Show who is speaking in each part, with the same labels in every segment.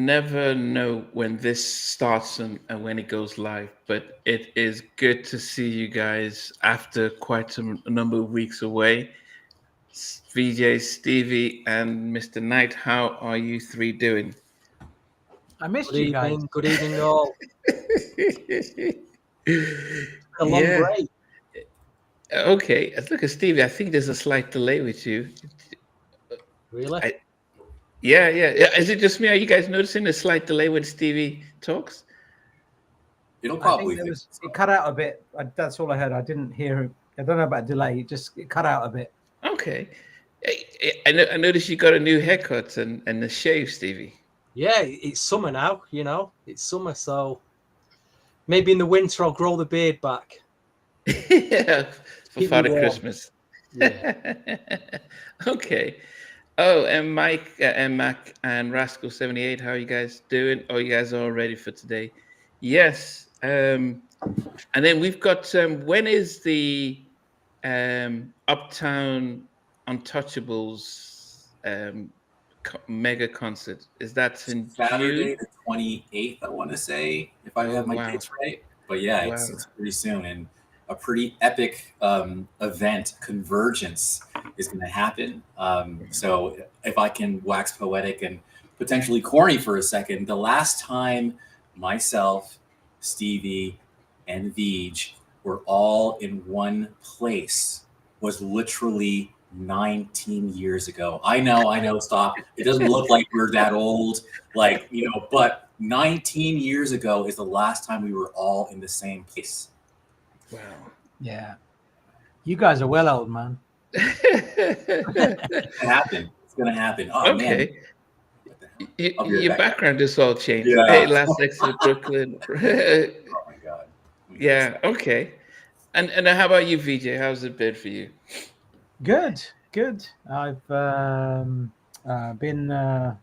Speaker 1: never know when this starts and when it goes live, but it is good to see you guys after quite a number of weeks away. VJ, Stevie, and Mr. Knight, how are you three doing?
Speaker 2: I missed you guys.
Speaker 3: Good evening, all. A long
Speaker 1: Yeah.
Speaker 3: break.
Speaker 1: Okay. Look at Stevie. I think there's a slight delay with you.
Speaker 3: Really?
Speaker 1: I, yeah. Is it just me? Are you guys noticing a slight delay when Stevie talks?
Speaker 4: It'll
Speaker 2: I think
Speaker 4: probably fix
Speaker 2: it
Speaker 4: itself.
Speaker 2: cut out a bit. That's all I heard. I didn't hear. I don't know about delay. It cut out a bit.
Speaker 1: Okay. I noticed you got a new haircut and a shave, Stevie.
Speaker 3: Yeah, it's summer now, It's summer, so maybe in the winter I'll grow the beard back.
Speaker 1: Yeah, for
Speaker 3: Keep me
Speaker 1: Father
Speaker 3: warm.
Speaker 1: Christmas.
Speaker 3: Yeah.
Speaker 1: Okay. Oh, and Mike and Mac and Rascal78, how are you guys doing? Oh, you guys are all ready for today? Yes. And then we've got when is the Uptown Untouchables mega concert? Is that in
Speaker 4: Saturday
Speaker 1: June?
Speaker 4: the 28th, I want to say, if I
Speaker 1: Oh
Speaker 4: have my
Speaker 1: wow.
Speaker 4: dates right. But yeah,
Speaker 1: Wow.
Speaker 4: it's pretty soon, and a pretty epic event convergence is going to happen. So if I can wax poetic and potentially corny for a second, the last time myself, Stevie, and Vij were all in one place was literally 19 years ago. I know, stop. It doesn't look like we're that old, but 19 years ago is the last time we were all in the same place.
Speaker 1: Wow.
Speaker 2: Yeah, you guys are well old, man.
Speaker 4: It's gonna happen. It's gonna happen. Oh man.
Speaker 1: Okay.
Speaker 4: What the hell? I'll be right
Speaker 1: Your
Speaker 4: back.
Speaker 1: background just all changed.
Speaker 4: Yeah.
Speaker 1: Hey, last exit Brooklyn.
Speaker 4: Oh my god.
Speaker 1: Yeah, okay. And how about you, VJ? How's it been for you?
Speaker 2: Good. I've been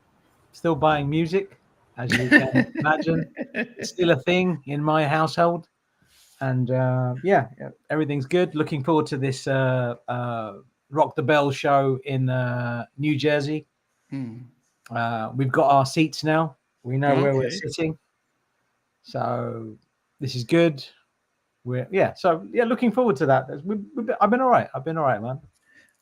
Speaker 2: still buying music, as you can imagine. It's still a thing in my household, and yeah, everything's good. Looking forward to this Rock the Bell show in New Jersey.
Speaker 1: Hmm.
Speaker 2: We've got our seats now. We know where we're
Speaker 1: Okay.
Speaker 2: sitting, so this is good. Looking forward to that. I've been all right. Man.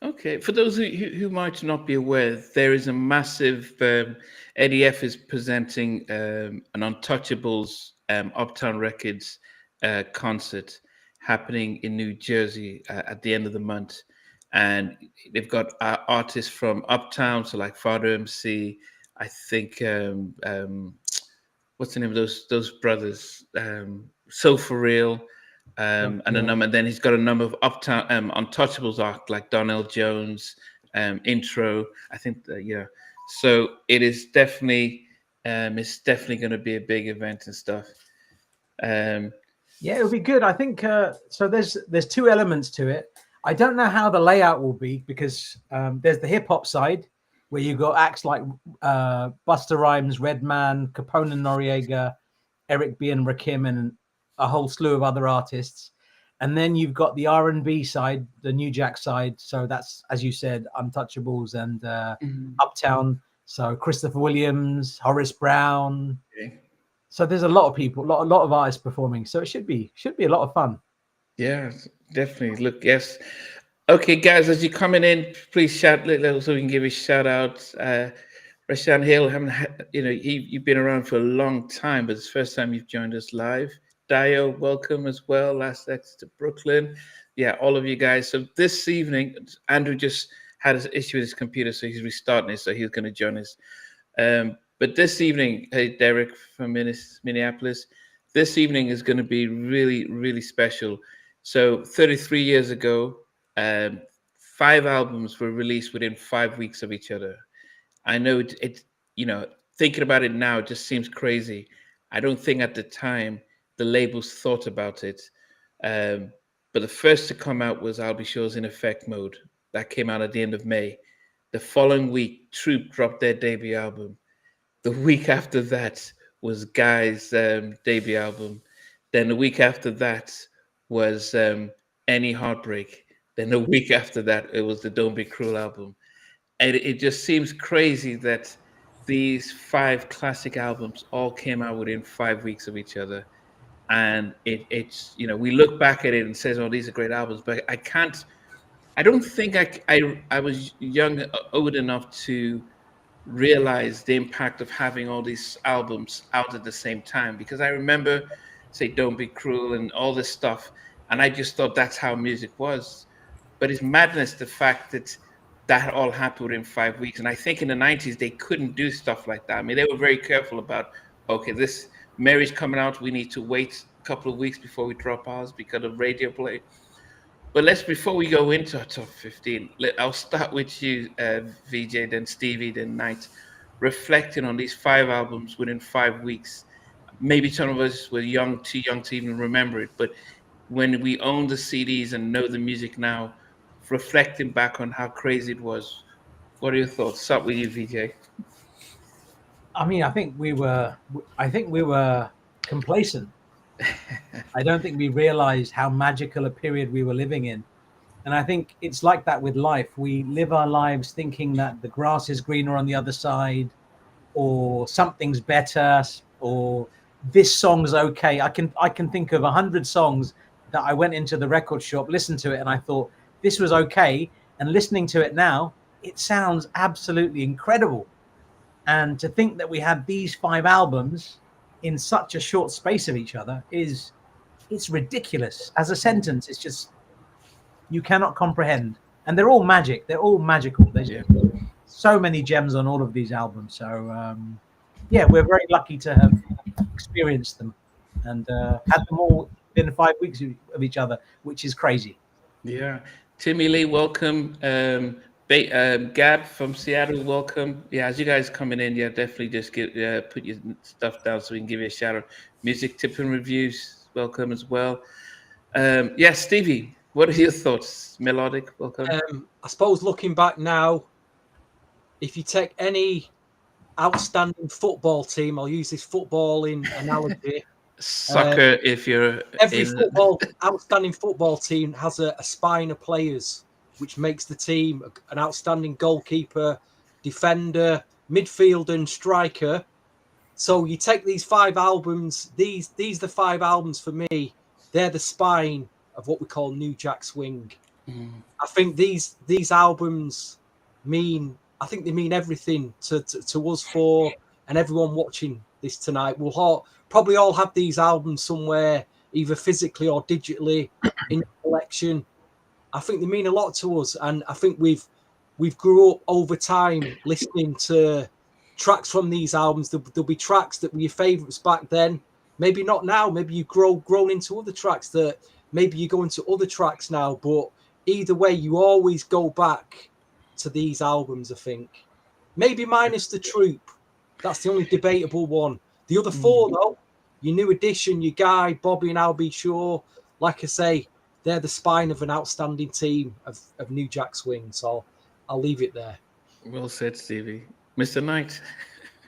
Speaker 1: Okay. For those who might not be aware, there is a massive ADF is presenting an Untouchables Uptown Records concert happening in New Jersey at the end of the month, and they've got artists from Uptown, so like Father MC. I think what's the name of those brothers? So for real. And a number. And then he's got a number of Uptown Untouchables act like Donnell Jones, intro. I think yeah. So it's definitely going to be a big event and stuff.
Speaker 2: Yeah, it'll be good. I think so. There's two elements to it. I don't know how the layout will be because there's the hip hop side where you've got acts like Busta Rhymes, Redman, Capone and Noriega, Eric B and Rakim, and a whole slew of other artists. And then you've got the R&B side, the New Jack side. So that's, as you said, Untouchables and Uptown. So Christopher Williams, Horace Brown.
Speaker 1: Okay.
Speaker 2: So there's a lot of people, a lot of artists performing. So it should be a lot of fun.
Speaker 1: Yeah, definitely. Look, yes. Okay, guys, as you're coming in, please shout so we can give a shout out. Rashan Hill, you've been around for a long time, but it's the first time you've joined us live. Dio, welcome as well. Last exit to Brooklyn. Yeah, all of you guys. So this evening, Andrew just had an issue with his computer, so he's restarting it, so he's going to join us. But this evening, hey, Derek from Minneapolis, this evening is going to be really, really special. So 33 years ago, 5 albums were released within 5 weeks of each other. I know it thinking about it now, it just seems crazy. I don't think at the time the labels thought about it. But the first to come out was I'll Be Sure's In Effect Mode. That came out at the end of May. The following week, Troop dropped their debut album. The week after that was Guy's debut album. Then the week after that was Any Heartbreak. Then the week after that, it was the Don't Be Cruel album. And it just seems crazy that these 5 classic albums all came out within 5 weeks of each other, and it's we look back at it and says, "Oh, these are great albums," but I don't think I was young old enough to realize the impact of having all these albums out at the same time, because I remember, say, "Don't Be Cruel" and all this stuff, and I just thought that's how music was. But it's madness the fact that that all happened within 5 weeks. And I think in the 90s they couldn't do stuff like that. I mean, they were very careful about, okay, this Mary's coming out, we need to wait a couple of weeks before we drop ours because of radio play. But before we go into our top 15, I'll start with you, VJ, then Stevie, then Knight, reflecting on these 5 albums within 5 weeks. Maybe some of us were too young to even remember it, but when we own the CDs and know the music now, reflecting back on how crazy it was, what are your thoughts? Start with you, VJ.
Speaker 2: I mean, I think we were complacent. I don't think we realized how magical a period we were living in. And I think it's like that with life. We live our lives thinking that the grass is greener on the other side, or something's better, or this song's okay. I can think of 100 songs that I went into the record shop, listened to it, and I thought this was okay. And listening to it now, it sounds absolutely incredible. And to think that we had these 5 albums in such a short space of each other it's ridiculous. As a sentence, it's just, you cannot comprehend. And they're all magic. They're all magical. There's so many gems on all of these albums. So yeah, we're very lucky to have experienced them and had them all within 5 weeks of each other, which is crazy.
Speaker 1: Yeah. Timmy Lee, welcome. Gab from Seattle, welcome. Yeah, as you guys coming in, definitely just put your stuff down so we can give you a shout out. Music tip and reviews, welcome as well. Stevie, what are your thoughts? Melodic, welcome.
Speaker 3: I suppose looking back now, if you take any outstanding football team, I'll use this footballing analogy.
Speaker 1: Soccer, if you're
Speaker 3: every outstanding football team has a spine of players, which makes the team an outstanding goalkeeper, defender, midfielder, and striker. So you take these 5 albums, these are the 5 albums for me. They're the spine of what we call New Jack Swing. I think these albums mean everything to us 4 and everyone watching this tonight. We'll probably all have these albums somewhere, either physically or digitally in your collection. I think they mean a lot to us, and I think we've grew up over time listening to tracks from these albums. There'll be tracks that were your favourites back then, maybe not now. Maybe you've grown into other tracks that maybe you go into other tracks now. But either way, you always go back to these albums. I think maybe minus The Troop. That's the only debatable one. The other 4 though, your New Edition, your Guy, Bobby, and I'll Be Sure. Like I say, they're the spine of an outstanding team of New Jack Swing. So I'll leave it there.
Speaker 1: Well said, Stevie. Mr. Knight.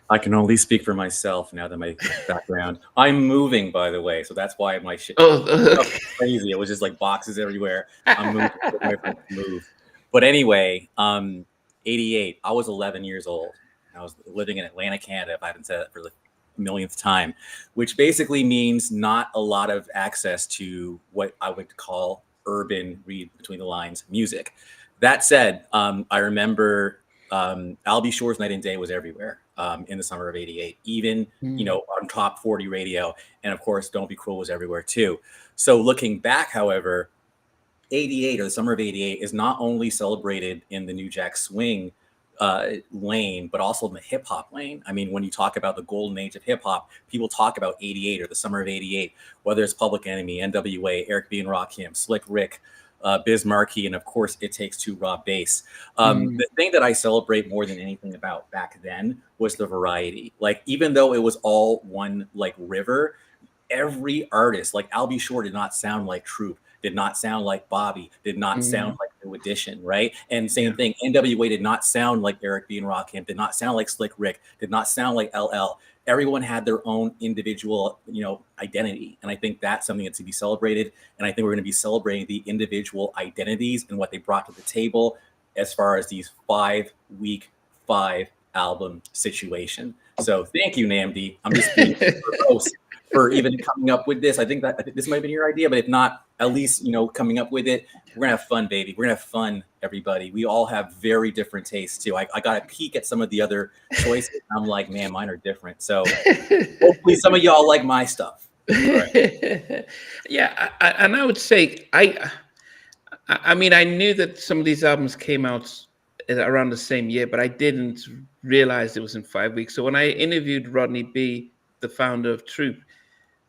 Speaker 4: I can only speak for myself now that my background. I'm moving, by the way, so that's why my shit
Speaker 1: okay.
Speaker 4: crazy. It was just like boxes everywhere. I'm moving, move. But anyway, 88. I was 11 years old. I was living in Atlanta, Canada. If I haven't said that for the millionth time, which basically means not a lot of access to what I would call urban, read between the lines, music. That said, I remember I'll Be Sure's Night and Day was everywhere in the summer of 88, even, on top 40 radio. And of course, Don't Be Cruel was everywhere too. So looking back, however, 88 or the summer of 88 is not only celebrated in the New Jack Swing lane, but also in the hip hop lane. I mean, when you talk about the golden age of hip hop, people talk about 88 or the summer of 88, whether it's Public Enemy, NWA, Eric B. and Rakim, Slick Rick, Biz Markie, and of course, It Takes Two, Rob Bass. The thing that I celebrate more than anything about back then was the variety. Like, even though it was all one like river, every artist, like I'll Be Sure, did not sound like Troop, did not sound like Bobby, did not sound like New Edition, right? And same thing, NWA did not sound like Eric B. and Rakim, did not sound like Slick Rick, did not sound like LL. Everyone had their own individual, identity. And I think that's something that's to be celebrated. And I think we're going to be celebrating the individual identities and what they brought to the table as far as these 5 week, 5 album situation. So thank you, Namdi. I'm just being verbose for even coming up with this. I think this might have been your idea, but if not, at least, you know, coming up with it. We're gonna have fun, baby. We're gonna have fun, everybody. We all have very different tastes too. I got a peek at some of the other choices. I'm like, man, mine are different. So hopefully some of y'all like my stuff. Right.
Speaker 1: Yeah, and I would say I mean, I knew that some of these albums came out around the same year, but I didn't realize it was in 5 weeks. So when I interviewed Rodney B, the founder of Troop,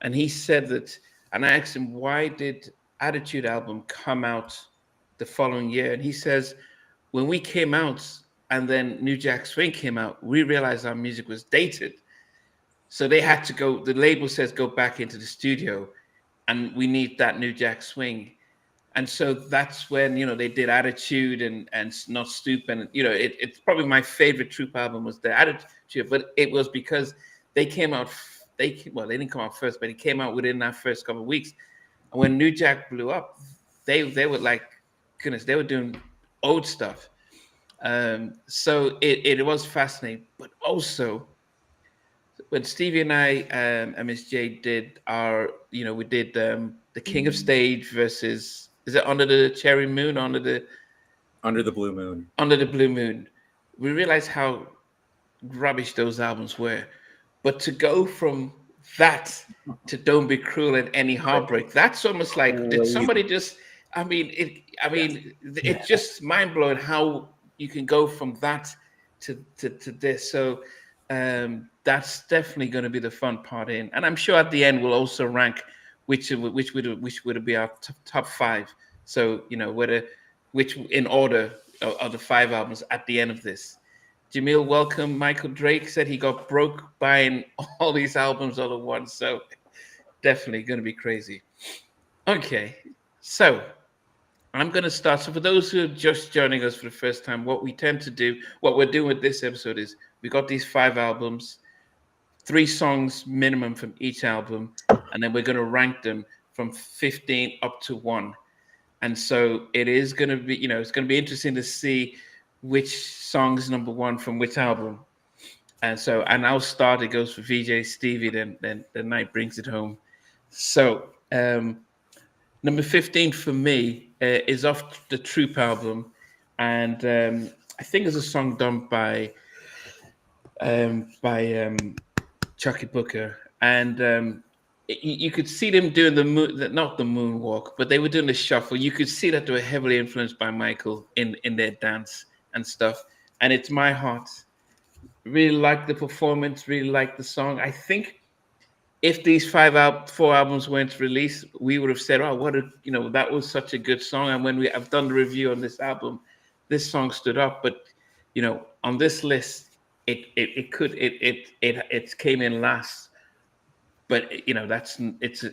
Speaker 1: and he said that, and I asked him, why did Attitude album come out the following year? And he says, when we came out and then New Jack Swing came out, we realized our music was dated. So they had to go, the label says, go back into the studio and we need that New Jack Swing. And so that's when, you know, they did Attitude and Not Stoop. And, you know, it's probably my favorite Troop album was the Attitude, but it was because they came out, they didn't come out first, but it came out within that first couple of weeks. And when New Jack blew up, they were like, goodness, they were doing old stuff. So it was fascinating, but also when Stevie and I and Miss J did our, you know, we did the King of Stage versus, is it Under the Cherry Moon, Under the
Speaker 4: Blue Moon?
Speaker 1: Under the Blue Moon. We realized how rubbish those albums were, but to go from that to Don't Be Cruel and Any Heartbreak, that's almost like, did somebody just? I mean, it's just mind blowing how you can go from that to this. So that's definitely going to be the fun part in, and I'm sure at the end we'll also rank which would be our top 5. So, you know, which in order of the 5 albums at the end of this. Jamil, welcome. Michael Drake said he got broke buying all these albums all at once. So definitely going to be crazy. Okay, so I'm going to start. So for those who are just joining us for the first time, what we tend to do, what we're doing with this episode is we got these 5 albums, 3 songs minimum from each album, and then we're going to rank them from 15 up to 1. And so it is going to be, you know, it's going to be interesting to see which song is number 1 from which album. And so, and I'll start. It goes for VJ Stevie, then the night brings it home. So number 15 for me is off the Troop album, and I think it's a song done by Chucky Booker, and you could see them doing not the moonwalk, but they were doing the shuffle. You could see that they were heavily influenced by Michael in their dance and stuff. And it's My Heart. Really like the performance, really like the song. I think if these 4 albums weren't released, we would have said, oh, that was such a good song. And when I've done the review on this album, this song stood up. But, you know, on this list, it came in last. But, you know, it's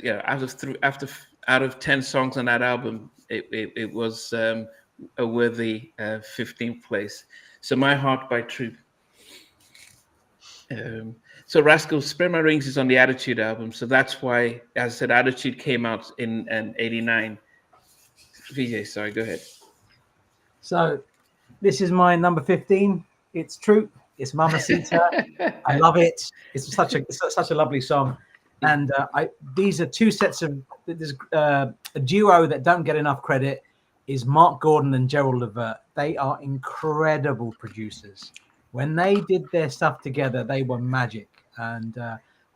Speaker 1: out of 10 songs on that album, it was a worthy 15th place. So My Heart by Troop. So Rascal, Spare My Rings is on the Attitude album. So that's why, as I said, Attitude came out in 89. VJ, sorry, go ahead.
Speaker 2: So this is my number 15. It's Troop. It's Mamacita. I love it. It's such a lovely song. And these are 2 sets of, there's a duo that don't get enough credit is Mark Gordon and Gerald Levert. They are incredible producers. When they did their stuff together, they were magic. And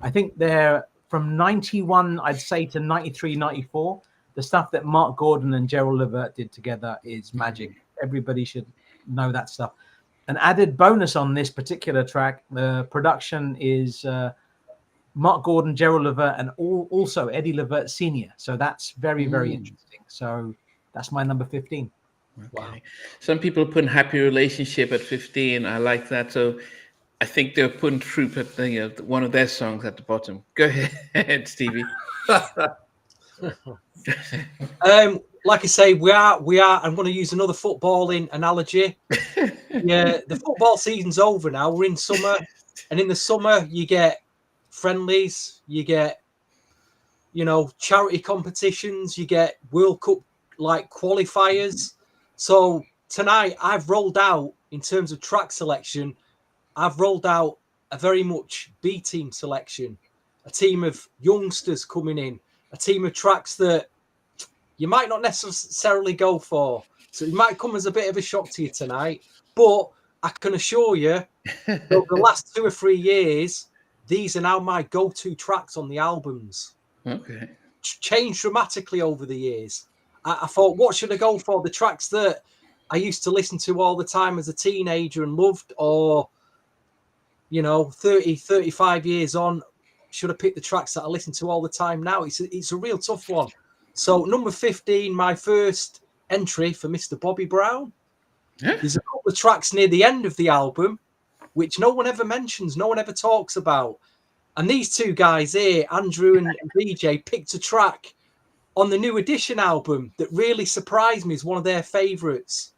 Speaker 2: I think they're from 91, I'd say, to 93, 94. The stuff that Mark Gordon and Gerald Levert did together is magic. Everybody should know that stuff. An added bonus on this particular track, the production is Mark Gordon, Gerald Levert, and also Eddie Levert Sr. So that's very, very interesting. So that's my number 15.
Speaker 1: Okay.
Speaker 3: Wow.
Speaker 1: Some people are putting Happy Relationship at 15. I like that. So I think they're putting Troop at one of their songs at the bottom. Go ahead, Stevie.
Speaker 3: Like I say, we are. I'm going to use another footballing analogy. Yeah, the football season's over now. We're in summer, and in the summer you get friendlies, you get, you know, charity competitions, you get World Cup like qualifiers. So tonight I've rolled out, in terms of track selection, I've rolled out a very much B team selection, a team of youngsters coming in, a team of tracks that you might not necessarily go for. So it might come as a bit of a shock to you tonight, but I can assure you, over the last 2 or 3 years, these are now my go-to tracks on the albums.
Speaker 1: Okay.
Speaker 3: Changed dramatically over the years. I thought, what should I go for? The tracks that I used to listen to all the time as a teenager and loved, or, 30, 35 years on, should I pick the tracks that I listen to all the time now? It's a real tough one. So number 15, my first entry for Mr. Bobby Brown. There's a couple of tracks near the end of the album which no one ever mentions, no one ever talks about. And these two guys here, Andrew and BJ, picked a track on the New Edition album that really surprised me as one of their favourites.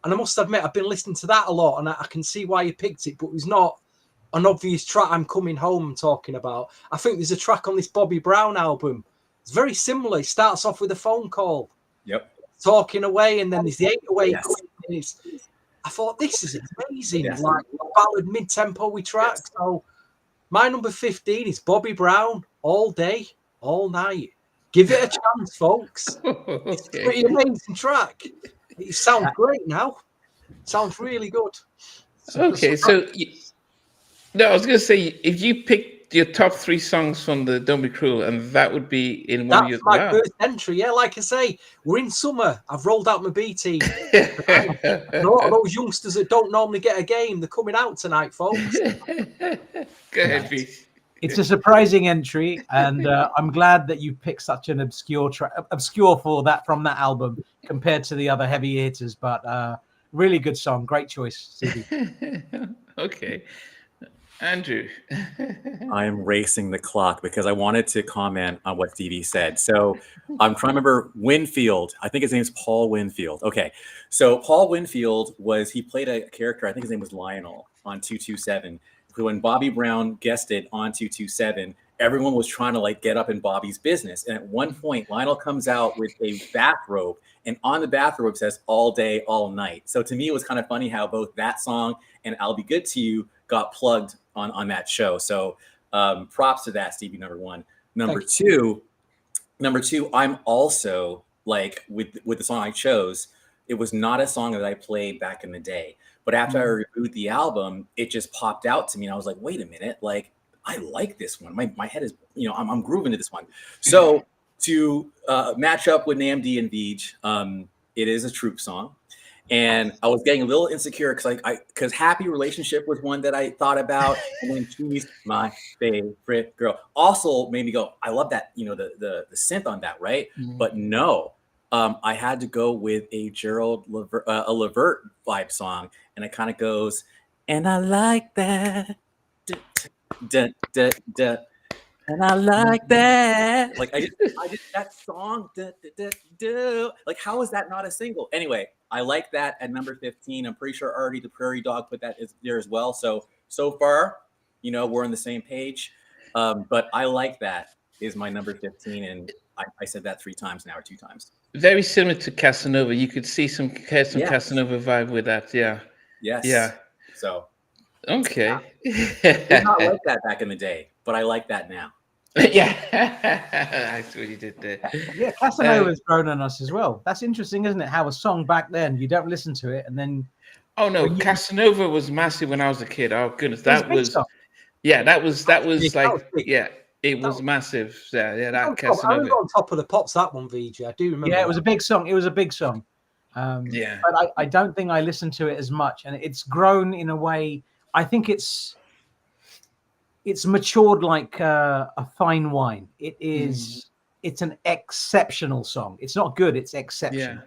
Speaker 3: And I must admit, I've been listening to that a lot, and I can see why you picked it, but it was not an obvious track I'm coming home talking about. I think there's a track on this Bobby Brown album. It's very similar. It starts off with a phone call.
Speaker 4: Yep.
Speaker 3: Talking away, and then there's the 808.
Speaker 4: Yes.
Speaker 3: I thought, this is amazing.
Speaker 4: Yes.
Speaker 3: Like ballad mid-tempo track. Yes. So my number 15 is Bobby Brown, All Day, All Night. Give it a chance, folks.
Speaker 1: Okay.
Speaker 3: It's a pretty amazing track. It sounds great now. Sounds really good.
Speaker 1: Okay, so no, I was going to say, if you picked your top 3 songs from the Don't Be Cruel, and that would be in one of your...
Speaker 3: That's my first entry, yeah. Like I say, we're in summer. I've rolled out my B team. A lot of those youngsters that don't normally get a game, they're coming out tonight, folks.
Speaker 1: Go ahead, B.
Speaker 2: It's a surprising entry, and I'm glad that you picked such an obscure for that from that album compared to the other heavy hitters. But really good song, great choice, CB.
Speaker 1: Okay, Andrew.
Speaker 4: I am racing the clock because I wanted to comment on what Stevie said. So I'm trying to remember Winfield. I think his name is Paul Winfield. Okay, so Paul Winfield he played a character. I think his name was Lionel on 227. When Bobby Brown guested on 227, everyone was trying to get up in Bobby's business. And at one point, Lionel comes out with a bathrobe, and on the bathrobe says "All Day, All Night." So to me, it was kind of funny how both that song and "I'll Be Good to You" got plugged on that show. So props to that, Stevie. Number one. Number two, I'm also with the song I chose. It was not a song that I played back in the day. But after I reviewed the album, it just popped out to me. And I was like, wait a minute, I like this one. My head is, I'm grooving to this one. So to match up with Namdi and Veej, it is a Troop song. And I was getting a little insecure because Happy Relationship was one that I thought about. And then She's My Favorite Girl also made me go, I love that, the synth on that, right? Mm-hmm. But no. I had to go with a Gerald Levert vibe song, and it kind of goes, and I like that, and I like that. I just that song, how is that not a single? Anyway, I like that at number 15. I'm pretty sure Artie the Prairie Dog put that there as well. So far, we're on the same page. But I like that is my number 15, and I said that 3 times now or 2 times.
Speaker 1: Very similar to Casanova. You could see some Casanova vibe with that. Yeah.
Speaker 4: Yes.
Speaker 1: Yeah.
Speaker 4: So.
Speaker 1: Okay.
Speaker 4: Did not like that back in the day, but I like that now.
Speaker 1: Yeah. I see what you did there.
Speaker 2: Yeah, Casanova's grown on us as well. That's interesting, isn't it? How a song back then, you don't listen to it, and then.
Speaker 1: Oh no, Casanova was massive when I was a kid. Oh goodness, that was. Yeah, that was it was massive. Yeah, that Casanova.
Speaker 3: I was on top of the pops, that one, VJ. I do remember.
Speaker 2: Yeah, it was a big song. It was a big song.
Speaker 1: Yeah.
Speaker 2: But I don't think I listened to it as much. And it's grown in a way. I think it's matured like a fine wine. It is. It's an exceptional song. It's not good. It's exceptional.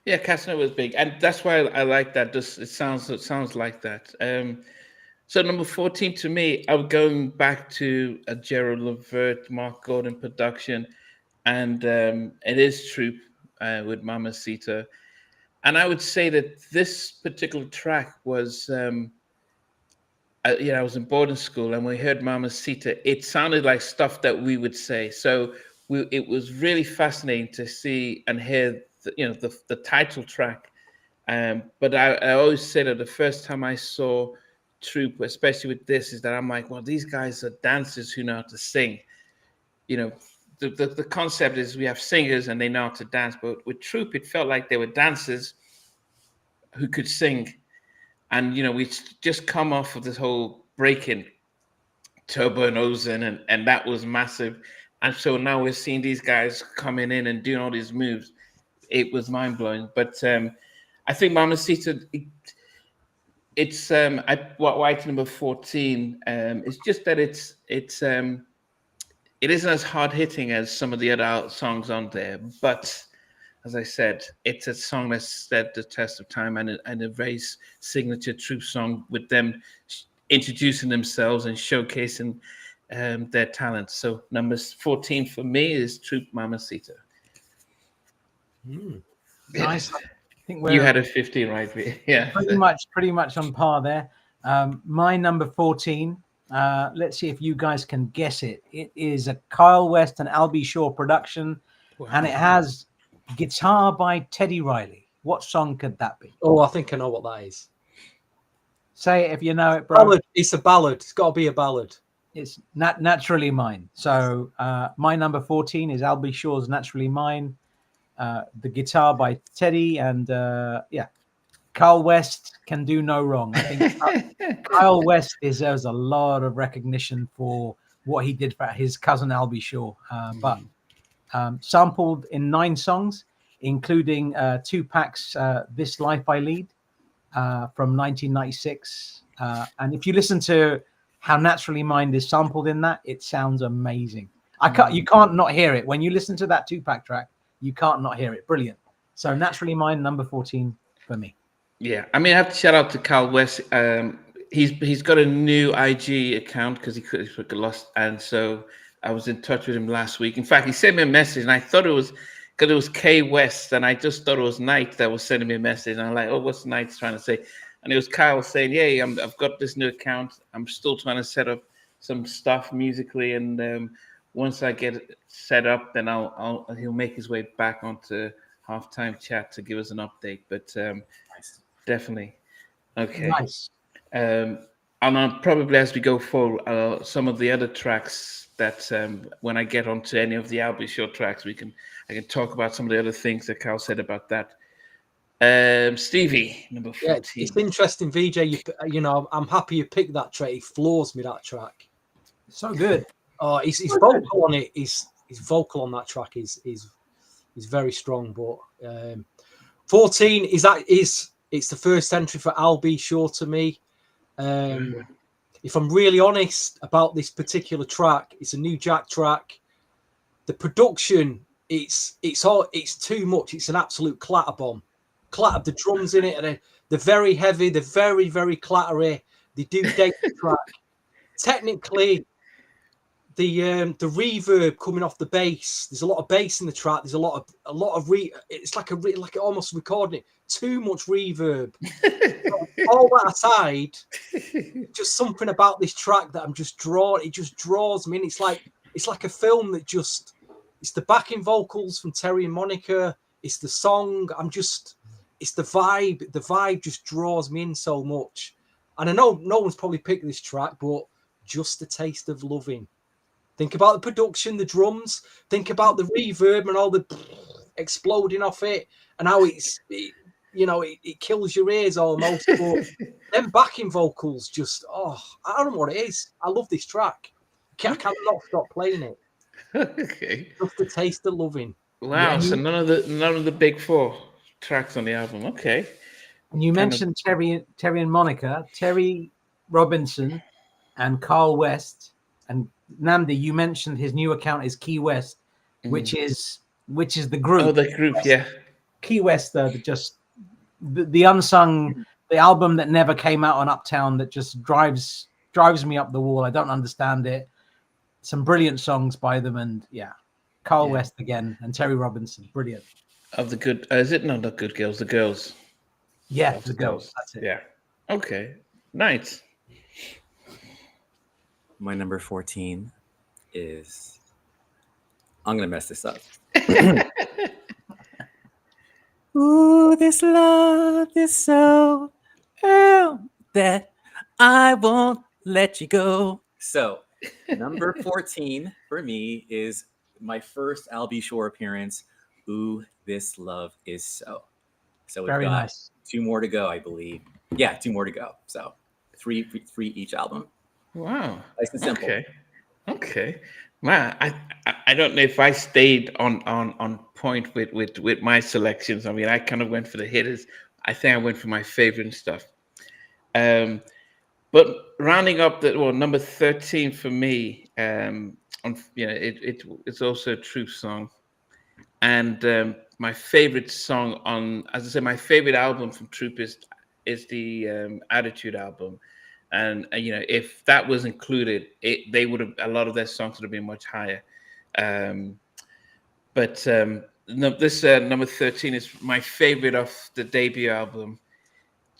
Speaker 1: Yeah, Casanova was big. And that's why I like that. It sounds like that. So number 14 to me, I'm going back to a Gerald Levert, Mark Gordon production, and it is Troop with Mamacita. And I would say that this particular track was, I was in boarding school, and we heard Mamacita. It sounded like stuff that we would say. So it was really fascinating to see and hear, the title track. But I always say that the first time I saw Troop, especially with this, is that I'm like, well, these guys are dancers who know how to sing. You know, the concept is we have singers and they know how to dance, but with Troop, it felt like they were dancers who could sing. And, you know, we just come off of this whole breaking Turbo and Ozen, and that was massive. And so now we're seeing these guys coming in and doing all these moves. It was mind blowing. But I think Mamacita, it's white number 14. It's just that it isn't as hard hitting as some of the other songs on there. But as I said, it's a song that stood the test of time, and a very signature Troop song with them introducing themselves and showcasing their talent. So number 14 for me is Troop Mamacita.
Speaker 2: Nice. I think
Speaker 1: You had a 15, right? Yeah.
Speaker 2: Pretty much on par there. My number 14. Let's see if you guys can guess it. It is a Kyle West and Albie Shaw production, and it has guitar by Teddy Riley. What song could that be?
Speaker 3: Oh, I think I know what that is.
Speaker 2: Say it if you know it, bro.
Speaker 3: Ballad. It's a ballad. It's got to be a ballad.
Speaker 2: It's Naturally Mine. So my number 14 is Albie Shaw's Naturally Mine. The guitar by Teddy, and Kyle West can do no wrong. I think Kyle West deserves a lot of recognition for what he did for his cousin Albie Shaw. But sampled in 9 songs, including Tupac's "This Life I Lead" from 1996. And if you listen to how Naturally Mine is sampled in that, it sounds amazing. You can't not hear it when you listen to that Tupac track. You can't not hear it. Brilliant. So Naturally Mine, number 14 for me.
Speaker 1: Yeah, I mean, I have to shout out to Kyle West. He's got a new IG account because he got lost, and so I was in touch with him last week. In fact, he sent me a message, and I thought it was because it was K West, and I just thought it was Knight that was sending me a message, and I'm like, oh, what's Knight trying to say? And it was Kyle saying, "Hey, I've got this new account. I'm still trying to set up some stuff musically, and once I get it set up, then he'll make his way back onto Halftime Chat to give us an update." But definitely, okay.
Speaker 2: Nice.
Speaker 1: And I'll probably, as we go forward, some of the other tracks that when I get onto any of the Albie Shaw tracks, I can talk about some of the other things that Carl said about that. Stevie, number 14.
Speaker 3: Yeah, it's interesting, VJ. You know, I'm happy you picked that track. It floors me, that track.
Speaker 2: So good.
Speaker 3: Oh, his vocal on it, his vocal on that track is very strong. But 14 it's the first entry for Albie Shaw to me. If I'm really honest about this particular track, it's a New Jack track. The production, it's too much. It's an absolute clatter bomb. Clatter, the drums in it, and they're very heavy. They're very, very clattery. They do date the track. Technically, the reverb coming off the bass. There's a lot of bass in the track. There's a lot of it's like almost recording it. Too much reverb. All that aside, just something about this track that I'm just drawn. It just draws me in. It's like a film that just. It's the backing vocals from Terry and Monica. It's the song. It's the vibe. The vibe just draws me in so much. And I know no one's probably picked this track, but Just a Taste of Loving. Think about the production, the drums. Think about the reverb and all the exploding off it, and how it kills your ears almost. But them backing vocals just, I don't know what it is. I love this track. I cannot stop playing it.
Speaker 1: Okay.
Speaker 3: Just a Taste of Loving.
Speaker 1: Wow.
Speaker 2: Yeah.
Speaker 1: So none of the big 4 tracks on the album. Okay.
Speaker 2: And you mentioned Terry and Monica, Terry Robinson, and Carl West, and Namdi. You mentioned his new account is Key West, which is the group.
Speaker 1: Oh, the group, yeah.
Speaker 2: Key West, the unsung, the album that never came out on Uptown that just drives me up the wall. I don't understand it. Some brilliant songs by them, and Carl West again and Terry Robinson, brilliant.
Speaker 1: Of the good, is it not the good girls? The girls.
Speaker 2: Yeah, the girls. That's it.
Speaker 1: Yeah. Okay. Nice.
Speaker 5: My number 14 is. I'm gonna mess this up. Ooh, this love is so real that I won't let you go. So, number 14 for me is my first Al B. Shore appearance. Ooh, This Love Is So. So we've
Speaker 2: Very
Speaker 5: got
Speaker 2: nice.
Speaker 5: 2 more to go, I believe. Yeah, 2 more to go. So three each album.
Speaker 1: Wow.
Speaker 5: Nice and simple.
Speaker 1: Okay. Okay. Man, I don't know if I stayed on point with my selections. I mean, I kind of went for the hitters. I think I went for my favorite stuff. Um, but rounding up number 13 for me, it's also a Troop song. And my favorite song on, as I said, my favorite album from Troop is the Attitude album. And if that was included, they would have, a lot of their songs would have been much higher. Um, but no, this number 13 is my favorite of the debut album.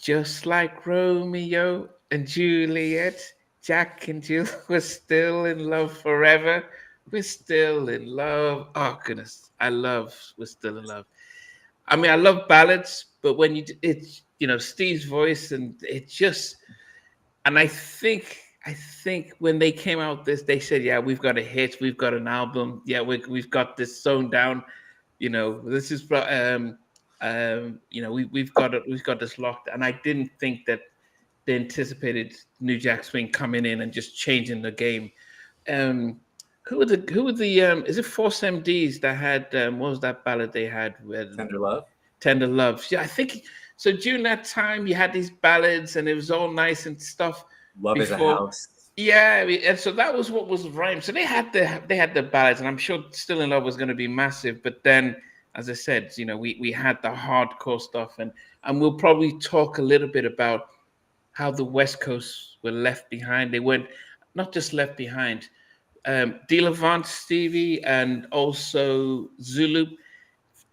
Speaker 1: Just like Romeo and Juliet, Jack and Jill were still in love forever. We're still in love. Oh goodness, I love We're Still in Love. I mean, I love ballads, but when it's Steve's voice, and it just, and I think when they came out they said, yeah, we've got a hit, we've got an album, yeah, we've got this sewn down, this is we've got this locked. And I didn't think that they anticipated New Jack Swing coming in and just changing the game. Who were the is it Force MDs that had what was that ballad they had with
Speaker 5: Tender Love.
Speaker 1: Tender Love? Yeah, I think so. During that time, you had these ballads, and it was all nice and stuff.
Speaker 5: Love is a
Speaker 1: Before,
Speaker 5: House.
Speaker 1: yeah, I mean, and so that was what was rhyme. So they had the ballads, and I'm sure Still in Love was going to be massive. But then, as I said, we had the hardcore stuff, and we'll probably talk a little bit about how the West Coast were left behind. They weren't not just left behind. De Levant, Stevie, and also Zulu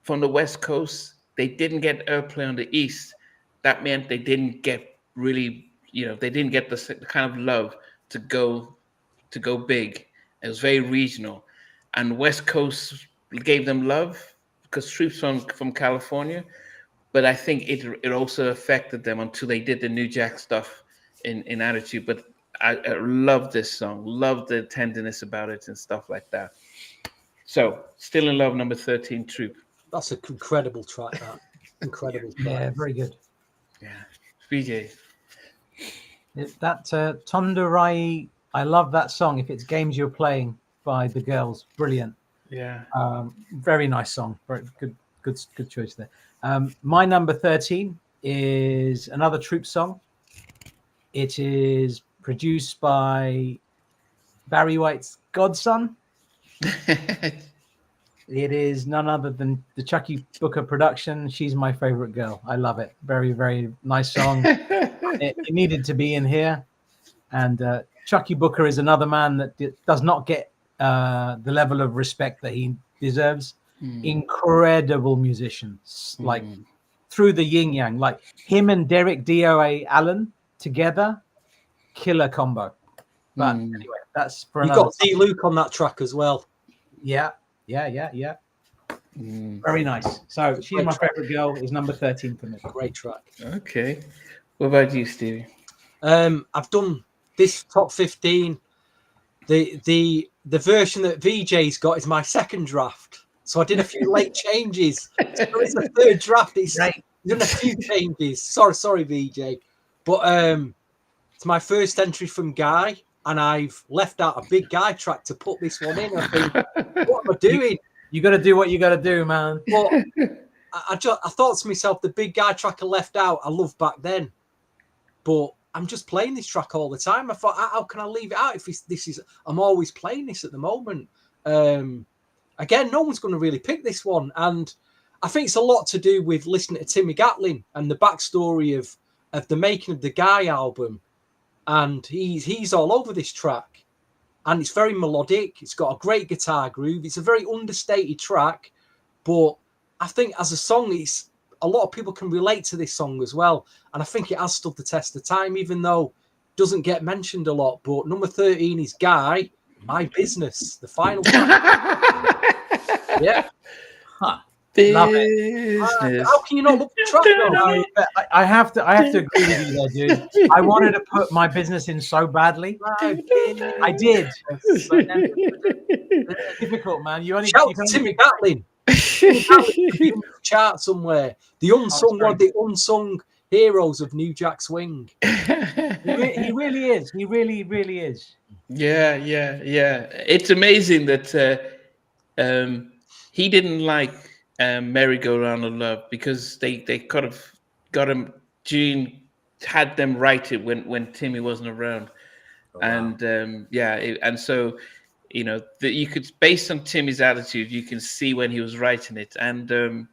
Speaker 1: from the West Coast, they didn't get airplay on the East. That meant they didn't get really, they didn't get the kind of love to go big. It was very regional, and West Coast gave them love because Troops from California. But I think it also affected them until they did the New Jack stuff in Attitude. But I love this song, love the tenderness about it and stuff like that. So, Still in Love, number 13, Troop.
Speaker 3: That's an incredible track. That incredible track.
Speaker 2: Yeah, very good.
Speaker 1: Yeah, BJ.
Speaker 2: That Tonderai, I love that song. If it's Games You're Playing by the Girls, brilliant.
Speaker 1: Yeah.
Speaker 2: Very nice song. Very good choice there. My number 13 is another Troop song. It is produced by Barry White's godson. It is none other than the Chucky Booker production. She's my favorite girl. I love it. Very, very nice song. it needed to be in here. And Chucky Booker is another man that does not get the level of respect that he deserves. Incredible musician, like through the yin yang, like him and Derek DOA Allen together, killer combo. But anyway, that's for
Speaker 3: You
Speaker 2: another.
Speaker 3: got D Luke on that track as well.
Speaker 2: Yeah. Very nice. So she's
Speaker 3: Great
Speaker 2: my
Speaker 3: track.
Speaker 2: favorite girl. Is number 13 for me.
Speaker 3: Great track.
Speaker 1: Okay. What about you, Stevie?
Speaker 3: I've done this top 15. The version that VJ's got is my second draft. So I did a few late changes. So it's the third draft. It's
Speaker 2: Right.
Speaker 3: done a few changes. Sorry, VJ. But it's my first entry from Guy, and I've left out a big Guy track to put this one in. I think, what am I doing?
Speaker 2: You got to do what you got to do, man.
Speaker 3: Well, I thought to myself, the big Guy track I left out, I loved back then. But I'm just playing this track all the time. I thought, how can I leave it out if this is? I'm always playing this at the moment. Again, no one's going to really pick this one, and I think it's a lot to do with listening to Timmy Gatlin and the backstory of the making of the Guy album. And he's all over this track, and it's very melodic. It's got a great guitar groove. It's a very understated track, but I think as a song, it's a lot of people can relate to this song as well. And I think it has stood the test of time, even though it doesn't get mentioned a lot. But number 13 is Guy, My Business, the final track. Yeah.
Speaker 5: Huh.
Speaker 2: Love it.
Speaker 1: Business.
Speaker 3: How can you not love the track though?
Speaker 2: I have to agree with you there, dude. I wanted to put my business in so badly. I did. But then it's difficult, man. You
Speaker 3: Shout
Speaker 2: can
Speaker 3: to
Speaker 2: only
Speaker 3: Timmy
Speaker 2: pick-
Speaker 3: Gatlin. Timmy Gatlin could be in the chart somewhere. The unsung
Speaker 2: sorry.
Speaker 3: one, the unsung heroes of New Jack Swing.
Speaker 2: He really is. He really, really is.
Speaker 1: Yeah. It's amazing that he didn't like Merry Go Round of Love because they kind of got him. Gene had them write it when Timmy wasn't around,
Speaker 5: Oh, wow.
Speaker 1: and and so you could, based on Timmy's attitude, you can see when he was writing it, and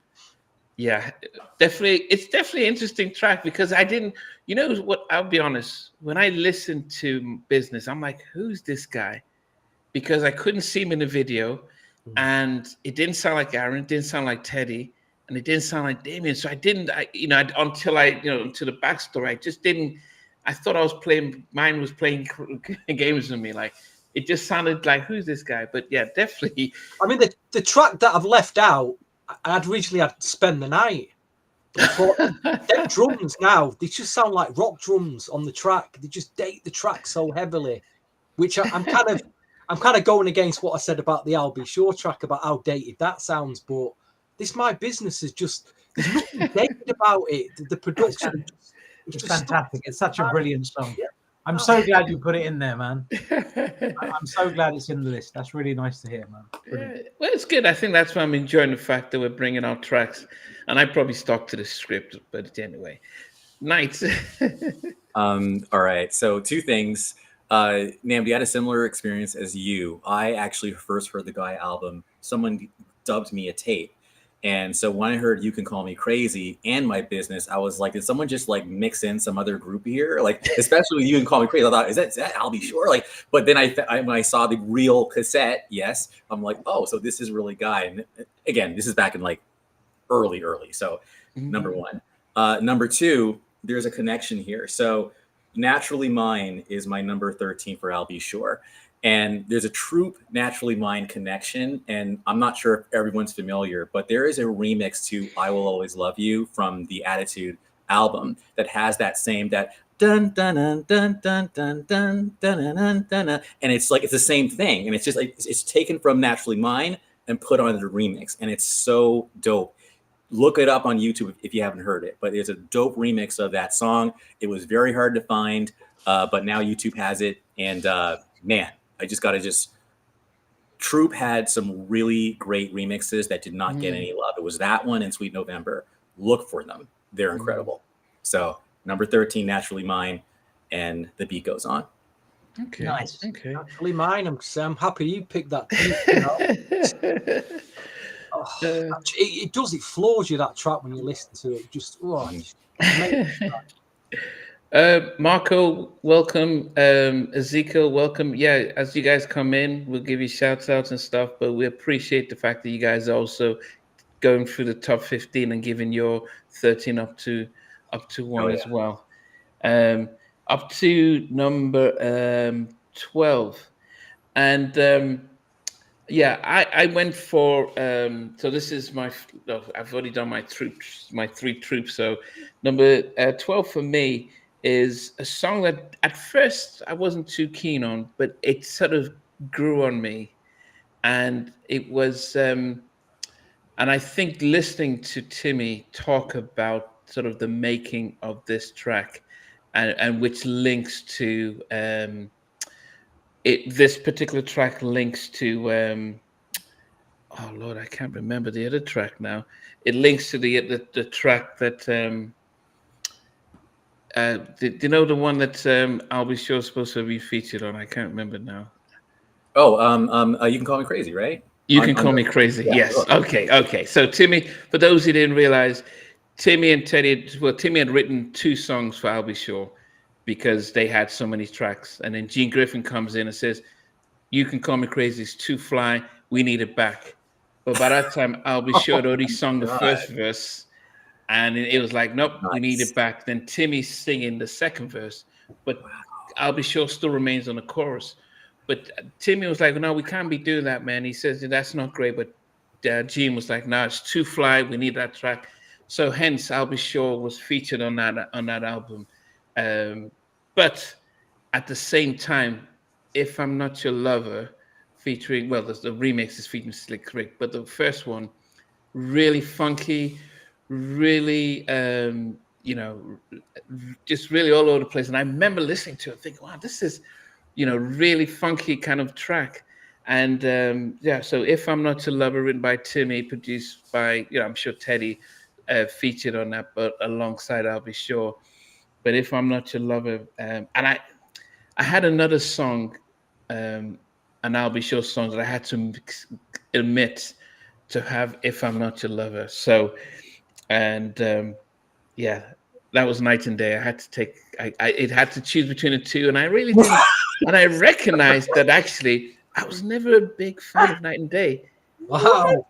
Speaker 1: yeah, definitely, it's definitely an interesting track because I didn't, what? I'll be honest. When I listened to Business, I'm like, who's this guy? Because I couldn't see him in the video, and it didn't sound like Aaron, it didn't sound like Teddy, and it didn't sound like Damien. So I didn't, until to the backstory, I just didn't. I thought I was playing. Mine was playing games with me. Like it just sounded like, who's this guy? But yeah, definitely.
Speaker 3: I mean, the track that I've left out, I'd originally had to Spend the Night. But them drums now, they just sound like rock drums on the track. They just date the track so heavily, which I'm kind of going against what I said about the I'll Be Sure track about how dated that sounds. But this My Business is just, there's nothing dated about it. The production,
Speaker 2: it's fantastic. It's such a brilliant song. I'm so glad you put it in there, man. I'm so glad it's in the list. That's really nice to hear, man.
Speaker 1: Yeah, well, it's good. I think that's why I'm enjoying the fact that we're bringing out tracks, and I probably stuck to the script, but anyway, nice.
Speaker 5: All right. So 2 things. Namdi, I had a similar experience as you. I actually first heard the Guy album. Someone dubbed me a tape. And so when I heard You Can Call Me Crazy and My Business, I was like, did someone just like mix in some other group here? Like, especially with You Can Call Me Crazy, I thought, is that I'll Be Sure? Like, but then when I saw the real cassette, yes, I'm like, oh, so this is really Guy. And again, this is back in like early. So number 1. Number 2, there's a connection here. So Naturally Mine is my number 13 for I'll Be Sure. And there's a Troop Naturally Mine connection. And I'm not sure if everyone's familiar, but there is a remix to I Will Always Love You from the Attitude album that has that same, that dun dun dun dun dun dun dun dun dun dun. And it's like, it's the same thing. And it's just like, it's taken from Naturally Mine and put on the remix. And it's so dope. Look it up on YouTube if you haven't heard it, but there's a dope remix of that song. It was very hard to find, but now YouTube has it. And man, I just got to Troop had some really great remixes that did not get any love. It was that one and Sweet November. Look for them. They're incredible. So number 13, Naturally Mine, and the beat goes on.
Speaker 1: Okay.
Speaker 2: Nice.
Speaker 1: Okay.
Speaker 3: Naturally Mine. I'm happy you picked that. It does. It floors you, that track, when you listen to it. Just
Speaker 1: Marco, welcome. Ezekiel, welcome. Yeah, as you guys come in, we'll give you shouts outs and stuff, but we appreciate the fact that you guys are also going through the top 15 and giving your 13 up to 1 as well. Up to number 12. And I went for so this is I've already done my 3 troops. So number 12 for me is a song that at first I wasn't too keen on, but it sort of grew on me, and it was and I think listening to Timmy talk about sort of the making of this track, and which links to this particular track links to oh Lord, I can't remember the other track now. It links to the track that do you know the one that I'll Be Sure is supposed to be featured on? I can't remember now.
Speaker 5: Oh, You Can Call Me Crazy, right?
Speaker 1: You Can Call Me Crazy.
Speaker 5: Yeah,
Speaker 1: yes.
Speaker 5: sure.
Speaker 1: Okay. So Timmy, for those who didn't realize, Timmy had written 2 songs for I'll Be Sure because they had so many tracks. And then Gene Griffin comes in and says, You Can Call Me Crazy is too fly. We need it back. But by that time, I'll Be Sure had already sung the first verse. And it was like, nope, we need it back. Then Timmy's singing the second verse. But I'll Be Sure still remains on the chorus. But Timmy was like, no, we can't be doing that, man. He says, that's not great. But Gene was like, "No, it's too fly. We need that track." So hence, I'll Be Sure was featured on that album. But at the same time, If I'm Not Your Lover, featuring the remix is featuring Slick Rick, but the first one really funky, really just really all over the place. And I remember listening to it, thinking, "Wow, this is really funky kind of track." And so If I'm Not Your Lover, written by Timmy, produced by I'm sure Teddy, featured on that, but alongside I'll Be Sure. But If I'm Not Your Lover, and I had another song, an I'll Be Sure song that I had to admit to have If I'm Not Your Lover. So, and that was night and day. I had to take, it had to choose between the two, and I really didn't. And I recognized that actually I was never a big fan of Night and Day.
Speaker 3: Wow.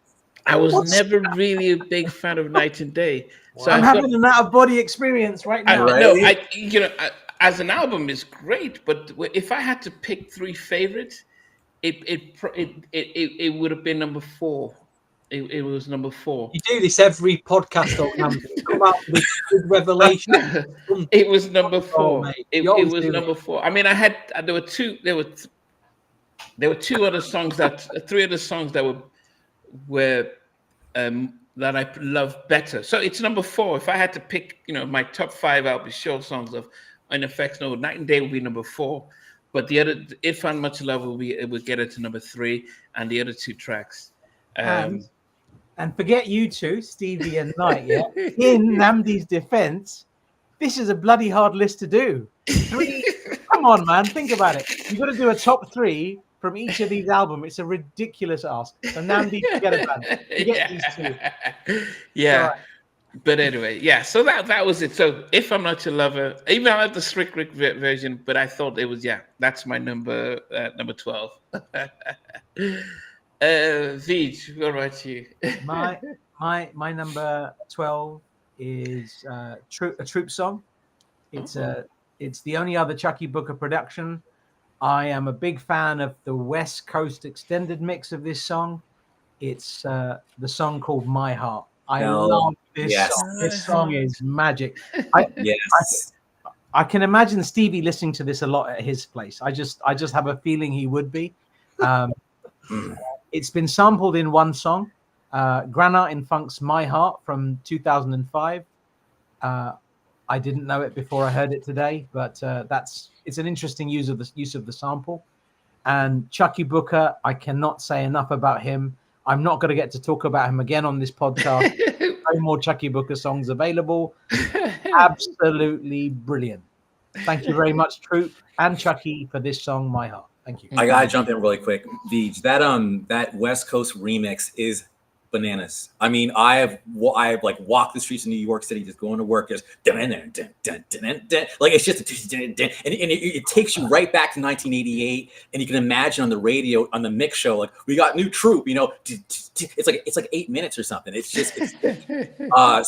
Speaker 1: I was never really a big fan of Night and Day. So
Speaker 2: I'm having an out of body experience right now.
Speaker 1: as an album is great, but if I had to pick three favorites, it would have been number 4. It was number 4.
Speaker 3: You do this every podcast, though, Nam. Come out with a good revelation.
Speaker 1: It was number 4.
Speaker 3: Oh, mate.
Speaker 1: It was number 4. I mean, there were two other songs three other songs that were that I love better. So it's number 4. If I had to pick, my top 5 I'll Be Sure songs of NFX, no, Night and Day would be number 4. But the other, If I'm Much Love, would get it to number 3, and the other 2 tracks.
Speaker 2: And forget you two, Stevie and Knight. Yeah, in Namdi's defense, this is a bloody hard list to do. 3, come on, man, think about it. You've got to do a top 3 from each of these albums. It's a ridiculous ask. So Namdi, forget it, man. Forget these 2.
Speaker 1: Yeah.
Speaker 2: Right.
Speaker 1: But anyway, so that was it. So If I'm Not Your Lover, even I like the Slick Rick version, but I thought it was that's my number 12. Vij, what about you?
Speaker 2: My number 12 is a Troop song. It's the only other Chucky Booker production. I am a big fan of the West Coast extended mix of this song. It's the song called My Heart. I love this song. This song is magic. I can imagine Stevie listening to this a lot at his place. I just have a feeling he would be. It's been sampled in one song, Granite in Funk's My Heart from 2005. I didn't know it before I heard it today, but it's an interesting use of the sample. And Chucky Booker, I cannot say enough about him. I'm not going to get to talk about him again on this podcast. No more Chucky Booker songs available. Absolutely brilliant. Thank you very much, Troop and Chucky, for this song, My Heart. Thank you.
Speaker 5: I gotta jump in really quick. Vij, that West Coast remix is bananas. I mean, I have like walked the streets of New York City just going to work. Just like it's just and it takes you right back to 1988, and you can imagine on the radio on the mix show, like, we got new Troop. It's like 8 minutes or something. It's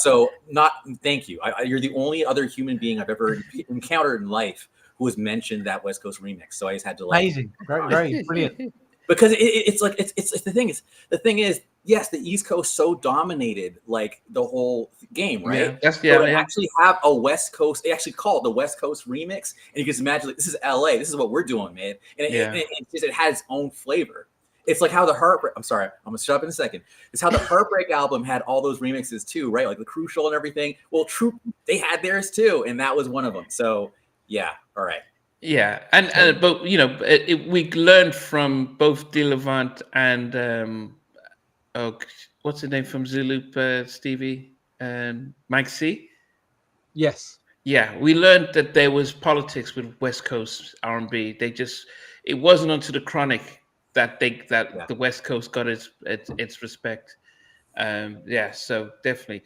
Speaker 5: so not. Thank you. You're the only other human being I've ever encountered in life who has mentioned that West Coast remix. So I just had to
Speaker 2: amazing, very brilliant.
Speaker 5: Because it's the thing is, yes, the East Coast so dominated like the whole game, right? Actually have a West Coast. They actually call it the West Coast remix, and you can just imagine, like, this is LA. This is what we're doing, man. And it has its own flavor. It's like how the Heartbreak. I'm sorry, I'm gonna shut up in a second. It's how the Heartbreak album had all those remixes too, right? Like the Crucial and everything. Well, Troop, they had theirs too, and that was one of them. So yeah, all right.
Speaker 1: Yeah, but we learned from both De Levant and what's the name from Zulu, Stevie, Mike C.
Speaker 3: Yes.
Speaker 1: Yeah, we learned that there was politics with West Coast R&B. It wasn't until the Chronic that the West Coast got its respect. So definitely.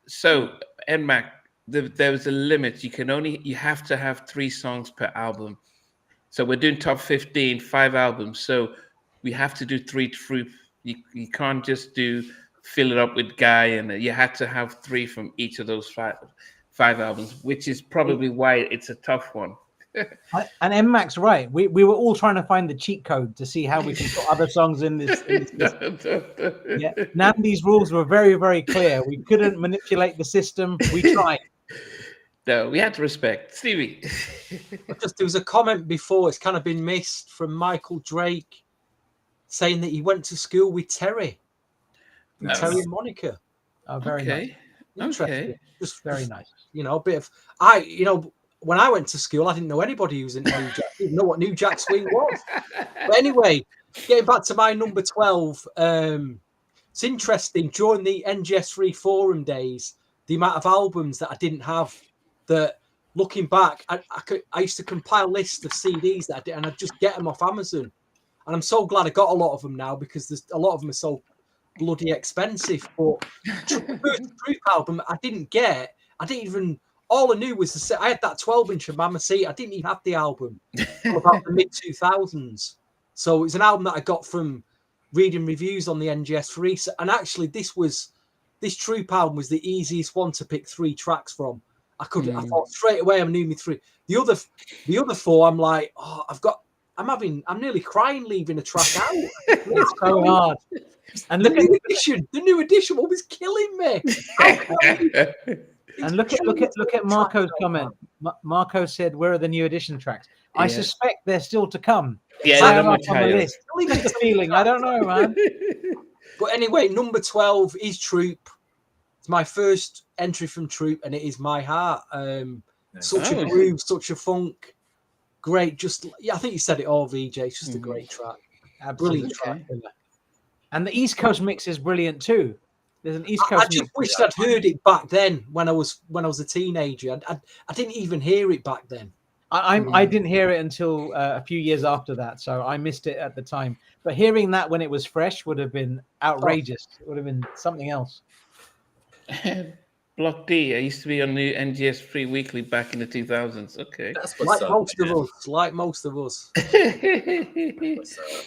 Speaker 1: So NMAC. There was a limit. You have to have 3 songs per album. So we're doing top 15, 5 albums. So we have to do 3 Troop. You can't just fill it up with Guy, and you had to have 3 from each of those five albums, which is probably why it's a tough one.
Speaker 2: And M Mac's right. We were all trying to find the cheat code to see how we can put other songs in this. Yeah, Namdi's rules were very, very clear. We couldn't manipulate the system. We tried.
Speaker 1: No, we had to respect Stevie.
Speaker 3: Just there was a comment before, it's kind of been missed, from Michael Drake saying that he went to school with Terry.
Speaker 5: Nice.
Speaker 3: Terry and Monica.
Speaker 2: Oh, very nice.
Speaker 1: Okay.
Speaker 3: Interesting.
Speaker 1: Okay.
Speaker 3: Just
Speaker 2: Very nice.
Speaker 3: a bit of when I went to school, I didn't know anybody who was into New Jack. I didn't know what New Jack Swing was. But anyway, getting back to my number 12, it's interesting. During the NGS3 forum days, the amount of albums that I didn't have, that looking back, I used to compile lists of CDs that I did, and I'd just get them off Amazon. And I'm so glad I got a lot of them now, because there's a lot of them are so bloody expensive. But the first Troop album I didn't get. I didn't even. All I knew was I had that 12-inch of Mama C. I didn't even have the album until about the mid 2000s. So it was an album that I got from reading reviews on the NGS3. So, and actually, this Troop album was the easiest one to pick 3 tracks from. I thought straight away I knew me 3. The other 4, I'm like, oh, I'm nearly crying leaving a track out.
Speaker 2: It's so hard. And
Speaker 3: The new edition one was killing me.
Speaker 2: And look at Marco's comment. Marco said, "Where are the new edition tracks?" I suspect they're still to come.
Speaker 1: Yeah,
Speaker 2: Higher
Speaker 1: they're
Speaker 2: up
Speaker 1: much
Speaker 2: on the
Speaker 1: higher.
Speaker 2: list. Just a feeling. I don't know, man.
Speaker 3: But anyway, number 12 is Troop. It's my first entry from Troop, and it is My Heart. Such a groove, such a funk. Great. I think you said it all, VJ. It's just a great track. Brilliant track.
Speaker 2: And the East Coast mix is brilliant too. There's an East Coast.
Speaker 3: I just wished I'd heard it back then when I was a teenager. I didn't even hear it back then.
Speaker 2: I didn't hear it until a few years after that, so I missed it at the time. But hearing that when it was fresh would have been outrageous. It would have been something else.
Speaker 1: Block D. I used to be on the NGS3 Weekly back in the 2000s. Okay.
Speaker 5: That's what's up,
Speaker 3: Like most of us.
Speaker 5: What's up?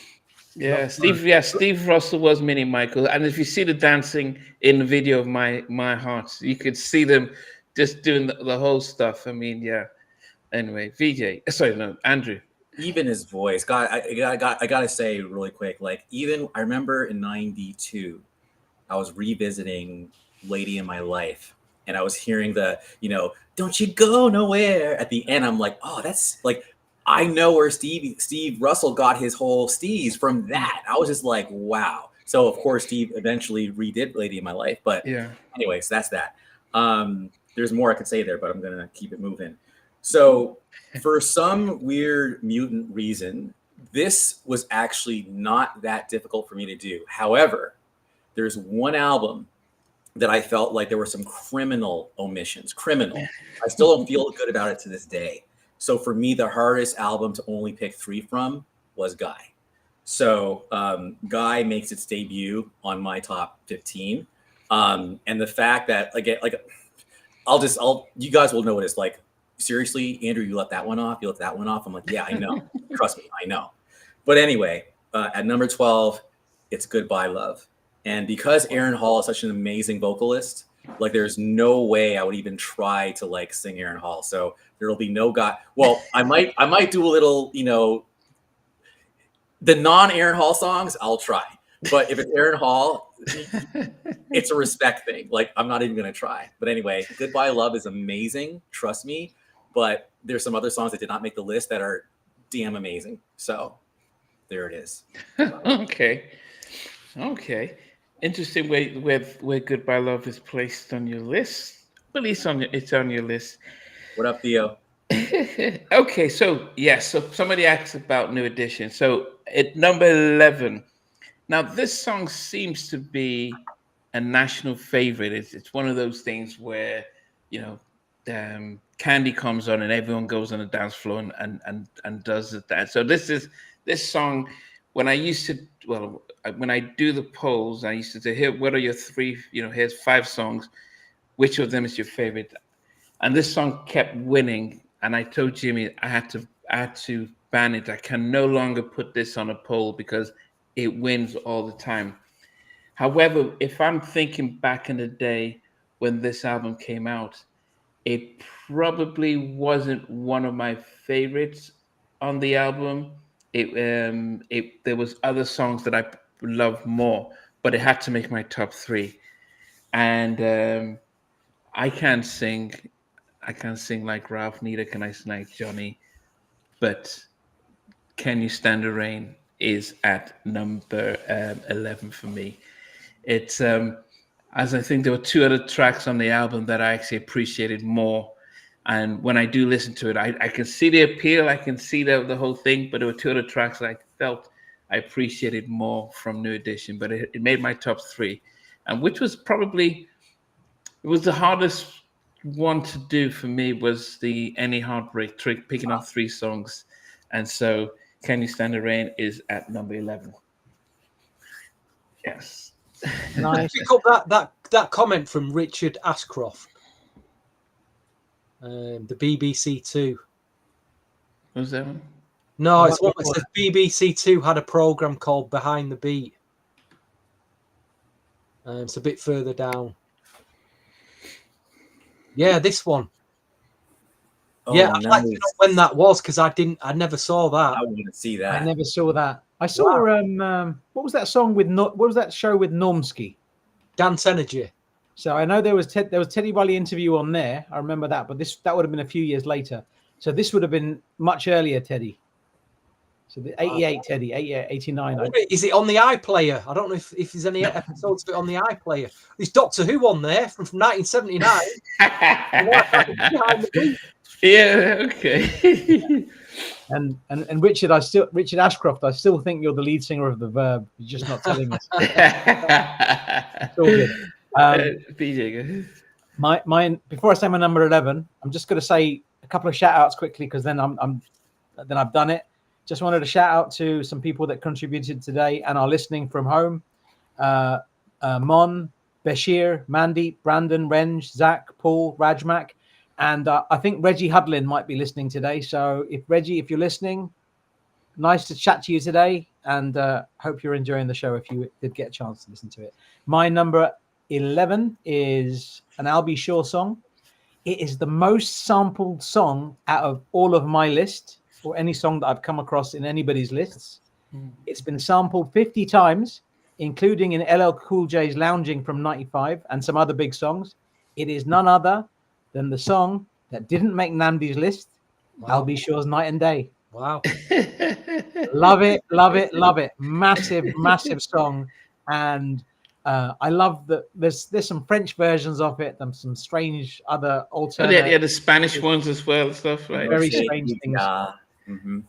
Speaker 1: Yeah, Steve Russell was Mini Michael, and if you see the dancing in the video of My Heart, you could see them just doing the whole stuff. I mean, yeah. Anyway, Andrew.
Speaker 5: Even his voice, God, I gotta say really quick, like even I remember in '92, I was revisiting "Lady in My Life," and I was hearing the "Don't you go nowhere" at the end. I'm like, oh, that's like. I know where Steve Russell got his whole steez from that. I was just like, wow. So of course Steve eventually redid "Lady in My Life," but anyways, that's that. There's more I could say there, but I'm gonna keep it moving. So for some weird mutant reason, this was actually not that difficult for me to do. However, there's one album that I felt like there were some criminal omissions. I still don't feel good about it to this day. So for me, the hardest album to only pick 3 from was Guy. So Guy makes its debut on my top 15. And the fact that you guys will know what it's like. Seriously, Andrew, you let that one off. You let that one off. I'm like, yeah, I know. Trust me, I know. But anyway, at number 12, it's Goodbye Love. And because Aaron Hall is such an amazing vocalist, like there's no way I would even try to like sing Aaron Hall. So there'll be no guy. Well, I might do a little, the non-Aaron Hall songs, I'll try. But if it's Aaron Hall, it's a respect thing. Like I'm not even gonna try. But anyway, Goodbye Love is amazing. Trust me. But there's some other songs that did not make the list that are damn amazing. So there it is.
Speaker 1: Okay. Interesting where Goodbye Love is placed on your list. But at least it's on your list.
Speaker 5: What up, Theo?
Speaker 1: Okay, so somebody asked about New Edition. So at number 11. Now this song seems to be a national favorite. It's one of those things where Candy comes on and everyone goes on the dance floor and does the dance. So this song. When I do the polls, I used to say, here, what are your 3, here's 5 songs. Which of them is your favorite? And this song kept winning. And I told Jimmy I had to ban it. I can no longer put this on a poll because it wins all the time. However, if I'm thinking back in the day when this album came out, it probably wasn't one of my favorites on the album. There was other songs that I loved more, but it had to make my top three. And I can't sing. I can't sing like Ralph. Neither can I sing like Johnny. But Can You Stand the Rain is at number 11 for me. It's as I think there were two other tracks on the album that I actually appreciated more. And when I do listen to it, I can see the appeal, I can see the whole thing, but there were two other tracks that I felt I appreciated more from New Edition, but it made my top three, and which was probably, it was the hardest one to do for me, was the Any Heartbreak trick, picking up three songs. And so Can You Stand the Rain is at number 11. Yes.
Speaker 2: Nice.
Speaker 3: Pick up that comment from Richard Ashcroft, the BBC Two.
Speaker 1: What was that one?
Speaker 3: No, it's one that says BBC Two had a program called Behind the Beat. It's a bit further down. Yeah, this one.
Speaker 5: Oh,
Speaker 3: yeah, I'd like to know when that was, because I never saw that.
Speaker 5: I want to see that.
Speaker 2: I never saw that. I saw what was that song with what was that show with Normsky?
Speaker 3: Dance Energy.
Speaker 2: So I know there was Teddy Riley interview on there. I remember that, but that would have been a few years later. So this would have been much earlier, Teddy. So the 88 Teddy, 88, 89.
Speaker 3: Is it on the iPlayer? I don't know if there's any episodes of it on the iPlayer. There's Doctor Who on there from 1979.
Speaker 1: Yeah, okay.
Speaker 2: and Richard Ashcroft, I still think you're the lead singer of The Verb. You're just not telling us. It's all good. Mine. Before I say my number 11, I'm just going to say a couple of shout outs quickly, because then I've done it. Just wanted to shout out to some people that contributed today and are listening from home. Mon, Bashir, Mandeep, Brandon, Renge, Zach, Paul, Rajmak, and I think Reggie Hudlin might be listening today. So if you're listening, nice to chat to you today, and hope you're enjoying the show if you did get a chance to listen to it. My number 11 is an Albie Shaw song. It is the most sampled song out of all of my list, or any song that I've come across in anybody's lists. It's been sampled 50 times, including in LL Cool J's Lounging from 95 and some other big songs. It is none other than the song that didn't make Namdi's list, Albie Shaw's Night and Day.
Speaker 3: Wow.
Speaker 2: Love it, love it, love it. Massive, massive song. And I love that there's some French versions of it, and some strange other alternate.
Speaker 1: Yeah, the Spanish ones as well, stuff, right?
Speaker 2: Very strange things.
Speaker 5: Mm-hmm.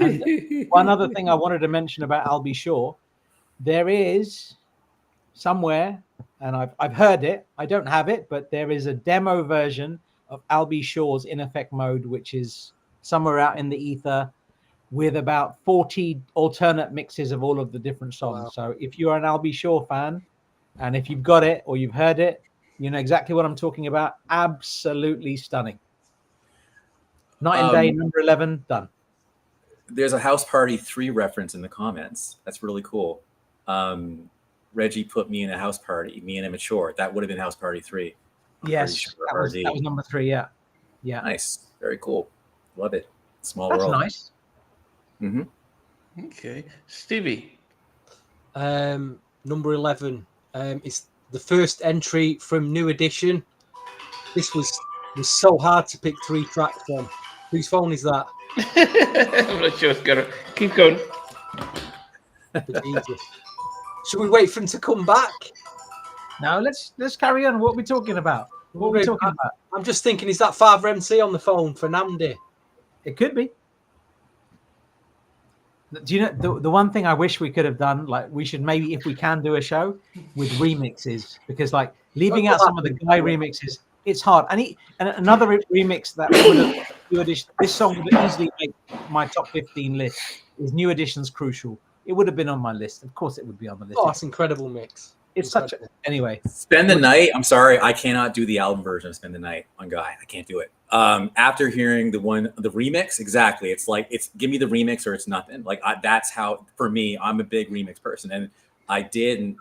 Speaker 2: And one other thing I wanted to mention about Albie Shaw, there is somewhere, and I've heard it, I don't have it, but there is a demo version of Albie Shaw's In Effect Mode, which is somewhere out in the ether, with about 40 alternate mixes of all of the different songs. Wow. So if you're an Albie Shaw fan, and if you've got it or you've heard it, you know exactly what I'm talking about. Absolutely stunning. Night and Day, number 11, done.
Speaker 5: There's a House Party 3 reference in the comments. That's really cool. Reggie put me in a house party, me and Immature. That would have been House Party 3.
Speaker 2: Yes, sure that was number 3, yeah. Yeah.
Speaker 5: Nice. Very cool. Love it. Small
Speaker 2: That's
Speaker 5: world.
Speaker 2: Nice.
Speaker 5: Mm-hmm.
Speaker 1: Okay. Stevie.
Speaker 3: Number 11. It's the first entry from New Edition. This was so hard to pick 3 tracks from. Whose phone is that?
Speaker 1: I'm not sure it's gonna keep going.
Speaker 3: Should we wait for him to come back?
Speaker 2: No, let's carry on. What are we talking about? What are we talking about?
Speaker 3: I'm just thinking, is that Father MC on the phone for Namdi?
Speaker 2: It could be. Do you know the one thing I wish we could have done? Like, we should maybe, if we can, do a show with remixes, because like leaving out some of the Guy remixes, it's hard. And another remix that would have New Edition. This song would easily make my top 15 list. Is New Edition's Crucial? It would have been on my list. Of course, it would be on the list.
Speaker 3: Oh, that's incredible mix.
Speaker 2: It's incredible. Anyway.
Speaker 5: Spend the Night. I'm sorry, I cannot do the album version of Spend the Night on Guy. I can't do it. After hearing the remix, exactly. It's like, give me the remix or it's nothing. Like that's how, for me, I'm a big remix person. And I didn't.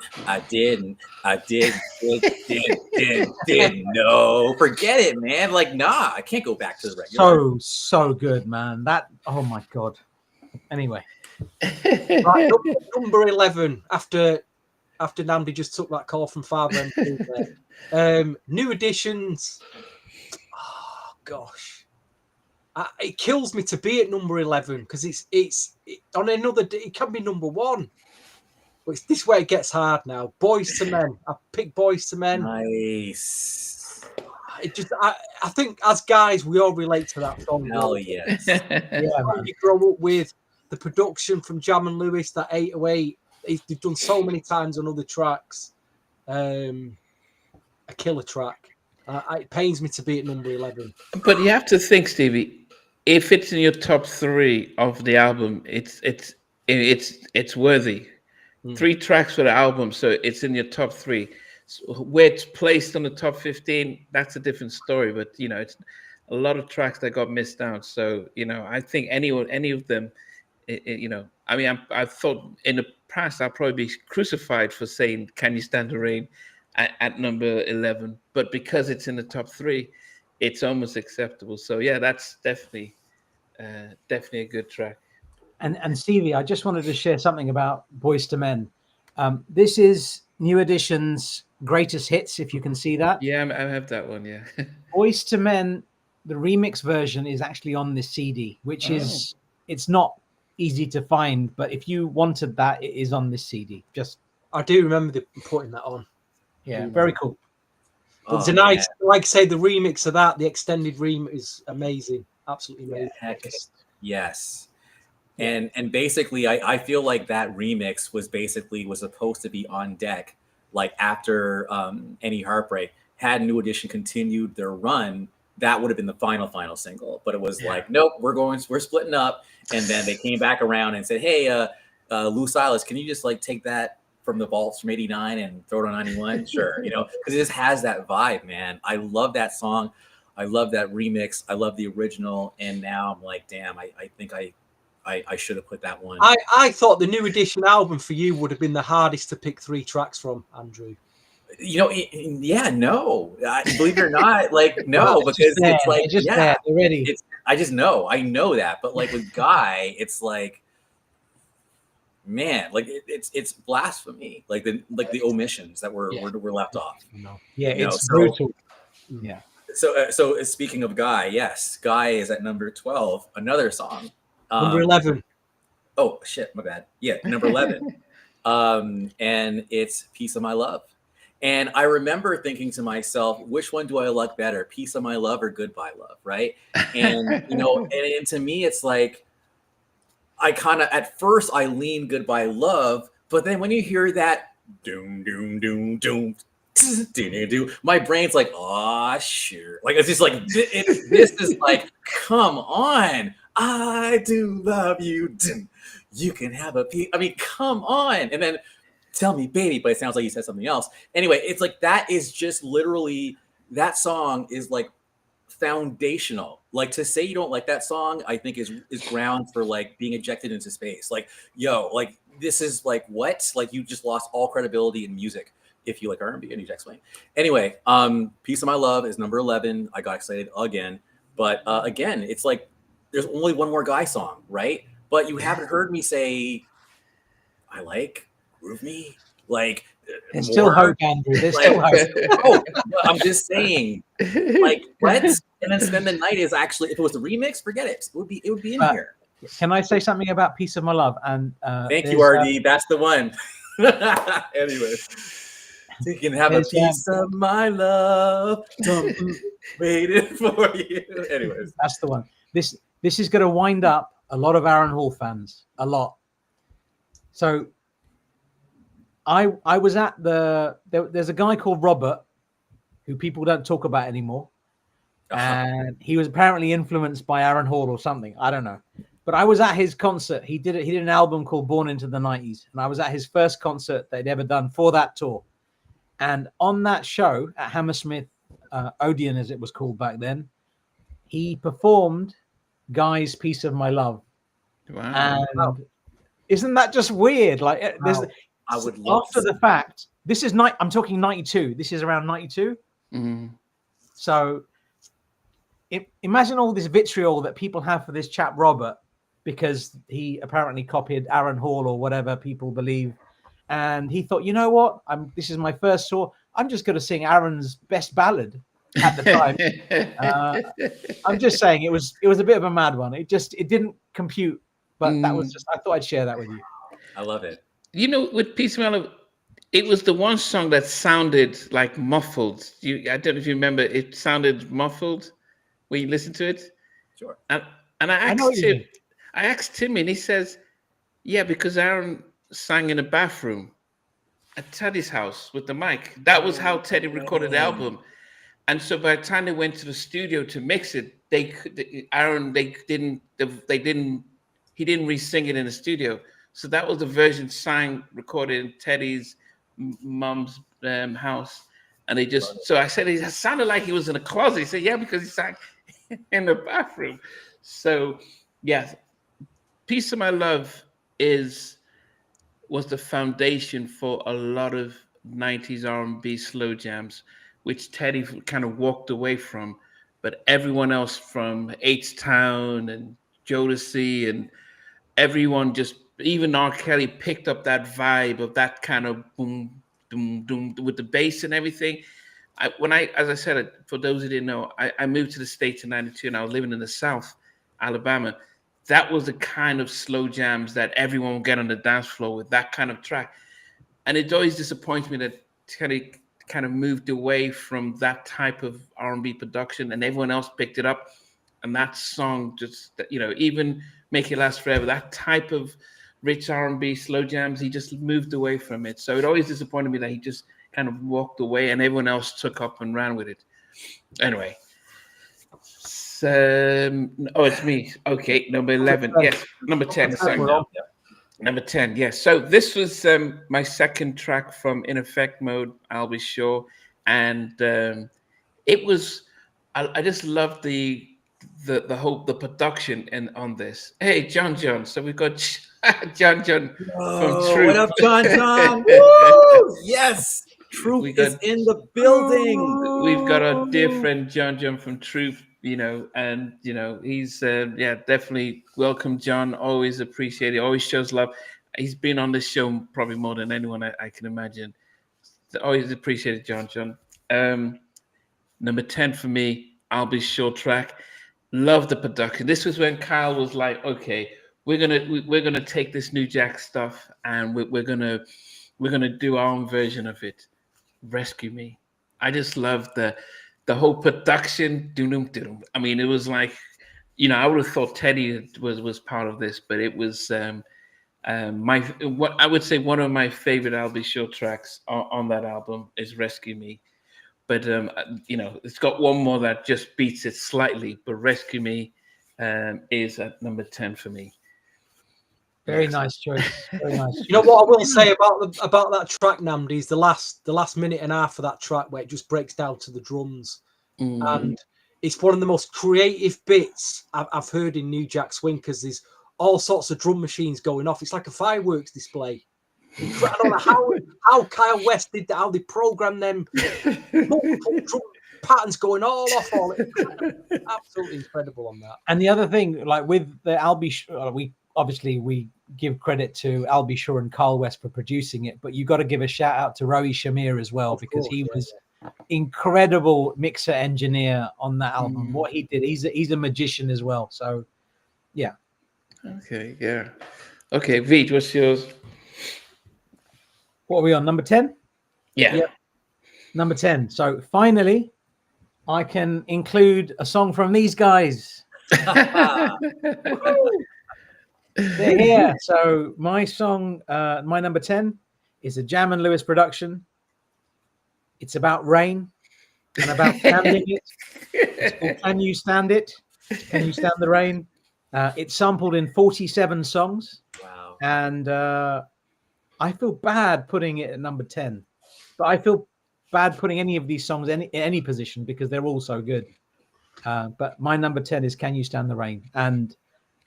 Speaker 5: No, forget it, man. Like, nah, I can't go back to the regular.
Speaker 2: So good, man. That, oh my God. Anyway.
Speaker 3: Right, number 11, after Namdi just took that call from Father M2 new additions. Oh gosh. It kills me to be at number 11 because it's on another day. It can be number 1, but it's this way it gets hard now. Boys to Men. I pick Boys to Men.
Speaker 5: Nice.
Speaker 3: It just, I think as guys we all relate to that song.
Speaker 5: Hell yes.
Speaker 2: Yeah, man.
Speaker 3: You grow up with the production from Jam and Lewis, that 808. They've done so many times on other tracks. A killer track. It pains me to be at number 11.
Speaker 1: But you have to think, Stevie, if it's in your top 3 of the album, it's worthy. 3 tracks for the album, so it's in your top 3. So where it's placed on the top 15, that's a different story. But it's a lot of tracks that got missed out. So I think any of them, I mean, I thought in the past I'll probably be crucified for saying "Can You Stand the Rain" at number 11, but because it's in the top 3, it's almost acceptable. So yeah, that's definitely a good track.
Speaker 2: And Stevie, I just wanted to share something about Boys to Men. This is New Edition's greatest hits, if you can see that.
Speaker 1: Yeah, I have that one. Yeah.
Speaker 2: Boys to Men, the remix version is actually on this CD, which is, it's not easy to find, but if you wanted that, it is on this CD.
Speaker 3: I do remember putting that on.
Speaker 2: Yeah, very cool.
Speaker 3: But it's a nice, like I say, the remix of that, the extended remix is amazing. Absolutely amazing.
Speaker 5: Heck, yes. And basically, I feel like that remix was supposed to be on deck, like after Any Heartbreak. Had New Edition continued their run, that would have been the final single. But it was like, nope, we're splitting up. And then they came back around and said, hey, Lou Silas, can you just like take that from the vaults from 89 and throw it on 91? Sure, because it just has that vibe, man. I love that song. I love that remix. I love the original. And now I'm like, damn, I think I should have put that one.
Speaker 3: I thought the New Edition album for you would have been the hardest to pick 3 tracks from, Andrew.
Speaker 5: No. Believe it or not, like no, because it's like
Speaker 2: there already.
Speaker 5: I know that, but like with Guy, it's like, man, like it's blasphemy, like the omissions that were left off.
Speaker 2: Yeah, it's brutal. Yeah.
Speaker 5: So speaking of Guy, yes, Guy is at number 12. Another song.
Speaker 3: Number 11.
Speaker 5: Oh shit, my bad. Yeah, number 11. And it's Piece of My Love. And I remember thinking to myself, which one do I like better, Piece of My Love or Goodbye Love, right? And and to me, it's like, I kind of, at first I lean Goodbye Love, but then when you hear that doom doom doom doom, my brain's like, oh sure, like it's just like this is like, come on, I do love you. You can have a piece. I mean, come on, and then Tell Me Baby, but it sounds like you said something else. Anyway, it's like that is just literally, that song is like foundational. Like, to say you don't like that song, I think is grounds for like being ejected into space. Like, yo, like this is like, what? Like, you just lost all credibility in music if you like R&B. I need to explain. Anyway, Piece of My Love is number 11. I got excited again, but again, it's like there's only one more Guy song, right? But you haven't heard me say I like Groove Me, like
Speaker 2: there's still hope, Andrew. There's still hope.
Speaker 5: Oh, I'm just saying, like, what? And then Spend the Night is actually, if it was a remix, forget it. It would be in here.
Speaker 2: Can I say something about Piece of My Love? And
Speaker 5: thank you, RD. That's the one. Anyway, you can have a piece of my love. Waiting for you. Anyways,
Speaker 2: that's the one. This is going to wind up a lot of Aaron Hall fans. A lot. So I was at there's a guy called Robert who people don't talk about anymore. And he was apparently influenced by Aaron Hall or something. I don't know. But I was at his concert. He did an album called Born Into the 90s. And I was at his first concert they'd ever done for that tour. And on that show at Hammersmith Odeon, as it was called back then, he performed Guy's Piece of My Love.
Speaker 1: Wow.
Speaker 2: And isn't that just weird? Like,
Speaker 5: I would love
Speaker 2: after the fact. This is I'm talking 92. This is around 92.
Speaker 1: Mm.
Speaker 2: So imagine all this vitriol that people have for this chap Robert, because he apparently copied Aaron Hall or whatever people believe, and he thought, you know what, this is my first tour, I'm just going to sing Aaron's best ballad at the time. I'm just saying it was a bit of a mad one. It didn't compute, but that was just, I thought I'd share that with you.
Speaker 5: I love it.
Speaker 1: You know, with Peace Mellow, it was the one song that sounded like muffled. I don't know if you remember, it sounded muffled when you listen to it.
Speaker 5: Sure.
Speaker 1: And I asked Timmy, and he says, yeah, because Aaron sang in a bathroom at Teddy's house with the mic. That was how Teddy recorded the album. And so by the time they went to the studio to mix it, he didn't re-sing it in the studio. So that was the version recorded in Teddy's mom's house. And so I said, it sounded like he was in a closet. He said, yeah, because he sang in the bathroom. So yeah, Piece of My Love was the foundation for a lot of 90s R&B slow jams, which Teddy kind of walked away from, but everyone else from H-Town and Jodeci and everyone, even R. Kelly, picked up that vibe of that kind of boom, boom, boom with the bass and everything. As I said, for those who didn't know, I moved to the States in 92 and I was living in the South, Alabama. That was the kind of slow jams that everyone would get on the dance floor with, that kind of track. And it always disappoints me that Teddy kind of moved away from that type of R&B production and everyone else picked it up. And that song just, even Make It Last Forever, that type of rich R&B slow jams, he just moved away from it. So it always disappointed me that he just kind of walked away and everyone else took up and ran with it. Anyway. It's me. Okay, number 11. Yes, number 10. Sorry. Number 10. Yes. So this was my second track from In Effect Mode, I'll Be Sure. And it was, I just loved the production on this. Hey, John. So we've got John from Truth.
Speaker 5: What up, John? Woo! Yes. Truth is in the building.
Speaker 1: We've got a different John from Truth, and he's definitely welcome. John, always appreciate it, always shows love. He's been on this show probably more than anyone I can imagine. Always appreciated John. Number 10 for me, I'll Be Sure track. Love the production. This was when Kyle was like, okay, we're gonna take this New Jack stuff and we're gonna do our own version of it. Rescue Me. I just loved the whole production. I mean, it was like, I would have thought Teddy was part of this, but it was what I would say one of my favorite I'll Be Sure tracks on that album is Rescue Me. But it's got one more that just beats it slightly, but Rescue Me is at number 10 for me.
Speaker 2: Very nice choice. Very nice.
Speaker 3: You know what I will say about that track, Namdi, is the last minute and a half of that track where it just breaks down to the drums, and it's one of the most creative bits I've heard in New Jack Swing, because there's all sorts of drum machines going off. It's like a fireworks display. I don't know how Kyle West did that, how they programmed them multiple drum patterns going all off. Absolutely incredible on that.
Speaker 2: And the other thing, like with the I'll Be Sure, we give credit to I'll Be Sure and Carl West for producing it, but you got to give a shout out to Rowie Shamir as well, because he was incredible mixer engineer on that album. What he did, he's a magician as well. So yeah.
Speaker 1: Okay, yeah. Okay, Veej, what's yours?
Speaker 2: What are we on? Number 10?
Speaker 1: Yeah.
Speaker 2: Yep. Number 10. So finally, I can include a song from these guys. They're here. So my song, my number 10 is a Jam and Lewis production. It's about rain and about standing it. It's called Can You Stand It? Can You Stand the Rain? It's sampled in 47 songs.
Speaker 5: Wow.
Speaker 2: And I feel bad putting it at number 10, but I feel bad putting any of these songs in any position because they're all so good. But my number 10 is Can You Stand the Rain? And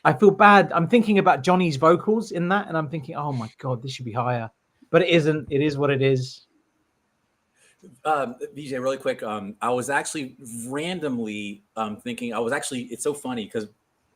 Speaker 2: I feel bad. I'm thinking about Johnny's vocals in that, and I'm thinking, oh my God, this should be higher. but it isn't. It is what it is.
Speaker 5: VJ, really quick. I was actually randomly thinking. It's so funny because,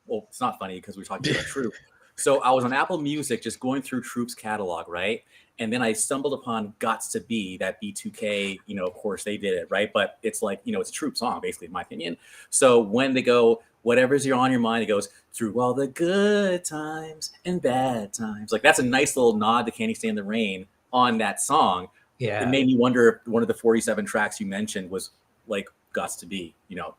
Speaker 5: well, it's not funny because we're talking about Troop. So I was on Apple Music just going through Troop's catalog, right? And then I stumbled upon "Gots to Be," that B2K. Of course they did it, right? But it's like, it's a Troop song, basically, in my opinion. So when they go, "Whatever's on your mind," it goes, "Through all the good times and bad times." Like, that's a nice little nod to "Can You Stand the Rain" on that song.
Speaker 2: Yeah.
Speaker 5: It made me wonder if one of the 47 tracks you mentioned was like "Gots to Be."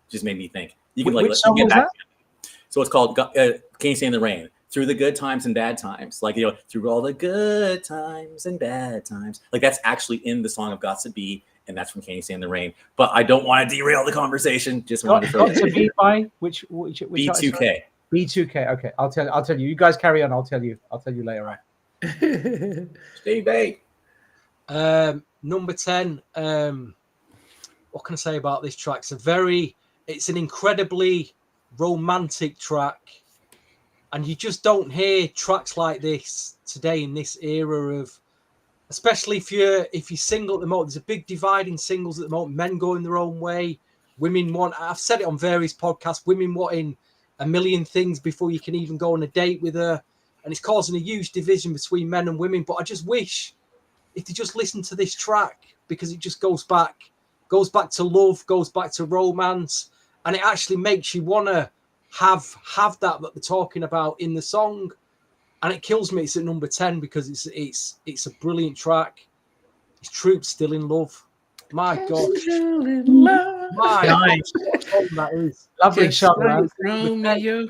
Speaker 5: Just made me think. You can
Speaker 2: Which
Speaker 5: like
Speaker 2: song
Speaker 5: get
Speaker 2: was
Speaker 5: back.
Speaker 2: that?
Speaker 5: So it's called "Can You Stand the Rain." Through the good times and bad times, like, through all the good times and bad times. Like, that's actually in the song of "Gots to Be," and that's from "Can You Stand the Rain." But I don't want to derail the conversation. Just wanted to throw
Speaker 2: Got to Be by which
Speaker 5: B2K.
Speaker 2: B2K. Okay, I'll tell you. You guys carry on. I'll tell you later on.
Speaker 5: Steve Bay.
Speaker 3: Number 10. What can I say about this track? It's an incredibly romantic track, and you just don't hear tracks like this today in this era of, especially if you're single at the moment. There's a big divide in singles at the moment. Men going their own way, women want. I've said it on various podcasts. Women wanting a million things before you can even go on a date with her, and it's causing a huge division between men and women. But I just wish if they just listen to this track, because it just goes back to love, goes back to romance, and it actually makes you want to have that they're talking about in the song. And it kills me it's at number 10 because it's a brilliant track. It's Troop Still in Love. My God. My God, what a song that is.
Speaker 2: Lovely
Speaker 1: Just
Speaker 2: shot,
Speaker 1: like
Speaker 2: man.
Speaker 1: Romeo,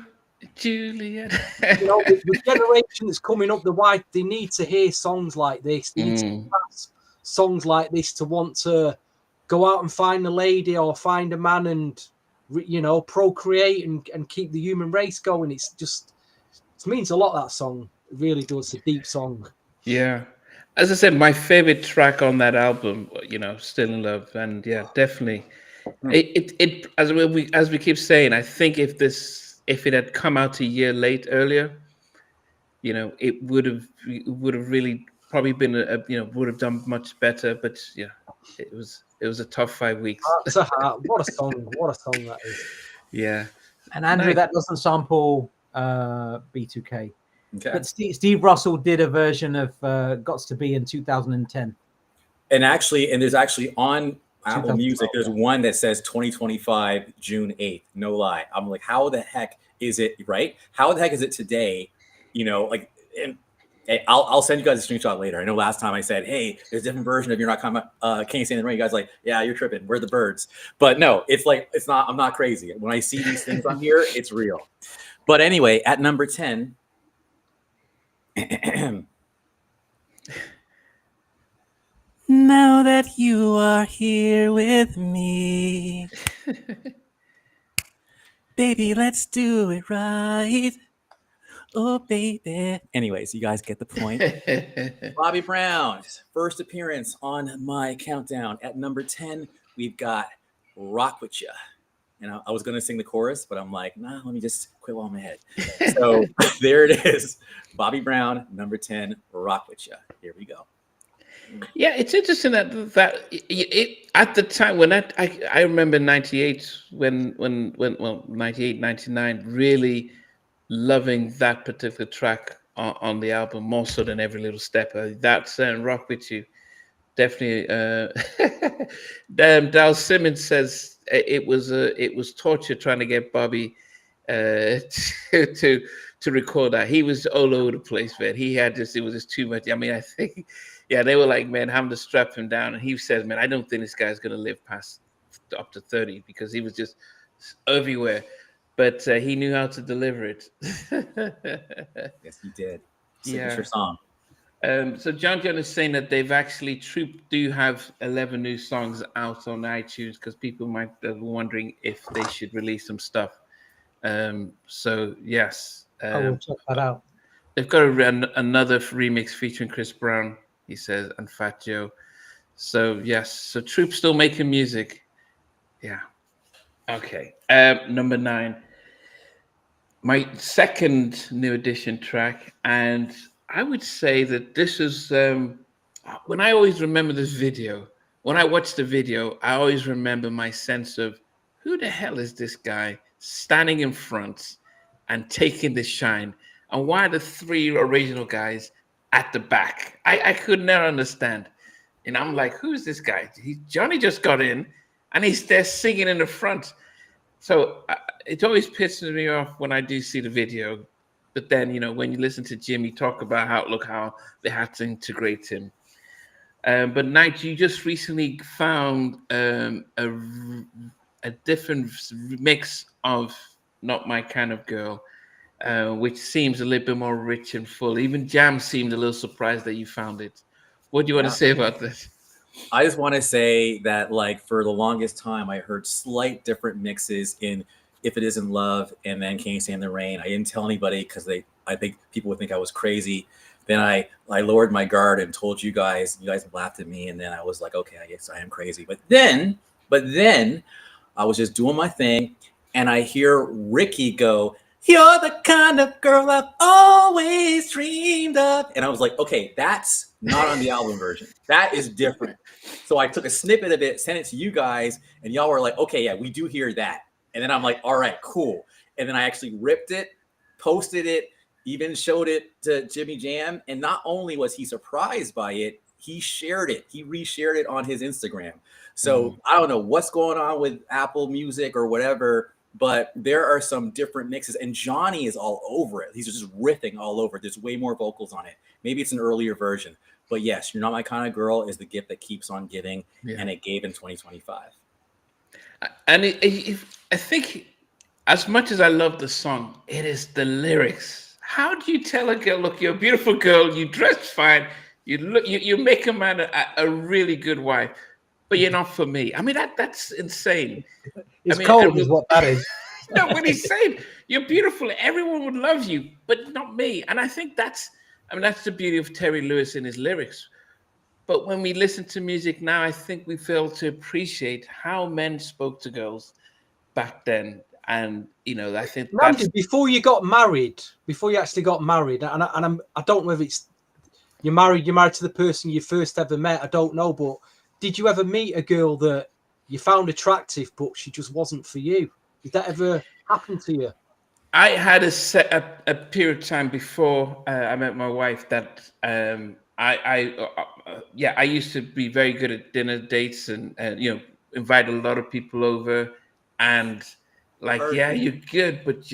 Speaker 1: Juliet.
Speaker 3: The generation that's coming up, they need to hear songs like this. They need to pass songs like this to want to go out and find a lady or find a man and, procreate and keep the human race going. It means a lot, that song. It really does. It's a deep song.
Speaker 1: Yeah. As I said, my favorite track on that album, "Still in Love," and yeah, definitely. It as we keep saying, I think if it had come out a year earlier, it would have really probably been would have done much better. But yeah, it was a tough 5 weeks.
Speaker 3: What a song! What a song that is.
Speaker 1: Yeah.
Speaker 2: And Andrew,
Speaker 1: Nice.
Speaker 2: that doesn't sample B2K.
Speaker 5: Okay.
Speaker 2: But Steve Russell did a version of "Gots to Be" in 2010.
Speaker 5: And there's actually on Apple
Speaker 2: 2012,
Speaker 5: Music, there's one that says 2025 June 8th. No lie. I'm like, how the heck is it, right? How the heck is it today? And I'll send you guys a screenshot later. I know last time I said, hey, there's a different version of "You're Not Coming, Can't You Stand the Rain." You guys are like, yeah, you're tripping. We're the birds. But no, it's not. I'm not crazy. When I see these things on here, it's real. But anyway, at number 10. Now that you are here with me, baby, let's do it right. Oh, baby. Anyways, you guys get the point. Bobby Brown's first appearance on my countdown. At number 10, we've got "Rock With Ya." And I was going to sing the chorus, but I'm like, nah, let me just quit while I'm ahead. So there it is. Bobby Brown, number 10, "Rock With Ya." Here we go.
Speaker 1: Yeah, it's interesting that it at the time when I remember 98 when 98, 99, really loving that particular track on the album more so than "Every Little Step." That's "Rock With You." Definitely. Dal Simmons says it was torture trying to get Bobby to record that. He was all over the place, man. It was just too much. I mean, I think, yeah, they were like, man, having to strap him down. And he says, man, I don't think this guy's going to live past up to 30 because he was just everywhere. But he knew how to deliver it.
Speaker 5: Yes, he did. Signature song.
Speaker 1: So John is saying that they've actually Troop do have 11 new songs out on iTunes because people might be wondering if they should release some stuff. So yes,
Speaker 2: I will check that out.
Speaker 1: They've got another remix featuring Chris Brown, he says, and Fat Joe. So yes, so Troop still making music. Yeah. Okay. Number 9. My second new edition track, and I would say that this is when I always remember this video, when I watch the video, I always remember my sense of who the hell is this guy standing in front and taking the shine? And why are the three original guys at the back? I could never understand. And I'm like, who's this guy? Johnny just got in and he's there singing in the front. So it always pisses me off when I do see the video. But then, when you listen to Jimmy talk about how they had to integrate him. But Knight, you just recently found a different mix of Not My Kind of Girl, which seems a little bit more rich and full. Even Jam seemed a little surprised that you found it. What do you want to say about this?
Speaker 5: I just want to say that, like, for the longest time, I heard slight different mixes in If It Isn't Love and then Can't Stand the Rain. I didn't tell anybody because I think people would think I was crazy. Then I lowered my guard and told you guys laughed at me. And then I was like, okay, I guess I am crazy. But then I was just doing my thing. And I hear Ricky go, "You're the kind of girl I've always dreamed of." And I was like, okay, that's not on the album version. That is different. So I took a snippet of it, sent it to you guys, and y'all were like, okay, yeah, we do hear that. And then I'm like, all right, cool. And then I actually ripped it, posted it, even showed it to Jimmy Jam. And not only was he surprised by it, he shared it. He reshared it on his Instagram. So I don't know what's going on with Apple Music or whatever, but there are some different mixes. And Johnny is all over it. He's just riffing all over it. There's way more vocals on it. Maybe it's an earlier version. But yes, You're Not My Kind of Girl is the gift that keeps on giving. Yeah. And it gave in 2025.
Speaker 1: And I think as much as I love the song, it is the lyrics. How do you tell a girl, look, you're a beautiful girl, you dress fine, you make a man a really good wife, but you're not for me? I mean, that's insane.
Speaker 2: It's cold is what that is.
Speaker 1: No, when he's saying you're beautiful, everyone would love you, but not me. And I think that's the beauty of Terry Lewis in his lyrics. But when we listen to music now, I think we fail to appreciate how men spoke to girls back then. And, I think
Speaker 3: Randy, before you actually got married, and I don't know if it's you're married to the person you first ever met. I don't know, but did you ever meet a girl that you found attractive, but she just wasn't for you? Did that ever happen to you?
Speaker 1: I had a period of time before I met my wife that I used to be very good at dinner dates and invite a lot of people over and you're good, but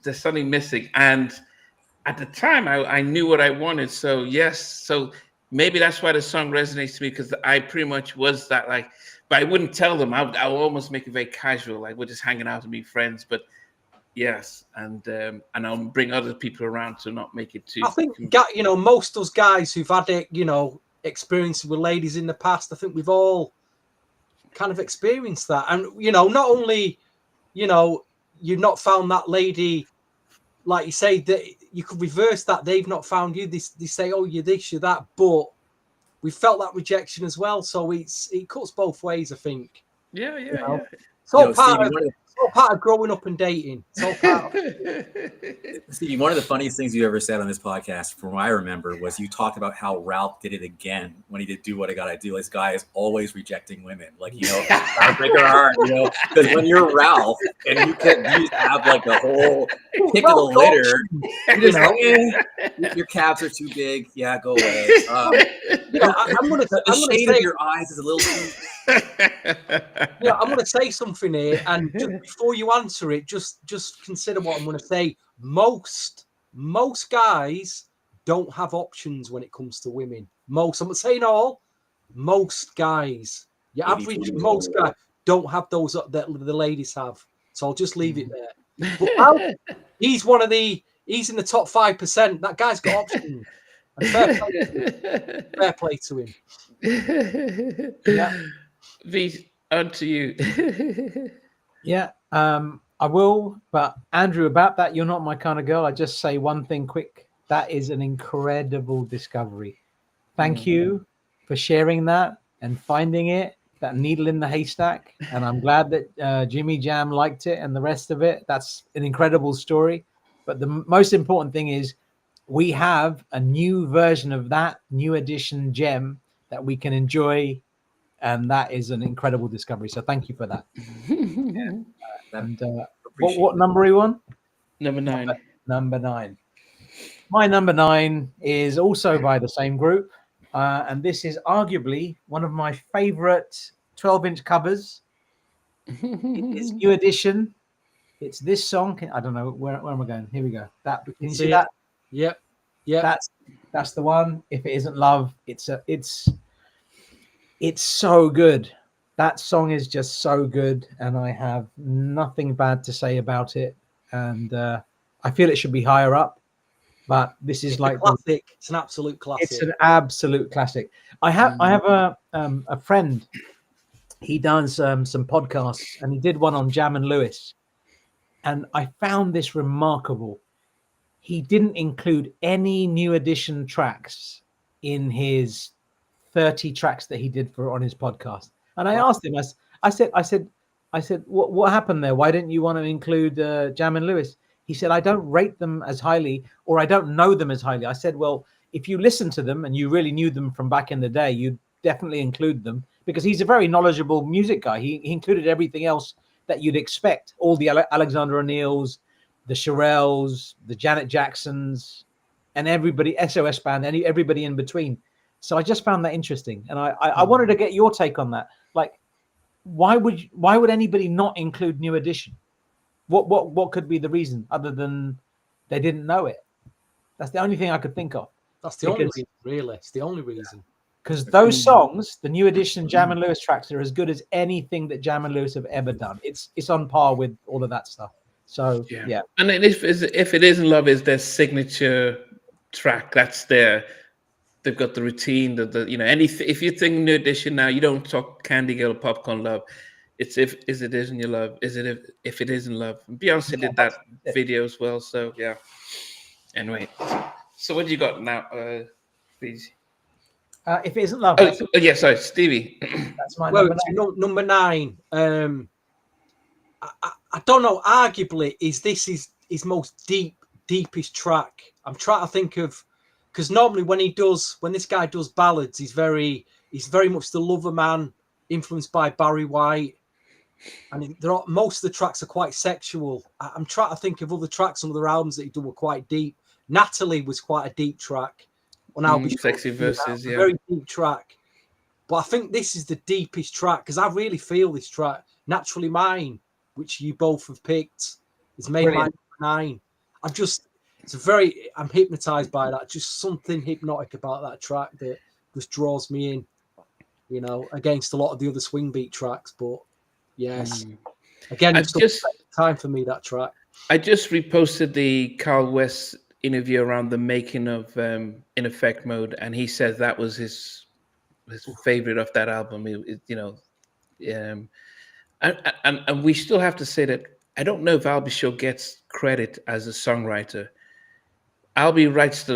Speaker 1: there's something missing. And at the time I knew what I wanted. So maybe that's why the song resonates to me, because I pretty much was that, but I wouldn't tell them. I'll almost make it very casual, like we're just hanging out and be friends. But yes, and I'll bring other people around to not make it too.
Speaker 3: I think most of those guys who've had experience with ladies in the past, I think we've all kind of experienced that. And not only you've not found that lady, like you say, that you could reverse that. They've not found you. They say, oh, you're this, you're that, but we felt that rejection as well. So it cuts both ways, I think.
Speaker 1: Yeah.
Speaker 3: It's all part of growing up and dating. It's all part of
Speaker 5: Stevie, one of the funniest things you ever said on this podcast, from what I remember, was you talked about how Ralph did it again when he did Do What I Gotta Do. This guy is always rejecting women. Gotta break her heart, because when you're Ralph and you have like the whole pick of the litter, your calves are too big. Yeah, go away. The shade of your eyes is a little too...
Speaker 3: I'm going to say something here, and just before you answer it, just consider what I'm going to say. Most guys don't have options when it comes to women. I'm not saying all. Most guys, your average, most guys don't have those that the ladies have. So I'll just leave it there. But he's he's in the top 5%. That guy's got options. And fair play to him.
Speaker 1: Yeah. V, on to you.
Speaker 2: Yeah, I will. But Andrew, about that, You're Not My Kind of Girl, I just say one thing quick. That is an incredible discovery. Thank you for sharing that and finding it, that needle in the haystack. And I'm glad that Jimmy Jam liked it and the rest of it. That's an incredible story. But the most important thing is we have a new version of that new edition gem that we can enjoy, and that is an incredible discovery. So thank you for that. And what number are you on?
Speaker 1: Number 9.
Speaker 2: Number 9. My number 9 is also by the same group, and this is arguably one of my favorite 12-inch covers. It is new edition. It's this song. I don't know where am I going. Here we go. That, can you see that?
Speaker 3: Yep.
Speaker 2: That's the one. If It Isn't Love, it's so good. That song is just so good, and I have nothing bad to say about it. And I feel it should be higher up, but this is like
Speaker 3: classic. It's an absolute classic.
Speaker 2: It's an absolute classic. I have a friend. He does some podcasts, and he did one on Jam and Lewis, and I found this remarkable. He didn't include any new edition tracks in his 30 tracks that he did on his podcast. And I asked him, I said, what happened there? Why didn't you want to include Jam and Lewis? He said, I don't rate them as highly, or I don't know them as highly. I said, well, if you listen to them and you really knew them from back in the day, you'd definitely include them, because he's a very knowledgeable music guy. He included everything else that you'd expect, all the Alexander O'Neills, the Shirelles, the Janet Jacksons, and everybody, SOS Band, and everybody in between. So I just found that interesting, and I wanted to get your take on that. Like, why would anybody not include New Edition? What could be the reason other than they didn't know it? That's the only thing I could think of.
Speaker 3: That's the only reason, really. It's the only reason.
Speaker 2: Because those songs, the New Edition Jam and Lewis tracks, are as good as anything that Jam and Lewis have ever done. It's on par with all of that stuff. So yeah.
Speaker 1: And then if It Isn't Love is their signature track, that's they've got the routine, if you think New Edition now, you don't talk Candy Girl, Popcorn Love. It's if it isn't your love, is it if it isn't love? Beyonce did that video as well. So yeah. Anyway, so what do you got now, please?
Speaker 2: If It Isn't Love.
Speaker 1: Yeah, sorry, Stevie.
Speaker 2: That's my
Speaker 3: number 9. I don't know. Arguably, this is his most deepest track. I'm trying to think of, because normally when this guy does ballads, he's very much the lover man, influenced by Barry White, and most of the tracks are quite sexual. I'm trying to think of other tracks on other albums that he done were quite deep. Natalie was quite a deep track on I'll Be Sure.
Speaker 1: Sexy Verses, yeah,
Speaker 3: very deep track. But I think this is the deepest track, because I really feel this track, Naturally Mine, which you both have picked, is made my 9. I'm hypnotized by that. Just something hypnotic about that track that just draws me in, against a lot of the other swing beat tracks. But yes, again, it's just time for me, that track.
Speaker 1: I just reposted the Carl West interview around the making of In Effect Mode, and he said that was his favorite of that album. And we still have to say that I don't know if Albie Shaw gets credit as a songwriter. Albie writes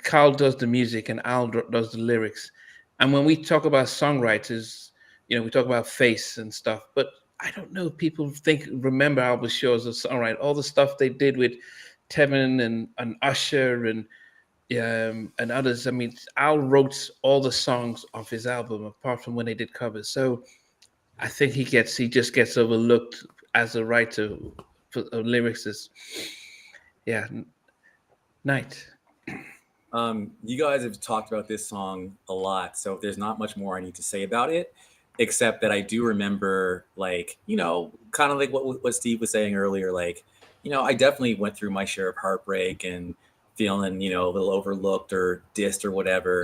Speaker 1: Carl does the music and Al does the lyrics. And when we talk about songwriters, we talk about Face and stuff, but I don't know if people remember Albie Shaw as a songwriter. All the stuff they did with Tevin and Usher and others. I mean, Al wrote all the songs of his album apart from when they did covers. So I think he just gets overlooked as a writer for lyricist. Yeah. Night.
Speaker 5: You guys have talked about this song a lot, so there's not much more I need to say about it, except that I do remember, kind of like what Steve was saying earlier, I definitely went through my share of heartbreak and feeling, a little overlooked or dissed or whatever.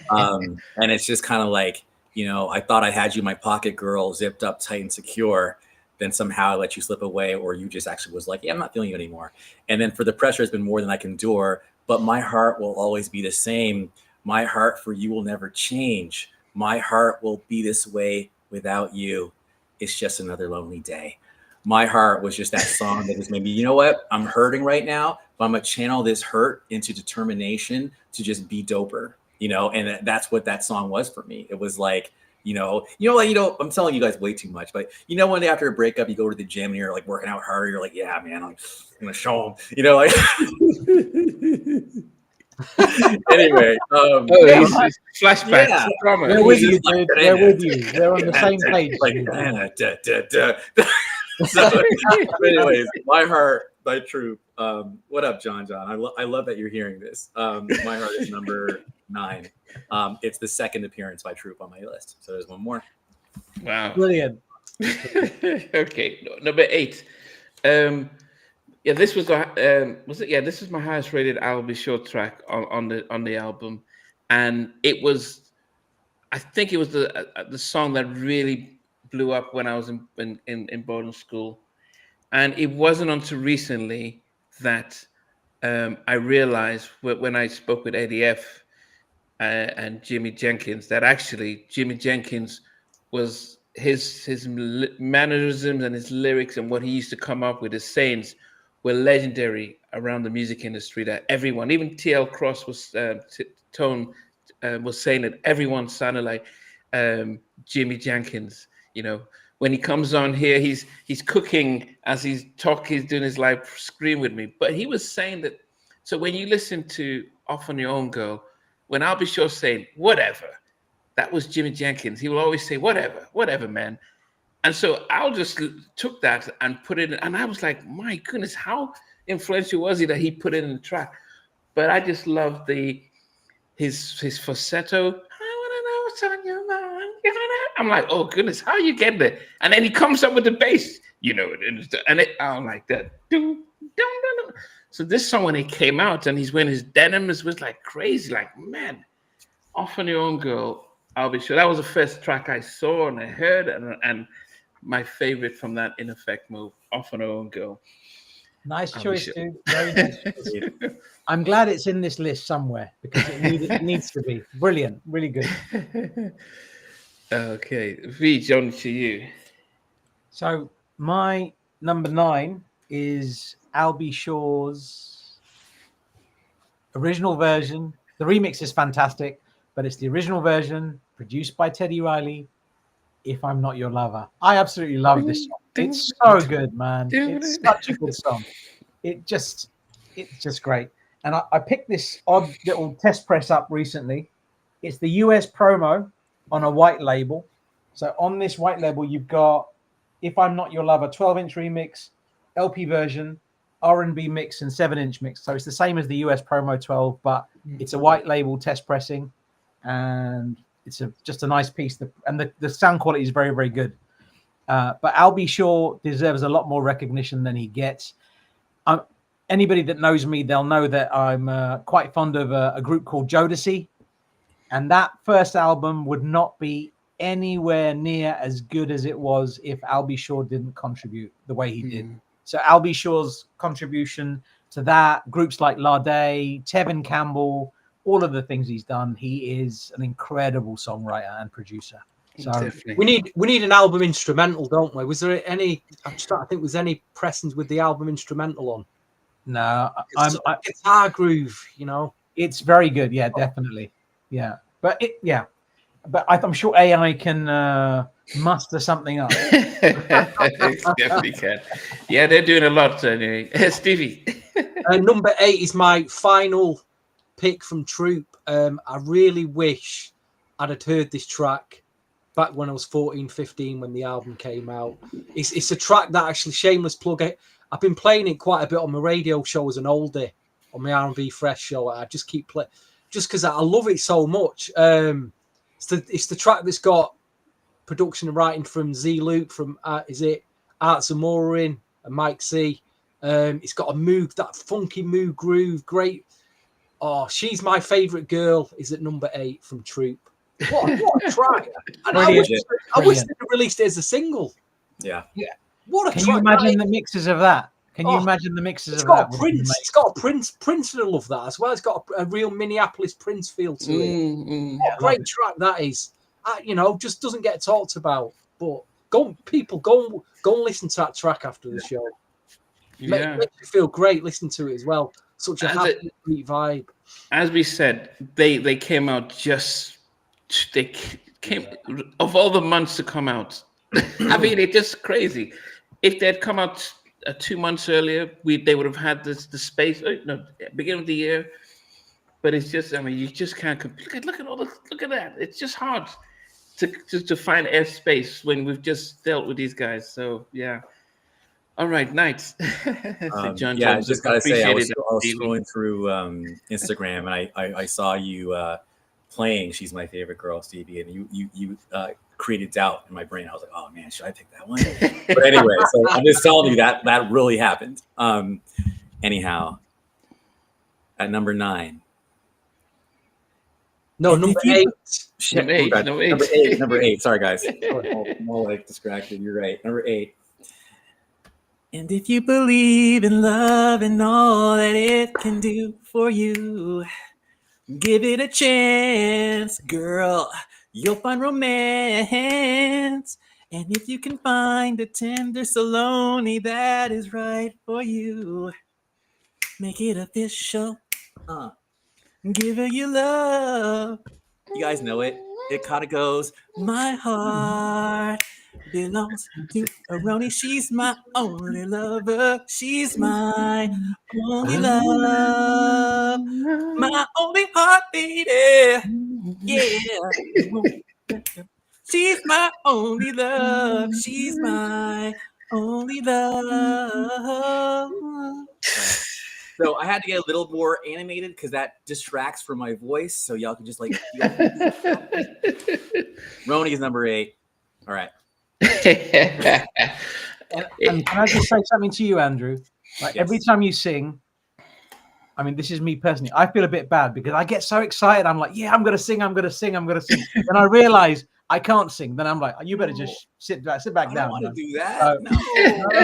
Speaker 5: And it's just kind of like, I thought I had you in my pocket, girl, zipped up tight and secure. Then somehow I let you slip away, or you just actually was like, yeah, I'm not feeling you anymore. And then for the pressure has been more than I can endure, but my heart will always be the same. My heart for you will never change. My heart will be this way without you. It's just another lonely day. My heart was just that song that just made me, you know what? I'm hurting right now, but I'm going to channel this hurt into determination to just be doper, and that's what that song was for me. It was like, I'm telling you guys way too much, but when after a breakup, you go to the gym and you're like working out hard. You're like, yeah, man, I'm going to show them, Anyway,
Speaker 1: Oh,
Speaker 2: Yeah,
Speaker 1: he's,
Speaker 2: right.
Speaker 1: he's flashbacks.
Speaker 5: Yeah.
Speaker 1: Drama.
Speaker 2: We're with
Speaker 5: He's
Speaker 2: you,
Speaker 5: just like,
Speaker 2: dude. We're with you. We're on the same page.
Speaker 5: Like, so, anyways, my heart, my troop. What up, John? I love that you're hearing this. My heart is number 9. It's the second appearance by Troop on my list. So there's one more.
Speaker 1: Wow.
Speaker 2: Brilliant.
Speaker 1: Okay, number 8. Yeah, this was it? Yeah, this is my highest rated I'll Be Sure track on the album, and it was, I think it was the song that really blew up when I was in boarding school, and it wasn't until recently that I realized when I spoke with ADF and Jimmy Jenkins that actually Jimmy Jenkins was his mannerisms and his lyrics and what he used to come up with, his sayings, were legendary around the music industry. That everyone, even TL Cross was Tone was saying that everyone sounded like Jimmy Jenkins. You know, when he comes on here, he's cooking as he's talking, he's doing his live scream with me. But he was saying that. So when you listen to Off on Your Own Girl, when I'll Be Sure saying whatever, that was Jimmy Jenkins. He will always say whatever, man. And so Al just took that and put it in, and I was like, my goodness, how influential was he that he put it in the track? But I just love his falsetto. I want to know what's on your mind. I'm like, oh goodness, how you get there? And then he comes up with the bass, you know, and I'm like that. So this song, when it came out and he's wearing his denim, was like crazy. Like, man, Off on Your Own Girl, I'll Be Sure. That was the first track I saw and I heard, and my favorite from that In Effect move, Off on Her Own Girl.
Speaker 2: Nice
Speaker 1: I'll Be
Speaker 2: choice,
Speaker 1: Sure.
Speaker 2: dude. Very nice choice. I'm glad it's in this list somewhere because it needs to be. Brilliant. Really good.
Speaker 1: Okay. V, John, to you.
Speaker 2: So my number 9 is Al B. Sure's original version. The remix is fantastic, but it's the original version produced by Teddy Riley. If I'm Not Your Lover. I absolutely love this song. It's so good, man. It's such a good song. It's just great. And I picked this odd little test press up recently. It's the US promo on a white label. So on this white label, you've got If I'm Not Your Lover, 12-inch remix, LP version, R&B mix, and 7-inch mix. So it's the same as the US promo 12, but it's a white label test pressing, and it's just a nice piece. And the sound quality is very, very good. But Al B. Sure deserves a lot more recognition than he gets. Anybody that knows me, they'll know that I'm quite fond of a group called Jodeci. And that first album would not be anywhere near as good as it was if Al B. Sure didn't contribute the way he did. So Al B. Sure's contribution to that, groups like Lade, Tevin Campbell, all of the things he's done, he is an incredible songwriter and producer. So
Speaker 1: Definitely.
Speaker 3: we need an album instrumental, don't we? Was there any? I'm just trying to think. Was there any pressings with the album instrumental on?
Speaker 2: no,
Speaker 3: It's guitar groove, you know.
Speaker 2: it's very good. Yeah, definitely. Yeah, but I'm sure AI can muster something up.
Speaker 1: It definitely can. Yeah, they're doing a lot anyway. Stevie.
Speaker 3: Number 8 is my final pick from Troop. I really wish I'd have heard this track back when I was 14, 15 when the album came out. It's a track that actually, shameless plug, I've been playing it quite a bit on my radio show as an oldie, on my R&B Fresh show. I just keep playing, just because I love it so much. It's the track that's got production and writing from Z Luke, from Art Zamorin and Mike C. It's got a moog, that funky moog groove, great. Oh, She's My Favorite Girl is at number 8 from Troop. What a track! And I wish they'd released it as a single.
Speaker 5: Yeah.
Speaker 3: What a
Speaker 2: Can
Speaker 3: track!
Speaker 2: you imagine the mixes of that? Can you imagine the mixes of that?
Speaker 3: It's got a Prince feel of that as well. It's got a real Minneapolis Prince feel to it. What a great track that is. Just doesn't get talked about. But go and listen to that track after the show.
Speaker 1: Yeah.
Speaker 3: Makes you feel great listening to it as well. Such a happy, sweet vibe.
Speaker 1: As we said, they came out of all the months to come out. I mean, it's just crazy. If they'd come out 2 months earlier, they would have had the space. No, beginning of the year. but it's just, I mean, you just can't look at all the, look at that. It's just hard to find airspace when we've just dealt with these guys. So yeah. All right, nice. So John
Speaker 5: Yeah, I
Speaker 1: Jones,
Speaker 5: just gotta say, I was
Speaker 1: Stevie.
Speaker 5: scrolling through Instagram, and I saw you playing "She's My Favorite Girl," Stevie, and you created doubt in my brain. I was like, oh man, should I pick that one? But anyway, so I'm just telling you that really happened. Anyhow, at number 9.
Speaker 3: No,
Speaker 5: And
Speaker 3: number
Speaker 5: if you-
Speaker 3: 8.
Speaker 5: Shit,
Speaker 1: Number eight,
Speaker 5: oh, God.
Speaker 1: number eight.
Speaker 5: Number eight. Sorry, guys. More like distracted. You're right. Number 8. And if you believe in love and all that it can do for you, give it a chance, girl. You'll find romance. And if you can find a tender Saloni that is right for you, make it official. Give her your love. You guys know it. It kind of goes, my heart belongs to Aroni. She's my only lover. She's my only love. My only heart, baby. Yeah. She's my only love. She's my only love. So I had to get a little more animated because that distracts from my voice. So y'all can just like. Roni is number 8. All right.
Speaker 2: And can I just say something to you, Andrew? Like
Speaker 5: Yes.
Speaker 2: every time you sing, I mean, this is me personally. I feel a bit bad because I get so excited. I'm like, yeah, I'm gonna sing. Then I realize I can't sing. Then I'm like, you better just sit back
Speaker 5: I
Speaker 2: down.
Speaker 5: don't want to do that. No.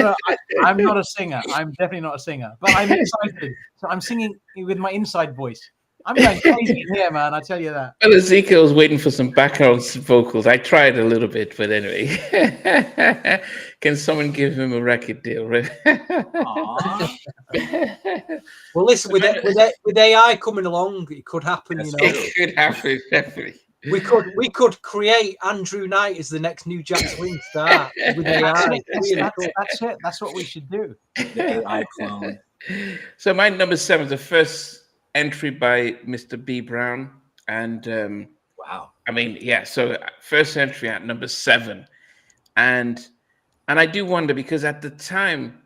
Speaker 2: No. I'm not a singer. I'm definitely not a singer. But I'm excited, so I'm singing with my inside voice. I'm going crazy here, man. I tell you that.
Speaker 1: Well, Ezekiel's waiting for some background vocals. I tried a little bit, but anyway. Can someone give him a record deal? Right?
Speaker 5: Aw.
Speaker 3: Well, listen, with AI coming along, it could happen.
Speaker 5: That's
Speaker 3: You know,
Speaker 1: It could happen, definitely.
Speaker 3: we could create Andrew Knight as the next new Jack Swing star with
Speaker 2: That's
Speaker 3: AI.
Speaker 2: it. That's it. That's what we should do.
Speaker 5: The AI clone.
Speaker 1: So my number 7 is the first entry by Mr. B. Brown. And
Speaker 5: Wow.
Speaker 1: I mean, yeah, so first entry at number 7. And I do wonder because at the time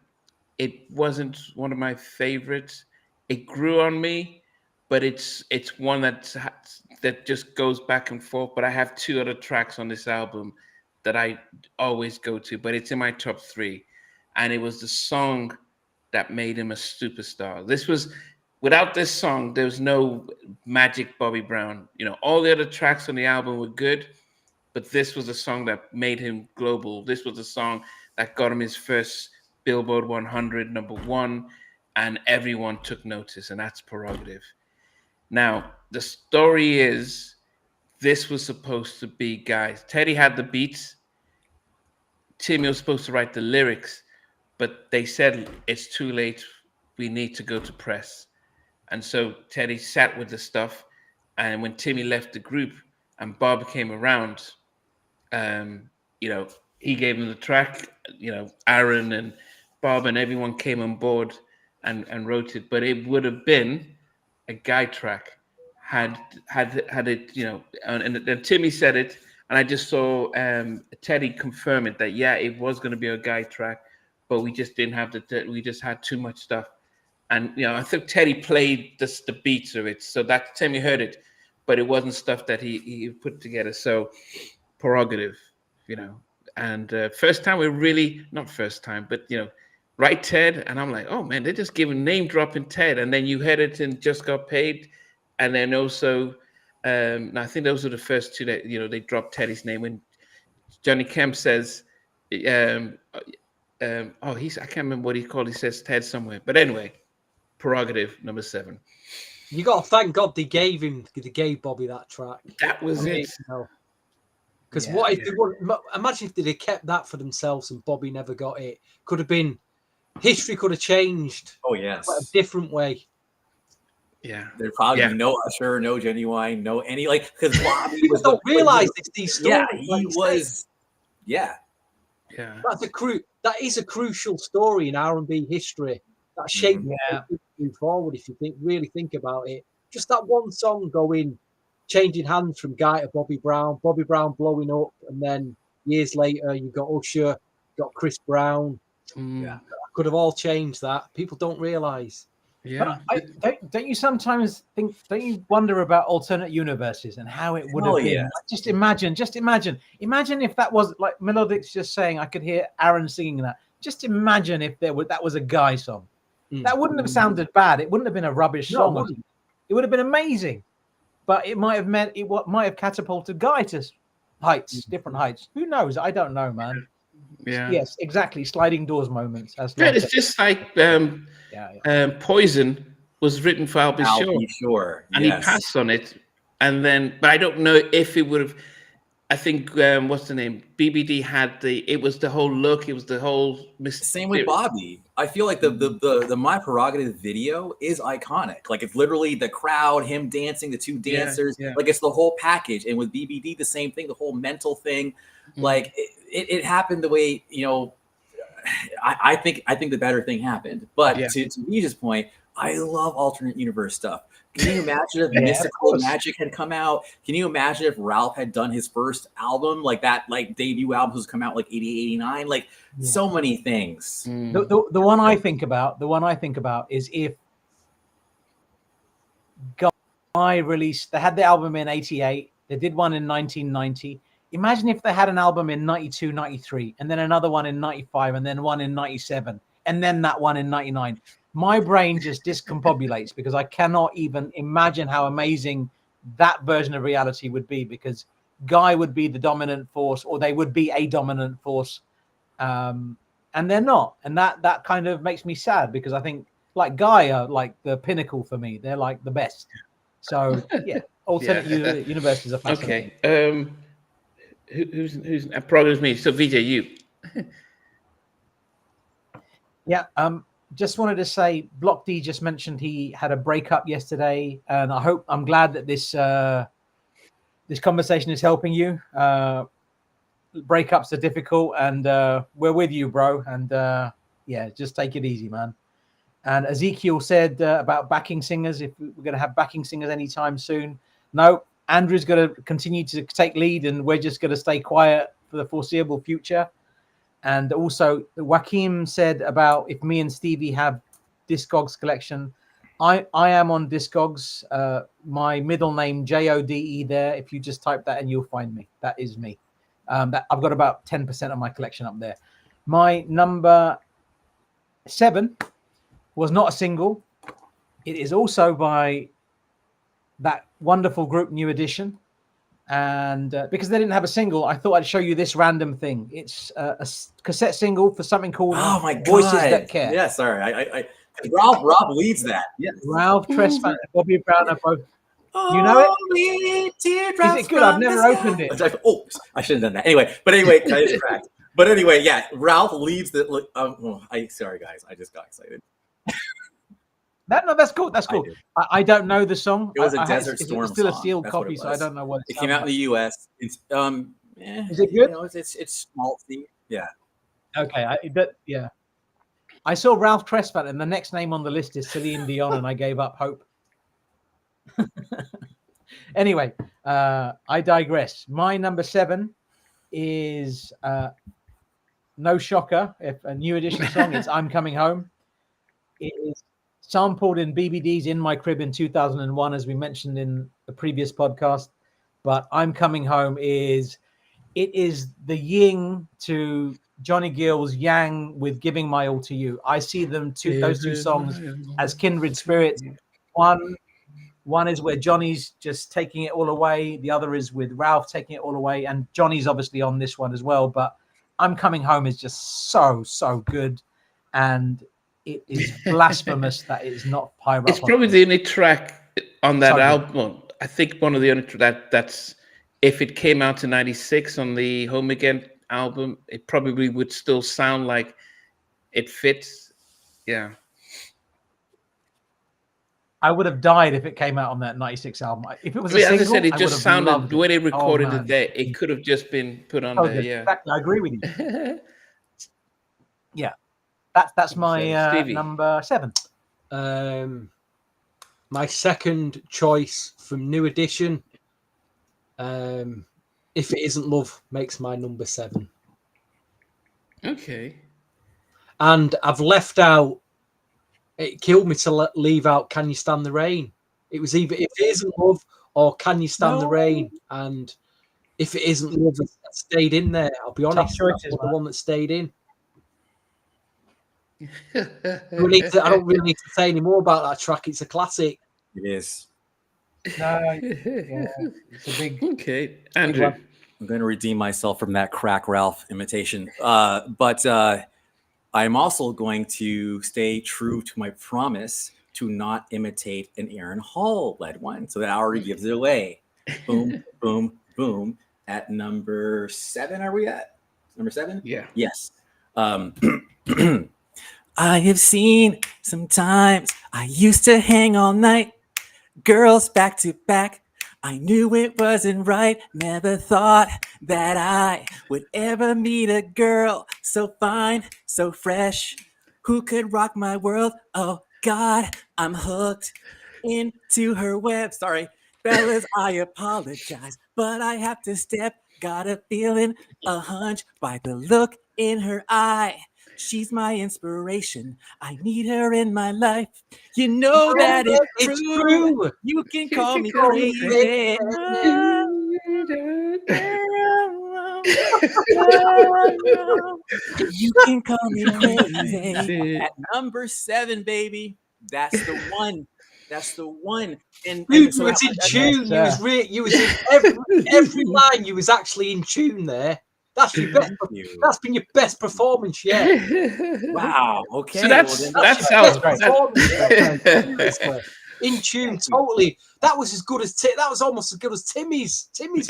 Speaker 1: it wasn't one of my favorites. It grew on me, but it's one that just goes back and forth. But I have 2 other tracks on this album that I always go to, but it's in my top 3. And it was the song that made him a superstar. This was, without this song, there was no magic Bobby Brown. You know, all the other tracks on the album were good, but this was the song that made him global. This was the song that got him his first Billboard 100 #1, and everyone took notice, and that's Prerogative. Now, the story is, this was supposed to be, guys, Teddy had the beats, Timmy was supposed to write the lyrics, but they said, it's too late, we need to go to press. And so Teddy sat with the stuff, and when Timmy left the group and Bob came around, you know, he gave him the track, you know, Aaron and Bob and everyone came on board and wrote it, but it would have been a guy track had it, you know, and Timmy said it, and I just saw Teddy confirm it that, yeah, it was going to be a guy track, but we just didn't have we just had too much stuff. And, you know, I think Teddy played the beats of it, so that Timmy heard it, but it wasn't stuff that he put together. So Prerogative, you know, and first time we really, not first time, but, you know, right, Ted, and I'm like, oh man, they're just giving name dropping Ted, and then you heard it in Just Got Paid, and then also, I think those were the first 2 that, you know, they dropped Teddy's name when Johnny Kemp says, I can't remember what he called. He says Ted somewhere, but anyway, Prerogative, number 7.
Speaker 3: You got to thank God they gave Bobby that track.
Speaker 1: That was it.
Speaker 3: Because what if they would imagine if they'd have kept that for themselves and Bobby never got it? Could have been, history could have changed.
Speaker 5: Oh yes,
Speaker 3: a different way.
Speaker 1: Yeah,
Speaker 5: there'd probably be no Usher, no Genuine, no any, like, because Bobby
Speaker 3: people don't realize it's these stories.
Speaker 5: Yeah, he was. Yeah.
Speaker 3: That is a crucial story in R&B history that shaped move forward. If you really think about it, just that one song going, changing hands from Guy to Bobby Brown blowing up, and then years later you've got Usher, got Chris Brown.
Speaker 5: Yeah.
Speaker 3: Could have all changed that. People don't realise.
Speaker 1: Yeah.
Speaker 2: But don't you sometimes think? Don't you wonder about alternate universes and how it would
Speaker 5: Hell
Speaker 2: have been?
Speaker 5: yeah.
Speaker 2: Like, just imagine if that was like Melodic's just saying. I could hear Aaron singing that. Just imagine if that was a Guy song. That wouldn't have sounded bad. It wouldn't have been a rubbish
Speaker 3: No,
Speaker 2: song.
Speaker 3: it wouldn't.
Speaker 2: It would have been amazing. But it might have meant might have catapulted Guy to heights, different heights. Who knows? I don't know, man.
Speaker 1: Yeah.
Speaker 2: Yes, exactly. Sliding doors moments.
Speaker 1: Yeah, it's just like Poison was written for I'll Be
Speaker 5: I'll
Speaker 1: Sure,
Speaker 5: Be Sure.
Speaker 1: and
Speaker 5: Yes.
Speaker 1: he passed on it. And then, but I don't know if it would have. I think what's the name? BBD had it was the whole look. It was the whole.
Speaker 5: Same with Bobby. I feel like the My Prerogative video is iconic. Like it's literally the crowd, him dancing, the two dancers.
Speaker 1: yeah.
Speaker 5: Like it's the whole package. And with BBD, the same thing. The whole mental thing. Like it happened the way I think the better thing happened. But to Nij's point, I love alternate universe stuff. Can you imagine if Mystical Magic had come out? Can you imagine if Ralph had done his first album like that, like debut album was come out like 88, 89? Like so many things.
Speaker 2: The one I think about is if Guy released, they had the album in 88, they did one in 1990. Imagine if they had an album in 92, 93, and then another one in 95, and then one in 97, and then that one in 99. My brain just discombobulates because I cannot even imagine how amazing that version of reality would be, because Guy would be the dominant force, or they would be a dominant force, and they're not. And that kind of makes me sad, because I think like Guy are like the pinnacle for me. They're like the best. So yeah, alternate universes are fascinating.
Speaker 1: Okay. Who's probably me? So Vijay, you.
Speaker 2: Yeah. Just wanted to say, Block D just mentioned he had a breakup yesterday, and I'm glad that this conversation is helping you. Breakups are difficult, and we're with you, bro. And yeah, just take it easy, man. And Ezekiel said about backing singers, if we're going to have backing singers anytime soon. No, Andrew's going to continue to take lead, and we're just going to stay quiet for the foreseeable future. And also, Joaquin said about if me and Stevie have Discogs collection. I am on Discogs. My middle name Jode there. If you just type that in, you'll find me. That is me. I've got about 10% of my collection up there. My number 7 was not a single. It is also by that wonderful group New Edition. And because they didn't have a single, I thought I'd show you this random thing. It's a cassette single for something called Voices That Care.
Speaker 5: Yeah, sorry. I Ralph leads that. Yes.
Speaker 2: Ralph Tresvant and Bobby Brown are both. You know it? Is it good? I've never opened it.
Speaker 5: Oh, I should have done that. Anyway, I just cracked. But anyway, yeah, Ralph leads the. Sorry, guys, I just got excited.
Speaker 2: That's cool. That's cool. I don't know the song.
Speaker 5: It was a Desert Storm.
Speaker 2: It's still a
Speaker 5: song.
Speaker 2: sealed
Speaker 5: That's
Speaker 2: copy, so I don't know what
Speaker 5: it came out in the U.S. It's
Speaker 2: Is it good?
Speaker 5: It's schmaltzy. Yeah.
Speaker 2: Okay. I saw Ralph Tresvant, and the next name on the list is Celine Dion, and I gave up hope. Anyway, I digress. My number 7 is no shocker. If a New Edition song, it's "I'm Coming Home." It is sampled in BBD's "In My Crib" in 2001, as we mentioned in the previous podcast. But "I'm Coming Home" is the yin to Johnny Gill's yang with "Giving My All to You." I see those two songs as kindred spirits. One is where Johnny's just taking it all away. The other is with Ralph taking it all away. And Johnny's obviously on this one as well. But "I'm Coming Home" is just so good. And it is blasphemous that it is not Pyro.
Speaker 1: It's probably the only track on that album. I think one of the only that's if it came out in '96 on the Home Again album, it probably would still sound like it fits. Yeah.
Speaker 2: I would have died if it came out on that '96 album. If it was a single,
Speaker 1: as I said, it just sounded the way they recorded it there. It could have just been put on there. Yeah,
Speaker 2: exactly. I agree with you. Yeah, that's my number 7.
Speaker 3: My second choice from New Edition, If It Isn't Love, makes my number 7.
Speaker 1: Okay.
Speaker 3: And I've left out, it killed me to leave out Can You Stand the Rain. It was either If It Isn't Love or Can You Stand the Rain. And If It Isn't Love, it stayed in there. I'll be honest.
Speaker 2: choices,
Speaker 3: That's the
Speaker 2: man.
Speaker 3: one that stayed in. I don't really need to say any more about that track. It's a classic.
Speaker 5: It is.
Speaker 2: No, yeah, it's a big.
Speaker 1: Okay, Andrew.
Speaker 5: I'm going to redeem myself from that Crack Ralph imitation. But I'm also going to stay true to my promise to not imitate an Aaron Hall-led one. So that already gives it away. Boom, boom, boom. At number 7, are we at? Number 7?
Speaker 1: Yeah.
Speaker 5: Yes. I have seen sometimes I used to hang all night, girls back to back. I knew it wasn't right, never thought that I would ever meet a girl so fine, so fresh, who could rock my world. Oh God, I'm hooked into her web. Sorry, fellas, I apologize, but I have to step. Got a feeling, a hunch by the look in her eye. She's my inspiration. I need her in my life. You know that it's true. You can call me crazy. You can call me crazy. At number 7, baby. That's the one. That's the one. And
Speaker 3: You
Speaker 5: so
Speaker 3: was in tune. You was in every line. You was actually in tune there. That's your best. That's been your best performance yet.
Speaker 5: Wow. Okay.
Speaker 1: So that's how
Speaker 3: in tune, totally. That was as good as that was almost as good as Timmy's voice.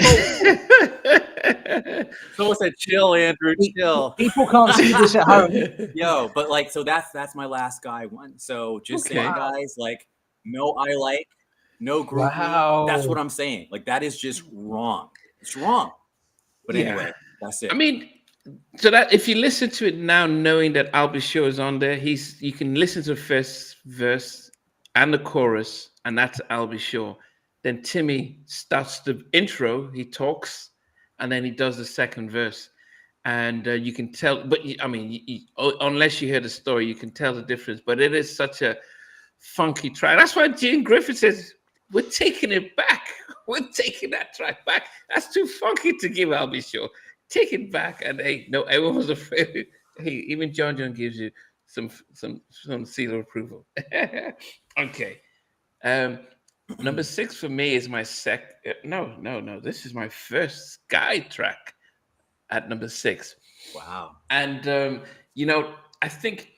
Speaker 5: Someone said, "Chill, Andrew, chill."
Speaker 2: People can't see this at home.
Speaker 5: Yo, but like, so that's my last guy one. So just saying, guys, like, no, I like, no group.
Speaker 2: Wow.
Speaker 5: That's what I'm saying. Like, that is just wrong. It's wrong. But anyway, that's it.
Speaker 1: I mean, so that if you listen to it now, knowing that I'll Be Sure is on there, you can listen to the first verse and the chorus, and that's I'll Be Sure. Then Timmy starts the intro, he talks, and then he does the second verse, and you can tell. But I mean, unless you hear the story, you can tell the difference. But it is such a funky track. That's why Gene Griffith says, "We're taking it back. We're taking that track back. That's too funky to give I'll Be Sure. Take it back." And hey, no, everyone was afraid. Hey, even John gives you some seal of approval. Okay. Number 6 for me is my no. This is my first Sky track at number 6.
Speaker 5: Wow.
Speaker 1: And I think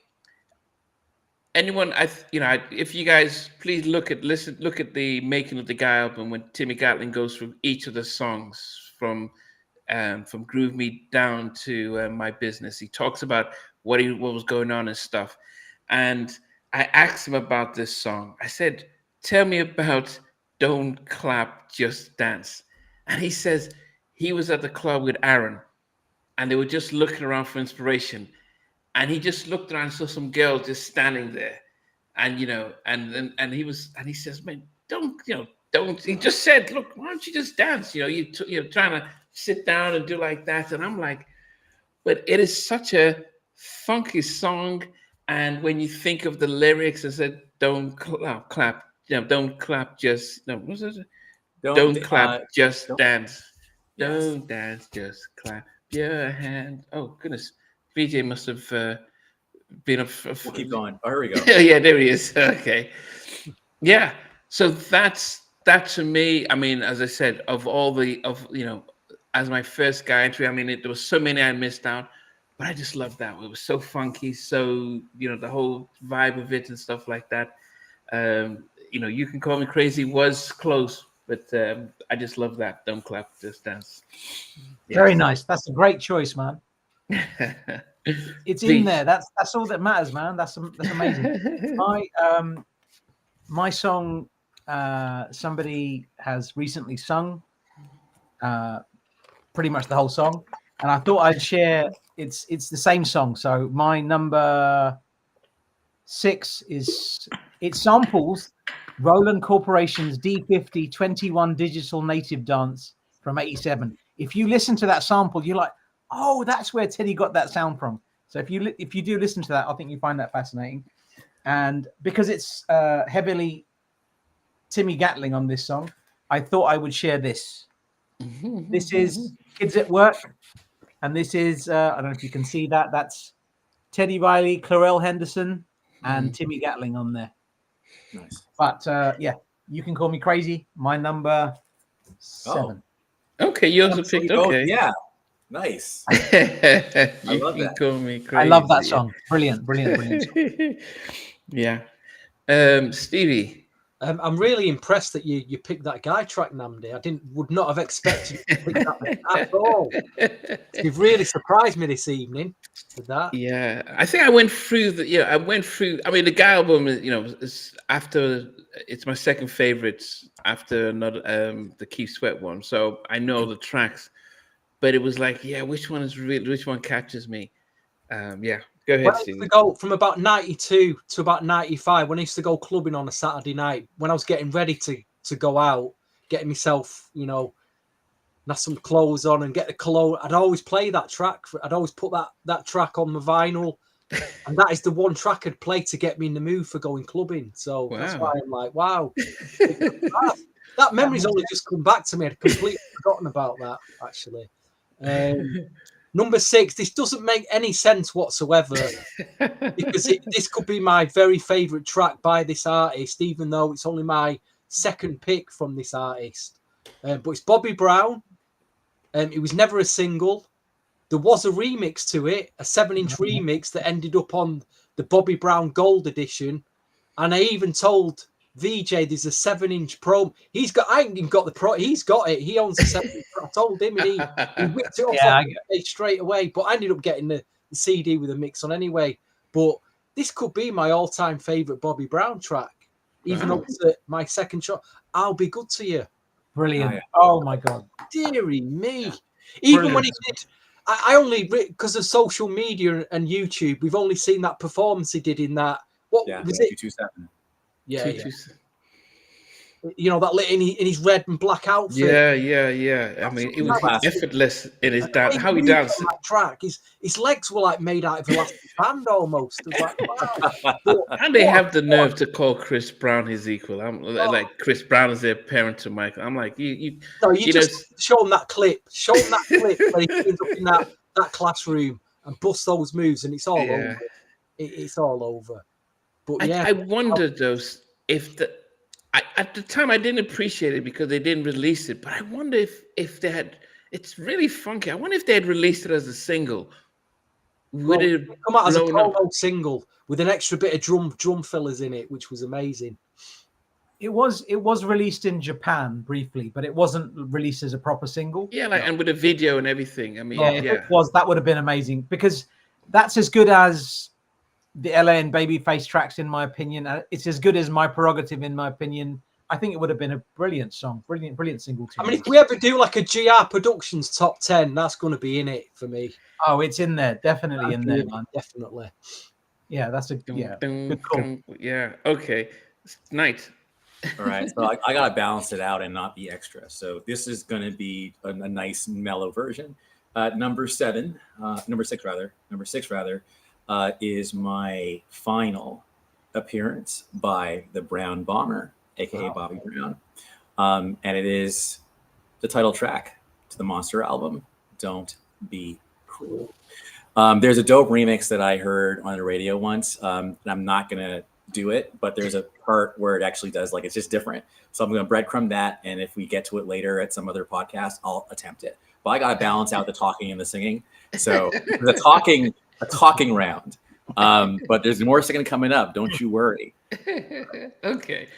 Speaker 1: anyone, if you guys please look at the Making of the Guy album when Timmy Gatling goes through each of the songs from Groove Me down to My Business. He talks about what was going on and stuff. And I asked him about this song. I said, "Tell me about Don't Clap, Just Dance." And he says he was at the club with Aaron and they were just looking around for inspiration. And he just looked around and saw some girls just standing there. And, and he says, "Man, don't, he just said, look, why don't you just dance? You're trying to sit down and do like that." And I'm like, but it is such a funky song. And when you think of the lyrics, I said, "Don't clap, don't clap, just no. What's it? Don't clap, just dance.
Speaker 5: Yes.
Speaker 1: Don't dance, just clap your hand." Oh goodness, VJ must have been
Speaker 5: We'll keep going. Oh, here we go.
Speaker 1: Yeah, there he is. Okay, yeah. So that to me, I mean, as I said, as my first Guy entry, I mean, there was so many I missed out. But I just loved that. It was so funky, so the whole vibe of it and stuff like that. You Can Call Me Crazy was close, but I just love that. Don't Clap, Just Dance.
Speaker 2: Yes. Very nice. That's a great choice, man. It's in there. That's all that matters, man. That's amazing. My song, somebody has recently sung pretty much the whole song, and I thought I'd share. It's the same song. So my number 6 it samples Roland Corporation's D50 21 Digital Native Dance from '87. If you listen to that sample, you're like, oh, that's where Teddy got that sound from. So if you do listen to that, I think you find that fascinating. And because it's heavily Timmy Gatling on this song, I thought I would share this. This is Kids at Work. And this is, I don't know if you can see that. That's Teddy Riley, Clarell Henderson, and Timmy Gatling on there.
Speaker 5: Nice.
Speaker 2: But yeah, You Can Call Me Crazy, my number 7.
Speaker 1: Okay, you also picked. Okay,
Speaker 5: Yeah, nice.
Speaker 1: You
Speaker 5: love
Speaker 1: can
Speaker 5: that.
Speaker 1: call me crazy.
Speaker 2: I love that song. Brilliant, brilliant, brilliant song.
Speaker 1: Yeah. Stevie.
Speaker 3: I'm really impressed that you picked that Guy track, Namdi. I would not have expected you to pick that at all. You've really surprised me this evening with that.
Speaker 1: Yeah, I think I went through I mean, the Guy album is, is it's my second favorite after another the Keith Sweat one. So I know the tracks, but it was like, which one catches me? Yeah, go ahead,
Speaker 3: When I used
Speaker 1: Stevie.
Speaker 3: to go from about 92 to about 95, when I used to go clubbing on a Saturday night, when I was getting ready to go out, getting myself, some clothes on and get the cologne, I'd always play that track. I'd always put that track on my vinyl. And that is the one track I'd play to get me in the mood for going clubbing. So that's why I'm like, wow. That memory's only just come back to me. I'd completely forgotten about that, actually. Number 6, this doesn't make any sense whatsoever because this could be my very favourite track by this artist, even though it's only my second pick from this artist. But it's Bobby Brown. It was never a single. There was a remix to it, a 7-inch remix that ended up on the Bobby Brown Gold edition. And I even told VJ there's a 7-inch Pro. I ain't even got the Pro. He's got it. He owns a 7-inch Pro. I told him and he whipped it off straight away. But I ended up getting the CD with a mix on anyway. But this could be my all-time favourite Bobby Brown track. Even though it's my second shot. I'll Be Good to You.
Speaker 2: Brilliant. Oh my God.
Speaker 3: Deary me. Even when he did, I only, because of social media and YouTube, we've only seen that performance he did in that. What was it?
Speaker 5: 227.
Speaker 3: Yeah. That lit in his red and black outfit.
Speaker 1: Yeah. I mean, it was effortless in his dance. How he danced.
Speaker 3: On that track, his legs were like made out of elastic band almost. It was like, wow.
Speaker 1: And they have the nerve to call Chris Brown his equal. I'm like, Chris Brown is their parent to Michael. I'm like, you
Speaker 3: just show him that clip. Show him that clip where he turns up in that classroom and busts those moves, and it's all over. It's all over. But yeah,
Speaker 1: I wondered though if at the time I didn't appreciate it because they didn't release it, but I wonder if they had. It's really funky. I wonder if they had released it as a single. Would it
Speaker 3: come out as a promo single with an extra bit of drum fillers in it, which was amazing.
Speaker 2: It was released in Japan briefly, but it wasn't released as a proper single.
Speaker 1: Yeah, and with a video and everything. I mean,
Speaker 2: if it was, that would have been amazing because that's as good as the LA and Babyface tracks, in my opinion. It's as good as My Prerogative, in my opinion. I think it would have been a brilliant song, brilliant single.
Speaker 3: I mean, if we ever do like a GR Productions top 10, that's going to be in it for me.
Speaker 2: Oh, it's in there, definitely in there, man.
Speaker 3: Definitely.
Speaker 2: Yeah, that's good call.
Speaker 1: Yeah, okay, nice.
Speaker 5: All right, so I gotta balance it out and not be extra. So this is going to be a nice mellow version. Number 6 rather, is my final appearance by the Brown Bomber, aka Bobby Brown, and it is the title track to the Monster album, Don't Be Cruel. There's a dope remix that I heard on the radio once, and I'm not gonna do it, but there's a part where it actually does, like, it's just different. So I'm gonna breadcrumb that, and if we get to it later at some other podcast, I'll attempt it. But I gotta balance out the talking and the singing. So a talking round. But there's more singing coming up. Don't you worry.
Speaker 1: Okay.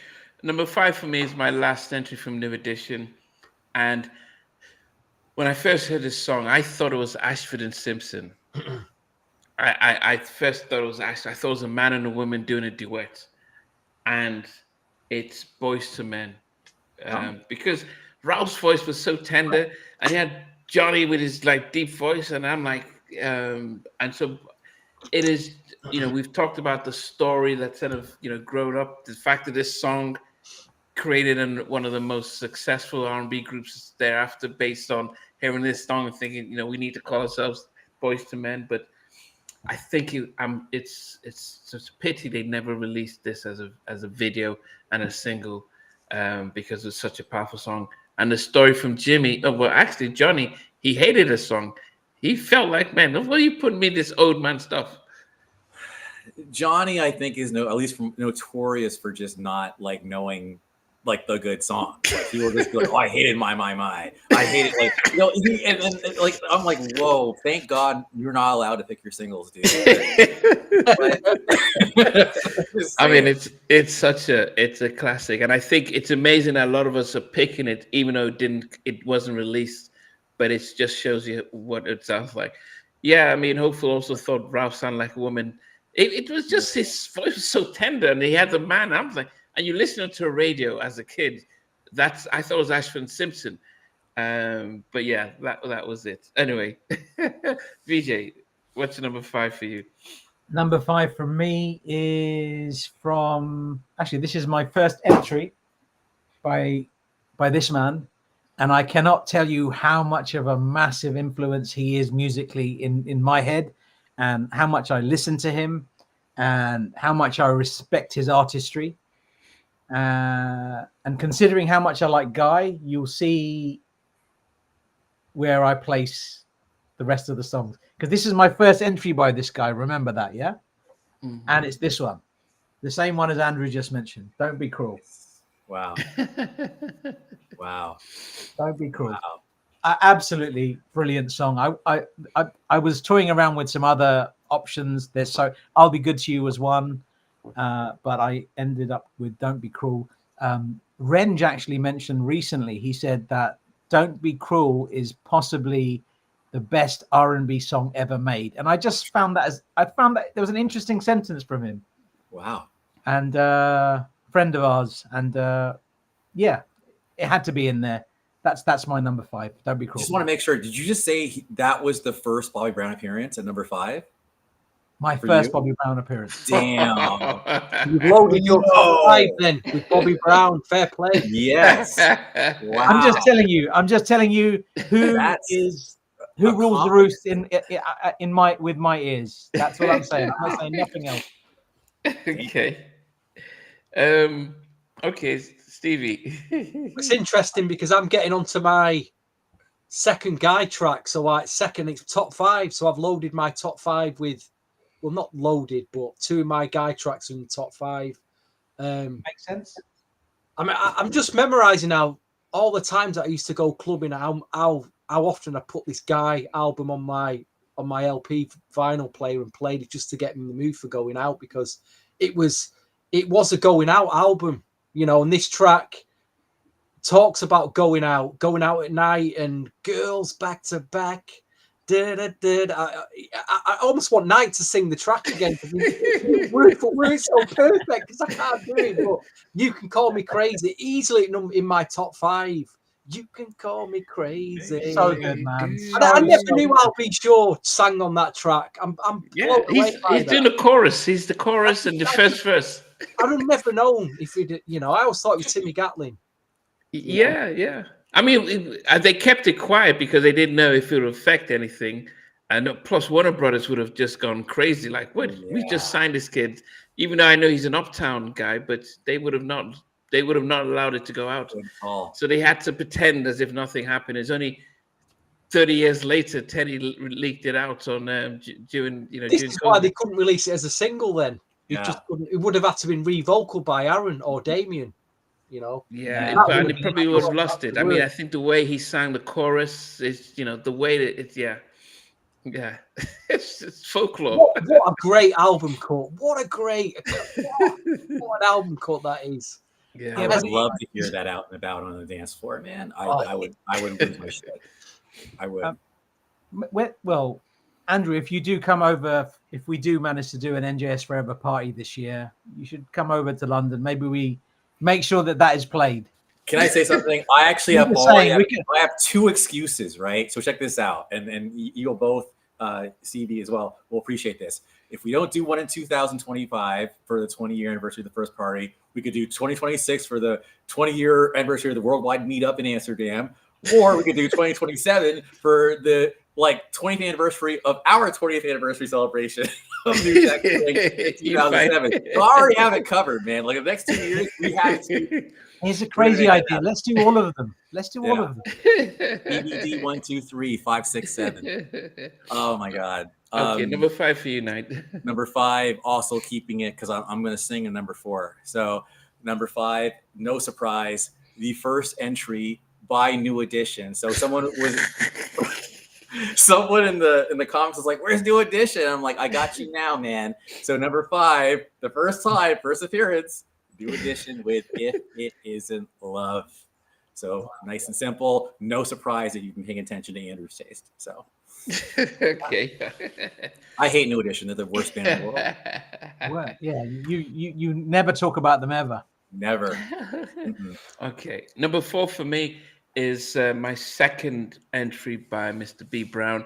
Speaker 1: Number 5 for me is my last entry from New Edition. And when I first heard this song, I thought it was Ashford and Simpson. I first thought it was Ashford. I thought it was a man and a woman doing a duet. And it's Boyz II Men. Because Ralph's voice was so tender, and he had Johnny with his deep voice, and I'm like, and so it is, we've talked about the story that's grown up, the fact that this song created one of the most successful R&B groups thereafter, based on hearing this song and thinking, we need to call ourselves Boys to Men. But I think it's such a pity they never released this as a video and a single, because it's such a powerful song. And the story from Jimmy, actually Johnny, he hated the song. He felt like, man, why are you putting me this old man stuff?
Speaker 5: Johnny, I think, is at least notorious for just not like knowing like the good song. Like, he will just be like, "Oh, I hated my. I hate it." Like, like I'm like, "Whoa, thank God you're not allowed to pick your singles, dude."
Speaker 1: I mean, it's a classic, and I think it's amazing that a lot of us are picking it, even though it wasn't released. But it just shows you what it sounds like. Yeah, I mean, Hopeful also thought Ralph sounded like a woman. It was just, his voice was so tender, and he had the man. I was like, and you listen to a radio as a kid. I thought it was Ashford Simpson. But yeah, that was it. Anyway, VJ, what's number 5 for you?
Speaker 2: Number 5 for me is this is my first entry by this man. And I cannot tell you how much of a massive influence he is musically in my head, and how much I listen to him, and how much I respect his artistry. And considering how much I like Guy, you'll see where I place the rest of the songs. Because this is my first entry by this guy. Remember that, yeah? Mm-hmm. And it's this one. The same one as Andrew just mentioned. Don't Be Cruel.
Speaker 5: Wow. Wow.
Speaker 2: Don't Be Cruel.
Speaker 5: Wow.
Speaker 2: Absolutely brilliant song. I was toying around with some other options. I'll Be Good to You was one, but I ended up with Don't Be Cruel. Renge actually mentioned recently, he said that Don't Be Cruel is possibly the best R&B song ever made. And I just found that there was an interesting sentence from him.
Speaker 5: Wow.
Speaker 2: And friend of ours, and yeah, it had to be in there. That's my number 5. Don't Be Cruel.
Speaker 5: Just want to make sure. Did you just say that was the first Bobby Brown appearance at number 5?
Speaker 2: My first Bobby Brown appearance.
Speaker 5: Damn.
Speaker 3: You've loaded your top 5 then with Bobby Brown. Fair play.
Speaker 5: Yes. Wow.
Speaker 2: I'm just telling you who rules the roost with my ears. That's what I'm saying. I'm not saying nothing else.
Speaker 1: Okay. Okay, Stevie.
Speaker 3: It's interesting because I'm getting onto my second Guy track. So it's top 5. So I've loaded my top 5 with, well, not loaded, but 2 of my Guy tracks in the top 5.
Speaker 2: Makes sense.
Speaker 3: I mean, I'm just memorizing now all the times that I used to go clubbing, how often I put this Guy album on my LP vinyl player and played it just to get in the mood for going out, because it was a going out album, and this track talks about going out at night and girls back to back. I almost want Night to sing the track again. We're so perfect because I can't do it. But You Can Call Me Crazy, easily in my top 5. You Can Call Me Crazy.
Speaker 2: So good, man.
Speaker 3: I never knew I'll Be Sure sang on that track. I'm
Speaker 1: he's doing the chorus. He's the chorus and the first verse.
Speaker 3: I'd have never known if he'd, I always thought it was Timmy Gatlin.
Speaker 1: Yeah. I mean, they kept it quiet because they didn't know if it would affect anything. And plus, Warner Brothers would have just gone crazy. Like, what? Yeah. We just signed this kid. Even though I know he's an uptown guy, but they would have not allowed it to go out. So they had to pretend as if nothing happened. It's only 30 years later, Teddy leaked it out on during.
Speaker 3: This is why they couldn't release it as a single. Then it would have had to been re-vocal by Aaron or Damien.
Speaker 1: Yeah, and it probably would have lost it. I mean, I think the way he sang the chorus is, the way that it's, it's folklore.
Speaker 3: What a great album cut! What an album cut that is.
Speaker 5: Yeah, I would love to hear that out and about on the dance floor, man. I wouldn't lose my shit. I would.
Speaker 2: Well, Andrew, if you do come over, if we do manage to do an NJS Forever party this year, you should come over to London. Maybe we make sure that is played.
Speaker 5: Can I say something? I actually have 2 excuses, right? So check this out, and you'll both CV as well will appreciate this. If we don't do one in 2025 for the 20-year anniversary of the first party, we could do 2026 for the 20-year anniversary of the worldwide meetup in Amsterdam, or we could do 2027 for the 20th anniversary of our 20th anniversary celebration of New Jack Swing in 2007. So I already have it covered, man. Like the next 2 years, we have to.
Speaker 2: Here's a crazy idea. Let's do all of them. Let's do all of them.
Speaker 5: BBD 1, 2, 3, 5, 6, 7. Oh my God.
Speaker 1: Okay, number 5 for you, Knight.
Speaker 5: Number 5, also keeping it because I'm going to sing in number 4. So number 5, no surprise, the first entry by New Edition. So someone in the comments was like, "Where's New Edition?" I'm like, "I got you now, man." So number 5, the first appearance, New Edition with "If It Isn't Love." So nice and simple. No surprise that you've been paying attention to Andrew's taste. So
Speaker 1: Okay.
Speaker 5: I hate New Edition. They're the worst band in the world.
Speaker 2: Well, yeah, you never talk about them ever.
Speaker 5: Never.
Speaker 1: Okay. Number 4 for me is my second entry by Mr. B. Brown.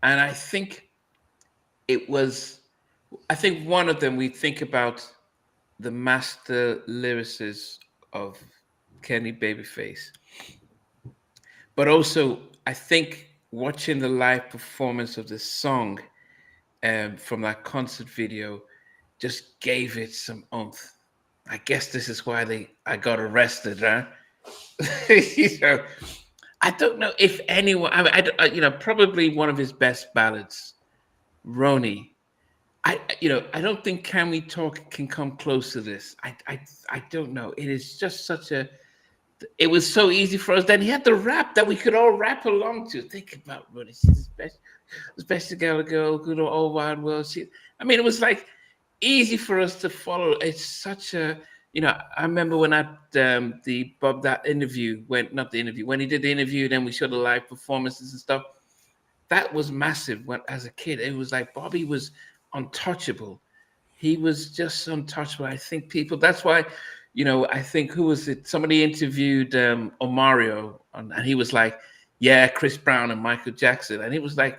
Speaker 1: And I think one of them, we think about the master lyricist of Kenny Babyface. But also, I think watching the live performance of this song from that concert video just gave it some oomph. I guess this is why I got arrested, huh? I don't know if anyone. I mean, probably one of his best ballads, Roni. I don't think "Can We Talk" can come close to this. I don't know. It is just such a. It was so easy for us. Then he had the rap that we could all rap along to. Think about Roni. She's the best girl, good old wide world. I mean, it was like easy for us to follow. It's such a. I remember when when he did the interview, then we showed the live performances and stuff. That was massive. As a kid, it was like Bobby was untouchable. He was just untouchable. I think that's why, I think, who was it? Somebody interviewed Omario, and he was like, yeah, Chris Brown and Michael Jackson. And he was like,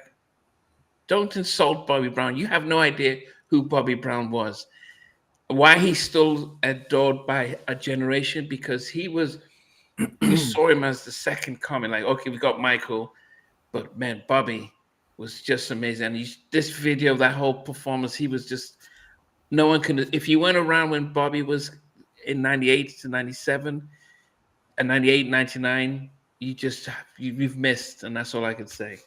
Speaker 1: don't insult Bobby Brown. You have no idea who Bobby Brown was. Why he's still adored by a generation, because we saw him as the second coming. Like, okay, we got Michael, but man, Bobby was just amazing. And this video, that whole performance, he was just, no one can, if you went around when Bobby was in 98 to 97 and 98, 99, you've missed. And that's all I could say.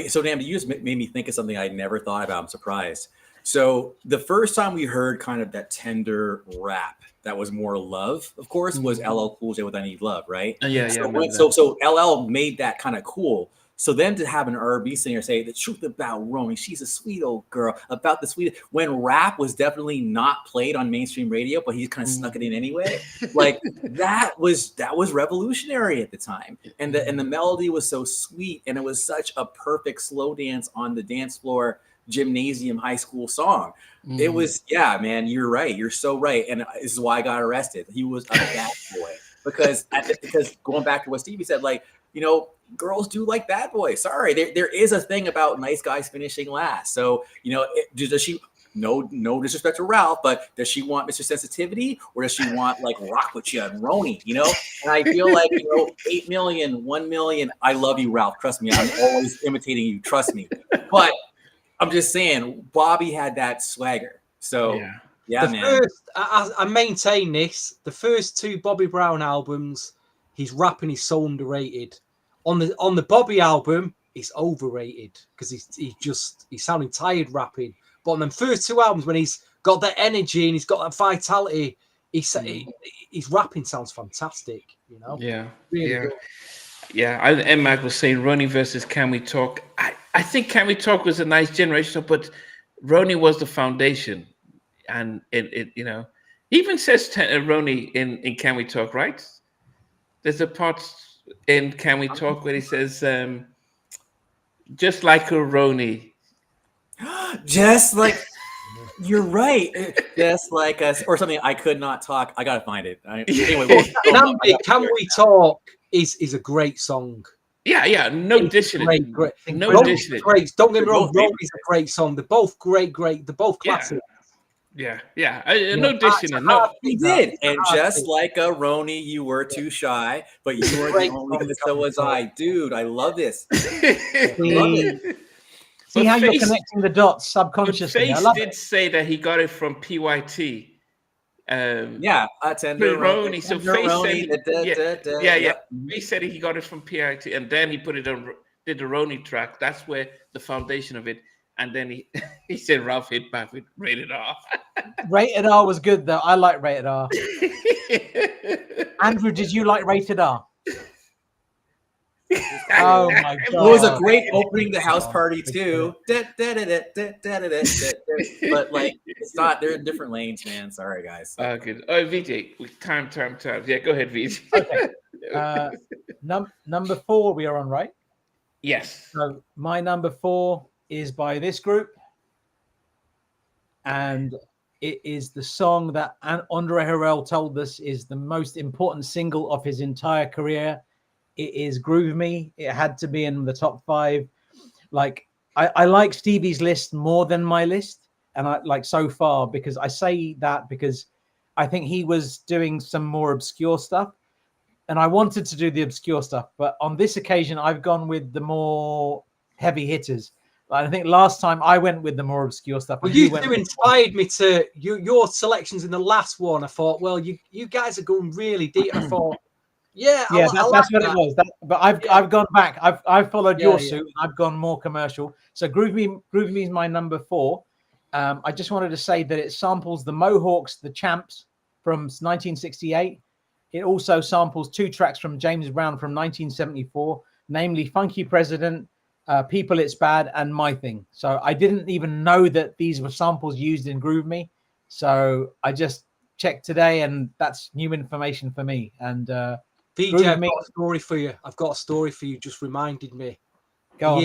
Speaker 5: So Dan, you just made me think of something I never thought about. I'm surprised. So the first time we heard kind of that tender rap that was more love, of course, was LL Cool J with "I Need Love," right? So LL made that kind of cool. So then to have an R&B singer say the truth about Roni, she's a sweet old girl, about the sweet, when rap was definitely not played on mainstream radio, but he kind of snuck it in anyway. Like that was revolutionary at the time. And the melody was so sweet, and it was such a perfect slow dance on the dance floor gymnasium high school song. It was, yeah, man, you're right. You're so right. And this is why I got arrested. He was a bad boy because going back to what Stevie said, like, girls do like bad boys. Sorry, there is a thing about nice guys finishing last. So, does she? No disrespect to Ralph, but does she want Mr. Sensitivity, or does she want like Rock With You and Roni? And I feel like 8 million, 1 million. I love you, Ralph. Trust me, I'm always imitating you. Trust me, but I'm just saying, Bobby had that swagger. So yeah, man.
Speaker 3: I maintain this. The first 2 Bobby Brown albums, his rapping is so underrated. On the Bobby album, it's overrated because he's sounding tired rapping. But on them first 2 albums, when he's got that energy and he's got that vitality, his rapping sounds fantastic.
Speaker 1: Yeah,
Speaker 3: really
Speaker 1: yeah,
Speaker 3: good.
Speaker 1: yeah. And Mike was saying Roni versus Can We Talk. I think Can We Talk was a nice generation, but Roni was the foundation, and it he even says Roni in Can We Talk, right? There's a part in Can We Talk where he says, just like a Roni.
Speaker 5: Just like, you're right. Just like us, or something. I could not talk. I gotta find it. Anyway,
Speaker 3: Can We Talk is a great song.
Speaker 1: Yeah, no dishing it.
Speaker 3: Great.
Speaker 1: No
Speaker 3: Both
Speaker 1: dishing it.
Speaker 3: great. Don't get me wrong,
Speaker 5: Both great.
Speaker 3: Ronnie's a great song. They're both great. They're both classic.
Speaker 1: Yeah.
Speaker 3: You
Speaker 1: No
Speaker 3: know,
Speaker 1: dishing
Speaker 3: it's a
Speaker 1: it. No.
Speaker 3: hard
Speaker 5: He
Speaker 3: pick, that.
Speaker 5: did.
Speaker 3: It's a
Speaker 5: And
Speaker 3: hard
Speaker 5: just
Speaker 3: pick.
Speaker 5: like a Roni, you were too shy, but you were the
Speaker 3: Great
Speaker 5: only,
Speaker 3: song,
Speaker 5: so was I. Dude, I love this.
Speaker 2: See
Speaker 1: But
Speaker 2: how you're
Speaker 1: Face-
Speaker 2: connecting the dots
Speaker 1: But
Speaker 2: subconsciously. I
Speaker 1: Face
Speaker 2: love
Speaker 1: did
Speaker 2: it.
Speaker 1: say that he got it from PYT.
Speaker 5: Yeah, a
Speaker 1: Tenderoni. So Face said, yeah.
Speaker 5: Yep.
Speaker 1: Face said he got it from PYT, and then he put it on, did the Roni track. That's where the foundation of it. And then he he said Ralph hit back with Rated R.
Speaker 2: Rated R was good though. I like Rated R. Andrew, did you like Rated R? Oh my
Speaker 5: It
Speaker 2: god!
Speaker 5: was a great opening the house party too. But like, it's not. They're in different lanes, man. Sorry, guys.
Speaker 1: Good. Oh, VJ, time. Yeah, go ahead, VJ.
Speaker 2: Okay. Number 4 we are on, right?
Speaker 1: Yes.
Speaker 2: So my number 4 is by this group, and it is the song that Andre Harrell told us is the most important single of his entire career. It is Groove Me. It had to be in the top 5. Like I like Stevie's list more than my list, and I like so far, because I say that because I think he was doing some more obscure stuff, and I wanted to do the obscure stuff, but on this occasion I've gone with the more heavy hitters. I think last time I went with the more obscure stuff.
Speaker 3: Well, you two inspired me to your selections in the last one. I thought, well, you guys are going really deep. And I thought, yeah,
Speaker 2: that's
Speaker 3: like
Speaker 2: what it was. But I've gone back. I've followed your suit. And I've gone more commercial. So Groove Me is my number 4. I just wanted to say that it samples the Mohawks, the Champs from 1968. It also samples 2 tracks from James Brown from 1974, namely Funky President, People It's Bad, and My Thing. So I didn't even know that these were samples used in Groove Me. So I just checked today, and that's new information for me. And
Speaker 3: VJ, I've got a story for you. Just reminded me.
Speaker 2: Go on.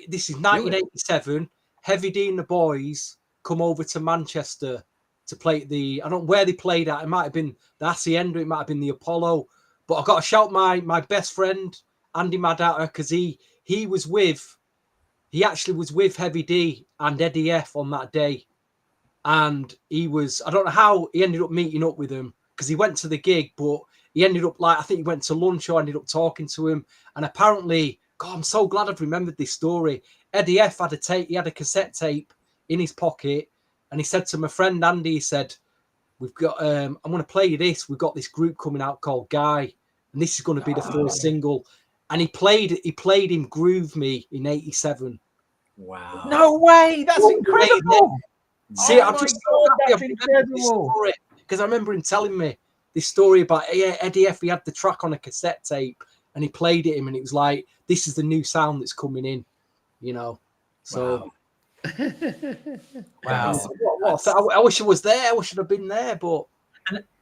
Speaker 3: This is 1987. Heavy D and the boys come over to Manchester to play I don't know where they played at. It might have been the Hacienda, it might have been the Apollo. But I've got to shout my best friend, Andy Madata, because he actually was with Heavy D and Eddie F on that day. And I don't know how he ended up meeting up with him, because he went to the gig, but he ended up I think he went to lunch or ended up talking to him. And apparently, God, I'm so glad I've remembered this story. Eddie F had he had a cassette tape in his pocket, and he said to my friend Andy, he said, "We've got, I'm going to play you this. We've got this group coming out called Guy, and this is going to be the first single." And he played him Groove Me in '87.
Speaker 5: Wow!
Speaker 2: No way! That's incredible.
Speaker 3: See, I'm just so happy because I remember him telling me this story about Eddie F. He had the track on a cassette tape and he played it him, and it was like, this is the new sound that's coming in, you know. So,
Speaker 2: wow.
Speaker 3: I wish I was there. I wish I'd have been there, but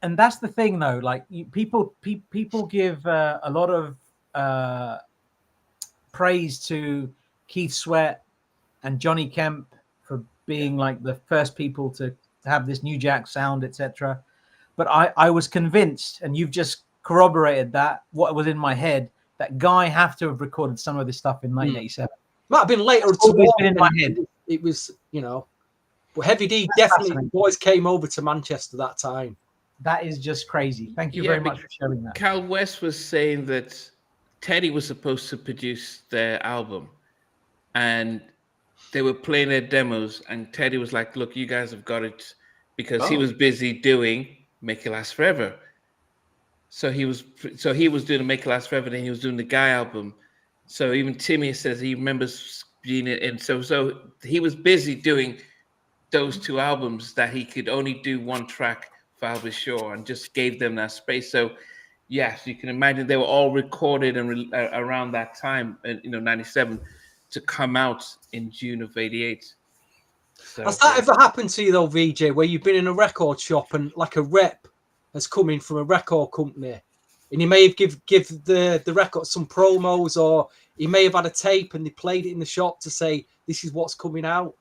Speaker 2: and that's the thing, though. Like people give a lot of praise to Keith Sweat and Johnny Kemp for being like the first people to have this New Jack sound, etc. But I was convinced, and you've just corroborated that, what was in my head, that Guy have to have recorded some of this stuff in 1987.
Speaker 3: Might have been later.
Speaker 2: It's always been in my head.
Speaker 3: It was, you know, but Heavy D definitely, boys came over to Manchester that time.
Speaker 2: That is just crazy. Thank you very much for sharing that.
Speaker 1: Cal West was saying that Teddy was supposed to produce their album, and they were playing their demos, and Teddy was like, "Look, you guys have got it," because he was busy doing Make It Last Forever. So he was doing Make It Last Forever, and he was doing the Guy album. So even Timmy says he remembers being in. So he was busy doing those 2 albums that he could only do 1 track for Albert Shaw, and just gave them that space. So yes, you can imagine they were all recorded and around that time, 97, to come out in June of '88. So,
Speaker 3: has that ever happened to you though, VJ, where you've been in a record shop and like a rep has come in from a record company, and he may have give the record some promos, or he may have had a tape and they played it in the shop to say this is what's coming out?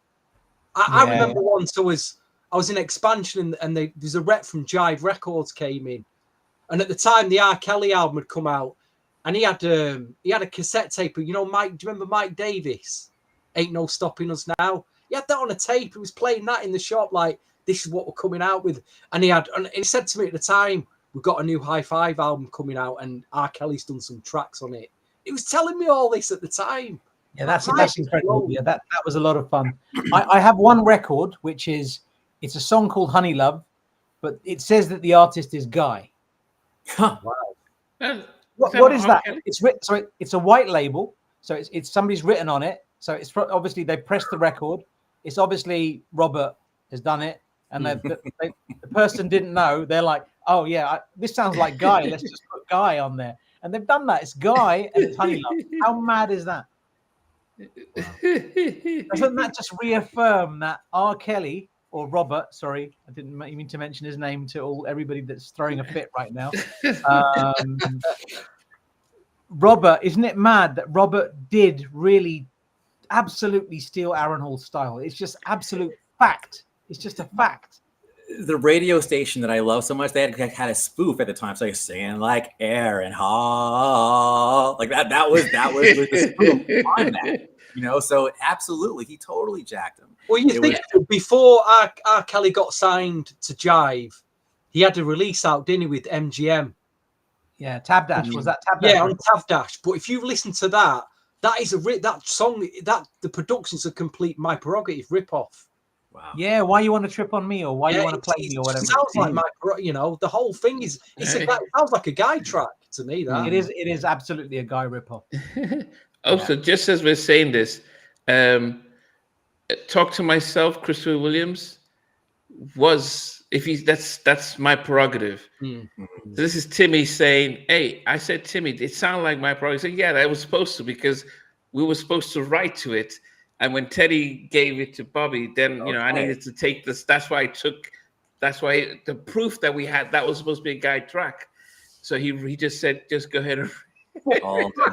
Speaker 3: I remember once I was in Expansion, and there's a rep from Jive Records came in, and at the time the R. Kelly album had come out, and he had a cassette tape. You know, Mike. Do you remember Mike Davis? Ain't No Stopping Us Now. He had that on a tape. He was playing that in the shop. Like, this is what we're coming out with. And he said to me at the time, we've got a new High Five album coming out, and R. Kelly's done some tracks on it. He was telling me all this at the time.
Speaker 2: Yeah, that's incredible. Yeah, that was a lot of fun. I have one record, which is it's a song called Honey Love, but it says that the artist is Guy.
Speaker 5: Huh.
Speaker 3: Wow.
Speaker 2: What is that? It's written. So it's a white label. So it's somebody's written on it. So it's obviously they pressed the record. It's obviously Robert has done it, and the person didn't know. They're like, oh yeah, this sounds like Guy. Let's just put Guy on there, and they've done that. It's Guy and it's Honey Love. How mad is that? Wow. Doesn't that just reaffirm that R. Kelly or Robert? Sorry, I didn't mean to mention his name to everybody that's throwing a fit right now. Robert, isn't it mad that Robert did really absolutely steal Aaron Hall's style? It's just absolute fact. It's just a fact.
Speaker 5: The radio station that I love so much, they had a spoof at the time, so like singing like Aaron Hall, like that was the spoof on that, you know. So absolutely, he totally jacked him.
Speaker 3: Well, you think before R. Kelly got signed to Jive, he had a release out, didn't he, with MGM?
Speaker 2: Yeah, Tab Dash. Was that Tab Dash?
Speaker 3: Yeah, on Tab Dash. But if you listen to that, that is that song, that the production's a complete My Prerogative ripoff.
Speaker 5: Wow.
Speaker 2: Yeah, why you want to trip on me, or why you want to play me, or whatever.
Speaker 3: It sounds like the whole thing is. It sounds like a Guy track to me. That
Speaker 2: it is absolutely a Guy ripoff.
Speaker 1: Also, just as we're saying this, Talk to Myself, Christopher Williams that's My Prerogative.
Speaker 3: Mm-hmm.
Speaker 1: So this is Timmy saying, hey, I said, Timmy, it sounded like My Prerogative. He said, yeah, that was supposed to, because we were supposed to write to it. And when Teddy gave it to Bobby, then, I needed to take this. That's why the proof that we had, that was supposed to be a Guy track. So he just said, just go ahead and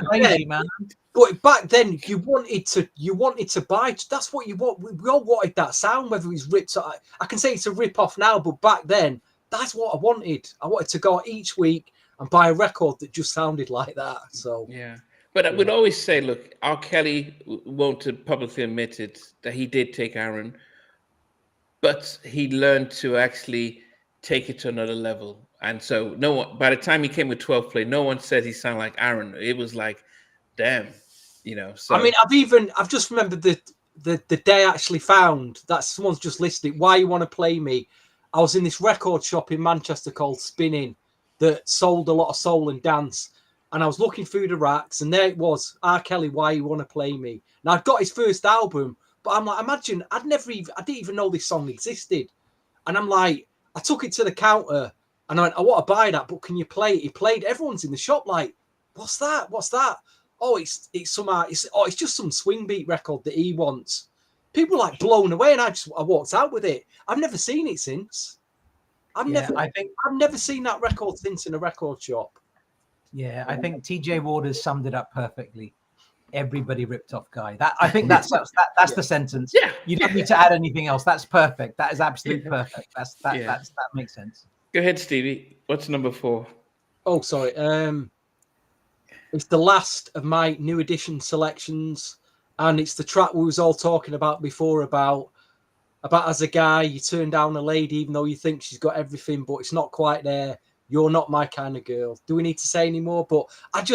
Speaker 2: crazy, man.
Speaker 3: But back then, you wanted to buy. That's what you want. We all wanted that sound, whether it's ripped. I can say it's a rip off now, but back then, that's what I wanted. I wanted to go each week and buy a record that just sounded like that. So
Speaker 1: yeah. But I would always say, look, R. Kelly won't publicly admit it that he did take Aaron, but he learned to actually take it to another level. And so no one, by the time he came with 12 Play, no one said he sounded like Aaron. It was like, damn, So
Speaker 3: I mean, I've just remembered the day I actually found that someone's just listed Why You Want to Play Me. I was in this record shop in Manchester called Spinning that sold a lot of soul and dance. And I was looking through the racks, and there it was, R. Kelly, Why You Want to Play Me. Now, I'd got his first album, but I'm like, imagine, I didn't even know this song existed. And I'm like, I took it to the counter, and I went, I want to buy that, but can you play it? He played, everyone's in the shop like, what's that? Oh, it's just some swing beat record that he wants. People were like blown away, and I walked out with it. I've never seen it since. I've never seen that record since in a record shop.
Speaker 2: Yeah, I think TJ Waters summed it up perfectly. Everybody ripped off Guy. I think that's the sentence.
Speaker 1: Yeah,
Speaker 2: you don't need to add anything else. That's perfect. That is absolutely perfect. That makes sense.
Speaker 1: Go ahead, Stevie. What's number 4?
Speaker 3: Oh, sorry. It's the last of my new edition selections, and it's the track we was all talking about before about as a guy you turn down a lady even though you think she's got everything, but it's not quite there. You're not my kind of girl. Do we need to say any more? But that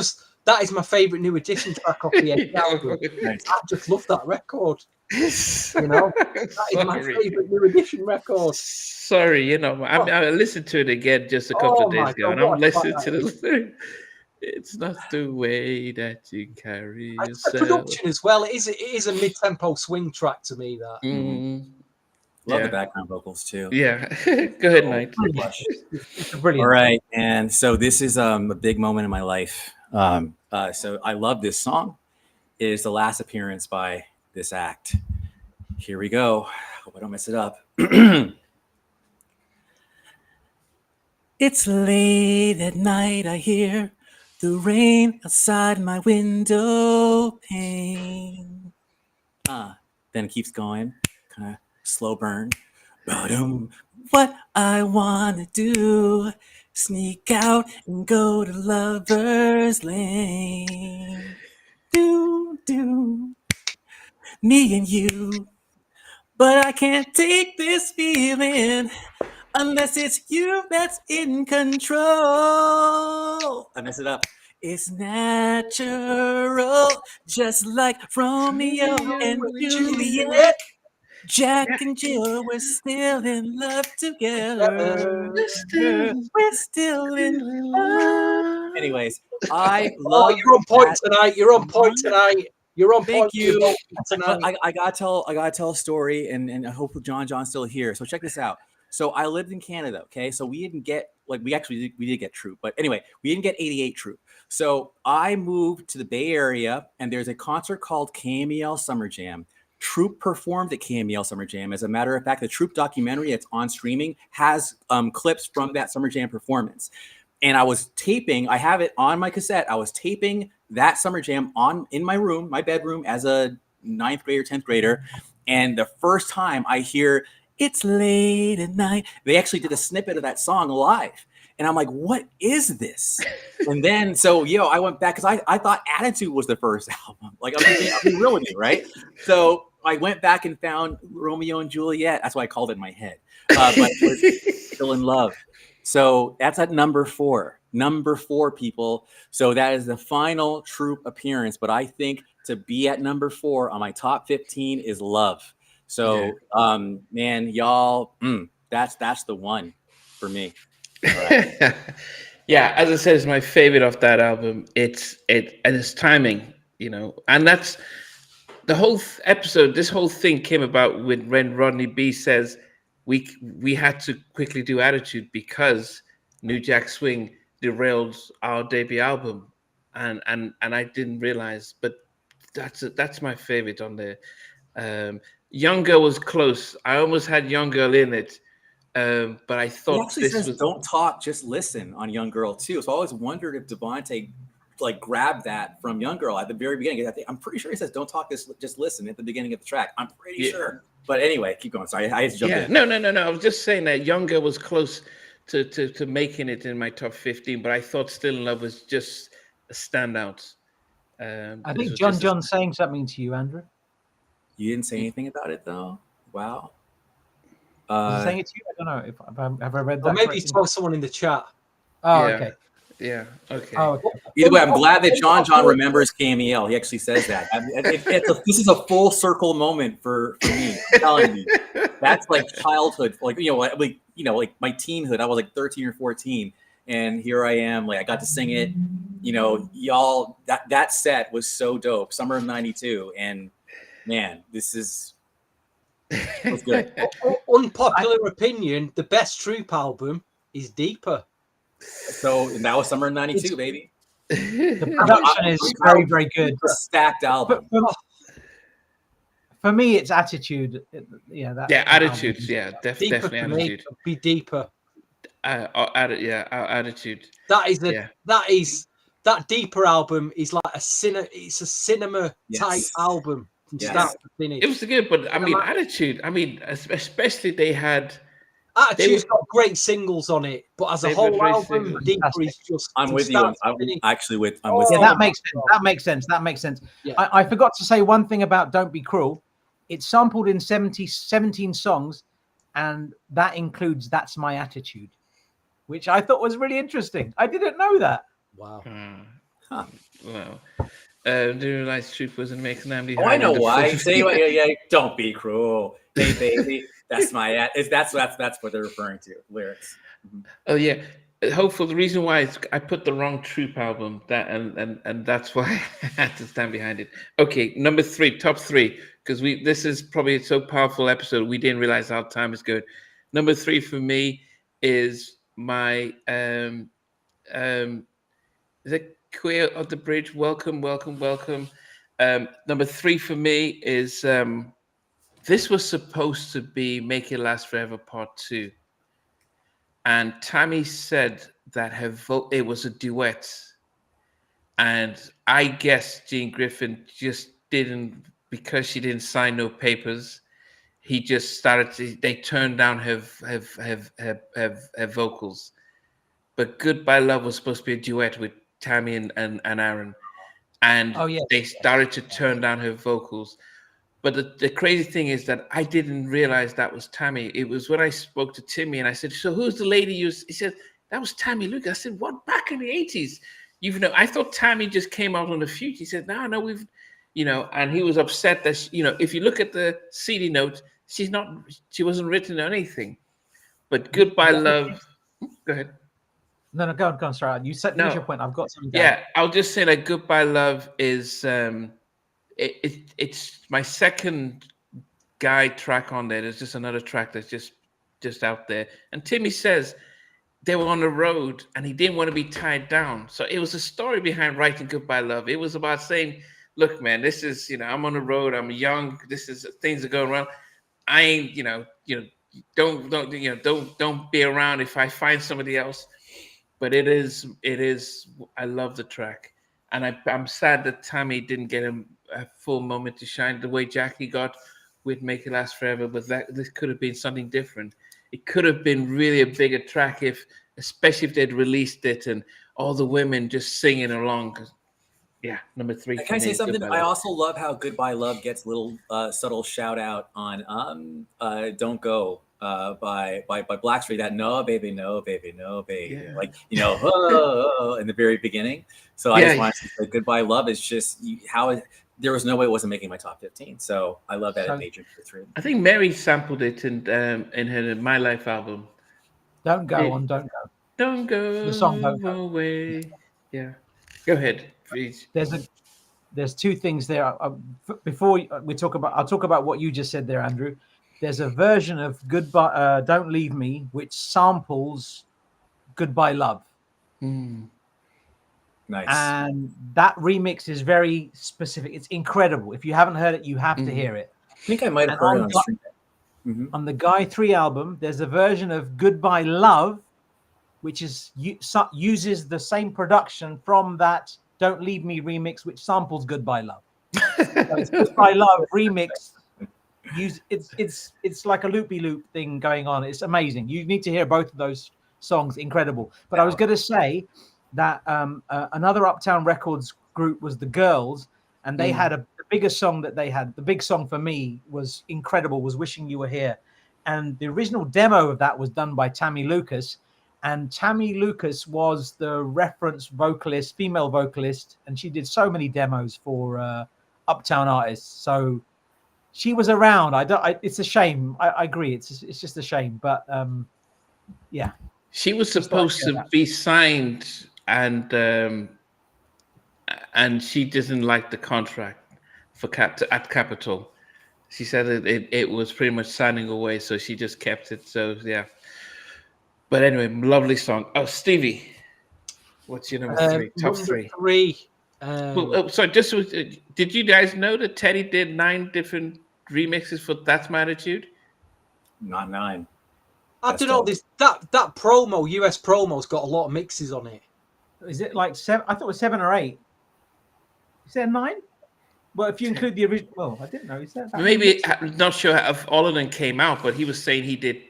Speaker 3: is my favorite new edition track off the album. I just love that record. That is my favorite new edition record.
Speaker 1: Sorry, I listened to it again just a couple of days ago, and I'm listening to the. It's not the way that you carry yourself.
Speaker 3: The production as well. It is a mid-tempo swing track to me. That.
Speaker 5: Love the background vocals too.
Speaker 1: Yeah. Go ahead, Knight.
Speaker 2: It's brilliant.
Speaker 5: All right. And so this is a big moment in my life. So I love this song. It is the last appearance by this act. Here we go. Hope I don't mess it up. It's late at night. I hear the rain outside my window pane. Then it keeps going. Kind of slow burn. Ba-dum. What I wanna do, sneak out and go to Lover's Lane. Do, me and you. But I can't take this feeling unless it's you that's in control. I mess it up. It's natural, just like Romeo and Juliet. Jack and Jill were still in love together. We're still in love. Anyways, I
Speaker 3: Oh,
Speaker 5: love
Speaker 3: you're on point
Speaker 5: that.
Speaker 3: tonight. You're on point tonight. You're on
Speaker 5: Thank
Speaker 3: point
Speaker 5: you.
Speaker 3: tonight.
Speaker 5: But I gotta tell a story, and I hope John's still here. So check this out. So I lived in Canada, okay? So we didn't get we did get Troop, but anyway, we didn't get 88 Troop. So I moved to the Bay Area, and there's a concert called KMEL Summer Jam. Troop performed at KMEL Summer Jam. As a matter of fact, the Troop documentary that's on streaming has clips from that Summer Jam performance. And I was taping, I have it on my cassette. I was taping that Summer Jam in my room, my bedroom, as a 9th grader, 10th grader. And the first time I hear "It's Late at Night," they actually did a snippet of that song live. And I'm like, what is this? And then, I went back because I thought Attitude was the first album. Like, I'll be real with you, right? So I went back and found Romeo and Juliet. That's why I called it in my head. But it was Still in Love. So that's at number 4. Number 4, people. So that is the final Troop appearance. But I think to be at number 4 on my top 15 is Love. So, man, y'all, that's the one for me.
Speaker 1: Right. Yeah, as I said, it's my favorite of that album. And its timing, and that's the whole episode. This whole thing came about when Rodney B says we had to quickly do Attitude because New Jack Swing derailed our debut album, and I didn't realize, but that's my favorite on there. Young Girl was close. I almost had Young Girl in it. But I
Speaker 5: He
Speaker 1: thought
Speaker 5: actually
Speaker 1: this
Speaker 5: says
Speaker 1: was
Speaker 5: "Don't talk, just listen" on Young Girl too. So I always wondered if Devontae grabbed that from Young Girl at the very beginning. I'm pretty sure he says "Don't talk, just listen" at the beginning of the track. I'm pretty sure. But anyway, keep going. Sorry, I had to jump in.
Speaker 1: No. I was just saying that Young Girl was close to making it in my top 15, but I thought Still in Love was just a standout.
Speaker 2: I think John's saying something to you, Andrew.
Speaker 5: You didn't say anything about it though. Wow.
Speaker 2: Was he saying it to you? I don't know. Have I read that?
Speaker 3: Or maybe he told someone in the chat.
Speaker 2: Oh,
Speaker 1: Yeah.
Speaker 2: okay.
Speaker 1: Yeah. Okay.
Speaker 2: Oh, okay.
Speaker 5: Either way, I'm glad that John remembers KMEL. He actually says that. This is a full circle moment for me. I'm telling you, that's like childhood, like my teenhood. I was like 13 or 14, and here I am. Like I got to sing it. Y'all, that set was so dope. Summer of '92, and man, this was good.
Speaker 3: Unpopular opinion: the best Troop album is Deeper.
Speaker 5: So and that was Summer of '92, baby.
Speaker 2: The production is very, very good.
Speaker 5: It's a stacked album.
Speaker 2: For me, it's Attitude.
Speaker 1: Attitude. Yeah,
Speaker 3: Deeper
Speaker 1: definitely
Speaker 3: for me,
Speaker 1: Attitude.
Speaker 3: be Deeper.
Speaker 1: Attitude.
Speaker 3: That Deeper album is like it's a cinema type album from start to finish.
Speaker 1: It was good, but I mean, Attitude. I mean, especially they had.
Speaker 3: Attitude's got great singles on it, but as a whole album, Deeper is just.
Speaker 5: I'm with you. I'm actually with. I'm with.
Speaker 2: Yeah, that makes sense. That makes sense.
Speaker 3: Yeah.
Speaker 2: I forgot to say one thing about "Don't Be Cruel." It's sampled in 17 songs, and that includes "That's My Attitude," which I thought was really interesting. I didn't know that.
Speaker 3: Wow.
Speaker 5: Huh.
Speaker 1: Wow. Didn't realize Troop wasn't making them.
Speaker 5: Oh, I know why. Say what? Yeah. Don't be cruel. Hey, baby. That's my. That's what they're referring to. Lyrics. Mm-hmm.
Speaker 1: Oh yeah. Hopefully, the reason why is I put the wrong Troop album and that's why I had to stand behind it. Okay, number 3, top 3, because this is probably a so powerful episode. We didn't realize how time is good. Number 3 for me is my is it Queer of the Bridge? Welcome. Number 3 for me is this was supposed to be Make It Last Forever Part 2. And Tammy said that it was a duet. And I guess Jean Griffin just didn't, because she didn't sign no papers, he just started to, they turned down her vocals. But Goodbye Love was supposed to be a duet with Tammy and Aaron. And
Speaker 2: Oh, yes,
Speaker 1: they
Speaker 2: yes.
Speaker 1: started to turn down her vocals. But the crazy thing is that I didn't realize that was Tammy. It was when I spoke to Timmy and I said, "So who's the lady you?" He said, "That was Tammy Luke." I said, "What? Back in the 80s? You know, I thought Tammy just came out on the future." He said, "No, we've, you know," and he was upset that she, you know, if you look at the CD notes, she wasn't written on anything. But Goodbye Love. Go ahead.
Speaker 2: No, go on, sorry. You said finish your point. I've got something.
Speaker 1: Yeah, I'll just say that Goodbye Love is it's my second guy track on there. There's just another track that's just out there. And Timmy says they were on the road and he didn't want to be tied down. So it was a story behind writing Goodbye Love. It was about saying, look, man, this is, you know, I'm on the road, I'm young, this is things are going around. I ain't, don't be around if I find somebody else. But it is, I love the track. And I'm sad that Tammy didn't get a full moment to shine the way Jackie got with Make It Last Forever. But this could have been something different. It could have been really a bigger track especially if they'd released it and all the women just singing along. Yeah, number 3.
Speaker 5: Can I say something? I also love how Goodbye Love gets a little subtle shout out on Don't Go by Blackstreet. That no baby, no baby, no baby. Yeah. Like, you know, in the very beginning. So I just want to say Goodbye Love is just there was no way it wasn't making my top 15. So I love that it made your 3.
Speaker 1: I think Mary sampled it in her My Life album.
Speaker 2: Don't go.
Speaker 1: Don't go.
Speaker 2: The song Don't Go
Speaker 1: away. Yeah. Go ahead, please.
Speaker 2: There's two things there. Before we talk about, I'll talk about what you just said there, Andrew. There's a version of Goodbye, Don't Leave Me, which samples Goodbye Love.
Speaker 5: Nice.
Speaker 2: And that remix is very specific. It's incredible. If you haven't heard it, you have to hear it.
Speaker 5: I think I might have heard it on stream.
Speaker 2: On the Guy 3 album, there's a version of Goodbye Love, which uses the same production from that Don't Leave Me remix, which samples Goodbye Love. So it's Goodbye Love remix. It's like a loopy-loop thing going on. It's amazing. You need to hear both of those songs. Incredible. But I was going to say that another Uptown Records group was the Girls, and they had the biggest song that they had. The big song for me was incredible, was Wishing You Were Here. And the original demo of that was done by Tammy Lucas. And Tammy Lucas was the reference vocalist, female vocalist, and she did so many demos for Uptown artists. So she was around. It's a shame. I agree. It's just a shame. But yeah.
Speaker 1: She was supposed to be signed, and she doesn't like the contract at Capitol. She said it was pretty much signing away, so she just kept it. So yeah. But anyway, lovely song. Oh, Stevie, what's your number 3? Top 3.
Speaker 3: 3.
Speaker 1: Sorry, did you guys know that Teddy did 9 different remixes for That's My Attitude?
Speaker 5: Not 9.
Speaker 3: I don't know. That promo, US promo's got a lot of mixes on it.
Speaker 2: Is it like 7? I thought it was 7 or 8. Is there 9? Well, if you include the original, well, I didn't know. Is that
Speaker 1: maybe? I'm not sure if all of them came out, but he was saying he did.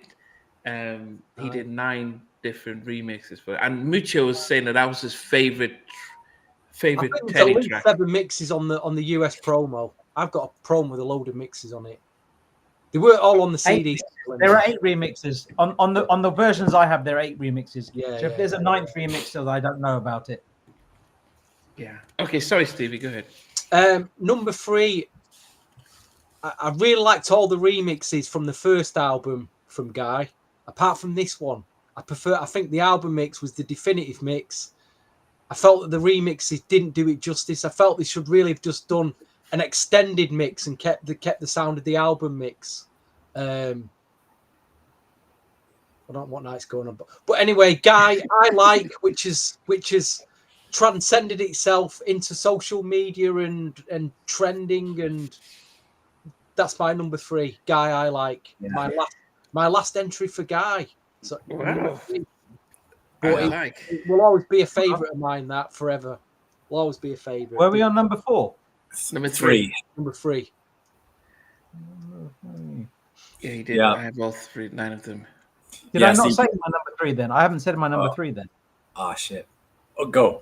Speaker 1: He did 9 different remixes for it. And Mucho was saying that was his favorite Teddy track.
Speaker 3: 7 mixes on the US promo. I've got a promo with a load of mixes on it. They weren't all on the CD.
Speaker 2: There are 8 remixes on the versions I have. There are 8 remixes.
Speaker 3: Yeah.
Speaker 2: So if there's a 9th remix, that I don't know about it.
Speaker 1: Yeah. Okay. Sorry, Stevie. Go ahead.
Speaker 3: Number 3. I really liked all the remixes from the first album from Guy. Apart from this one, I think the album mix was the definitive mix. I felt that the remixes didn't do it justice. I felt they should really have just done an extended mix and kept the sound of the album mix. I don't know what night's going on, but anyway, Guy I like, which has transcended itself into social media and trending, and that's my number 3. Guy I like. Yeah. My last entry for Guy. So,
Speaker 1: wow.
Speaker 3: But it will always be a favourite of mine, that forever. Will always be a favourite.
Speaker 2: Where are we on number 4?
Speaker 1: Number 3.
Speaker 3: Number 3.
Speaker 1: Yeah, he did.
Speaker 5: Yeah.
Speaker 1: I have all 9 of them.
Speaker 2: Did
Speaker 5: Yeah,
Speaker 2: I not
Speaker 5: see-
Speaker 2: say my number 3 then? I haven't said my number 3 then.
Speaker 5: Oh shit. Oh, go.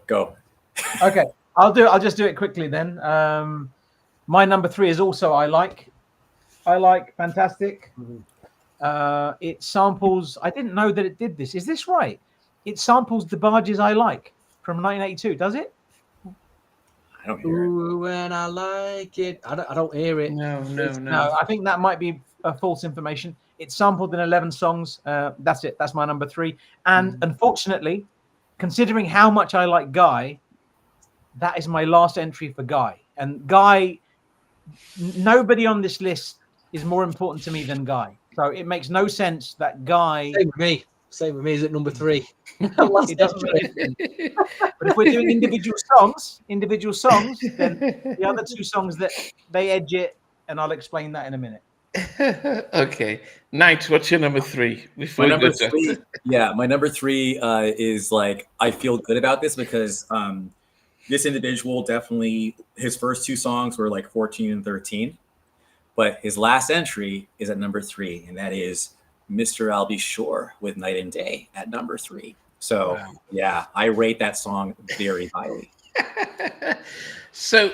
Speaker 2: Okay, I'll just do it quickly then. My number 3 is also I like Fantastic. It samples. I didn't know that it did this. Is this right? It samples the Barges I Like from 1982. Does it?
Speaker 5: I don't hear it.
Speaker 3: Ooh, when I like it. I don't hear it.
Speaker 1: No.
Speaker 2: No, I think that might be false information. It's sampled in 11 songs. That's it. That's my number 3. And unfortunately, considering how much I like Guy, that is my last entry for Guy. And Guy, nobody on this list is more important to me than Guy. So it makes no sense that Guy.
Speaker 3: Same with me. Is at number 3.
Speaker 2: It doesn't make sense. But if we're doing individual songs, then the other 2 songs that they edge it, and I'll explain that in a minute.
Speaker 1: Okay, Knight, what's your number 3? Before
Speaker 5: My
Speaker 1: we go
Speaker 5: number
Speaker 1: to-
Speaker 5: 3, my number 3 is like I feel good about this because this individual definitely his first 2 songs were like 14 and 13, but his last entry is at number 3, and that is Mr. Albie Shore with Night and Day at number 3. So
Speaker 1: Wow.
Speaker 5: yeah, I rate that song very highly.
Speaker 1: So,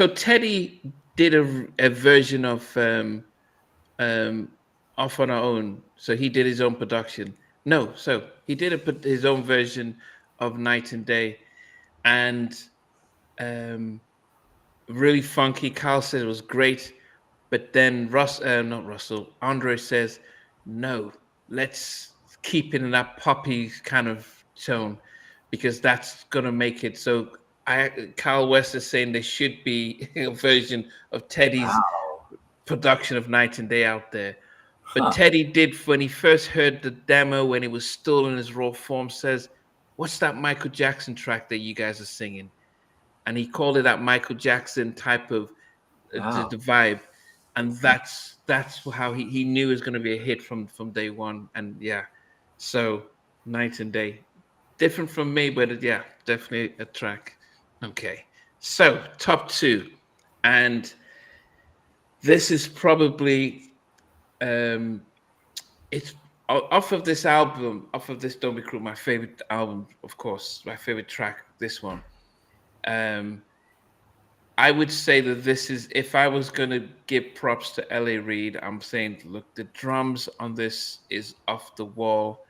Speaker 1: Teddy did a version of Off on Our Own. So he did his own production. No, so he did his own version of Night and Day, and really funky. Carl said it was great, but then Andre says, no, let's keep it in that poppy kind of tone, because that's gonna make it. So Carl West is saying there should be a version of Teddy's production of Night and Day out there. But Teddy did, when he first heard the demo, when it was still in his raw form, says, what's that Michael Jackson track that you guys are singing? And he called it that Michael Jackson type of the vibe. And that's how he knew it was going to be a hit from day one. And yeah, so Night and Day. Different from me, but yeah, definitely a track. Okay, so top 2. And this is probably... it's off of this album, off of this Don't Be Cruel, my favorite album, of course, my favorite track, this one. I would say that this is, if I was going to give props to L.A. Reid, I'm saying, look, the drums on this is off the wall.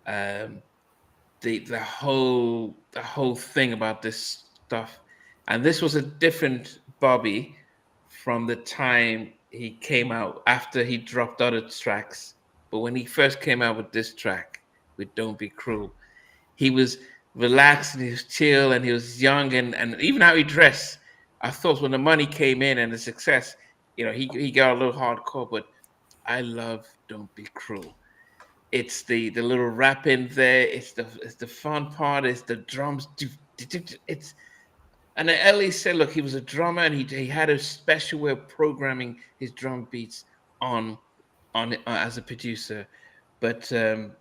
Speaker 1: The whole thing about this stuff, and this was a different Bobby from the time he came out after he dropped other tracks. But when he first came out with this track, with Don't Be Cruel, he was relaxed and he was chill and he was young, and even how he dressed. I thought when the money came in and the success, he got a little hardcore, but I love Don't Be Cruel. It's the little rap in there. It's the fun part. It's the drums. And Ellie said, look, he was a drummer and he had a special way of programming his drum beats on as a producer. But the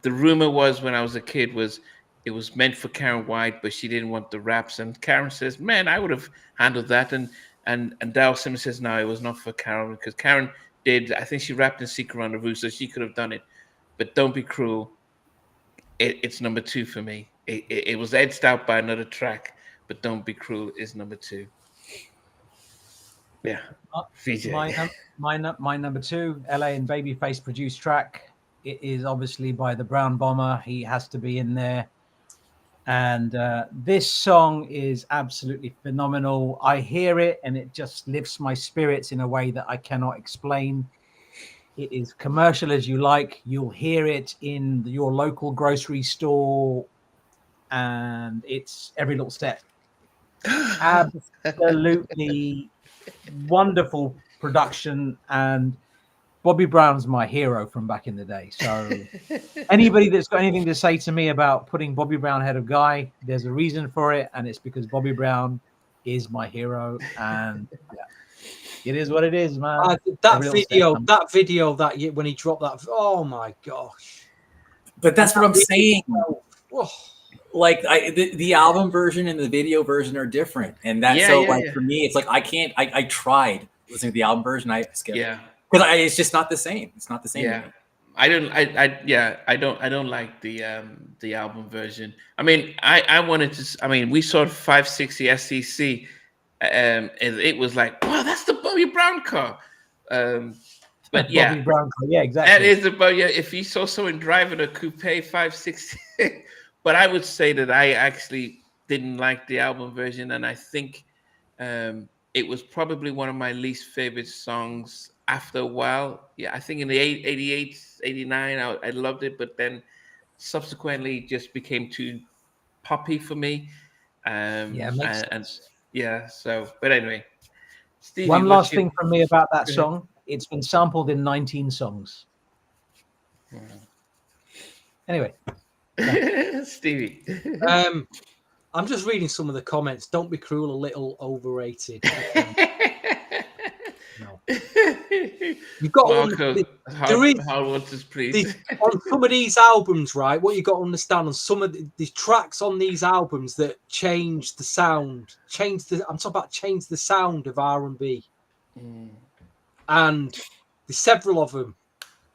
Speaker 1: rumor was, when I was a kid, was it was meant for Karen White, but she didn't want the raps. And Karen says, man, I would have handled that. And Daryl Simmons says, no, it was not for Karen, because Karen did, I think she rapped in Secret Rendezvous, so she could have done it. But Don't Be Cruel, it's number 2 for me. It was edged out by another track, but Don't Be Cruel is number 2. Yeah, VJ.
Speaker 2: My number 2, LA and Babyface produced track. It is obviously by the Brown Bomber. He has to be in there. And this song is absolutely phenomenal. I hear it and it just lifts my spirits in a way that I cannot explain. It is commercial as you like. You'll hear it in your local grocery store, and it's every little step. Absolutely wonderful production, and Bobby Brown's my hero from back in the day. So anybody that's got anything to say to me about putting Bobby Brown ahead of Guy, there's a reason for it, and it's because Bobby Brown is my hero. And yeah, it is what it is, man.
Speaker 3: That video when he dropped that, oh my gosh!
Speaker 5: But that's what I'm saying.
Speaker 3: Oh.
Speaker 5: Like the album version and the video version are different, and that's for me, it's like I tried listening to the album version, I skip.
Speaker 1: Yeah.
Speaker 5: Because it's just not the same. It's not the same.
Speaker 1: Yeah.
Speaker 5: To me.
Speaker 1: I don't like the album version. I mean, I wanted to. I mean, we saw 560 SEC, and it was like, wow, that's the Bobby Brown car. But yeah,
Speaker 2: Bobby Brown. Yeah,
Speaker 1: that
Speaker 2: exactly.
Speaker 1: is about, yeah. If you saw someone driving a coupe 560, but I would say that I actually didn't like the album version, and I think it was probably one of my least favorite songs after a while. Yeah, I think in the 88, 89, I loved it, but then subsequently it just became too poppy for me.
Speaker 2: Yeah, makes
Speaker 1: And
Speaker 2: sense.
Speaker 1: yeah, so, but anyway, Stevie,
Speaker 2: One
Speaker 1: what's
Speaker 2: last
Speaker 1: your...
Speaker 2: thing from me about that
Speaker 1: Go ahead.
Speaker 2: song. It's been sampled in 19 songs. Anyway,
Speaker 1: Stevie.
Speaker 3: I'm just reading some of the comments. Don't be cruel, a little overrated. No. You've got
Speaker 1: Marco,
Speaker 3: there is
Speaker 1: hard waters, please.
Speaker 3: on some of these albums, right? What you got to understand on some of the tracks on these albums that change the sound, I'm talking about change the sound of R&B, and there's several of them.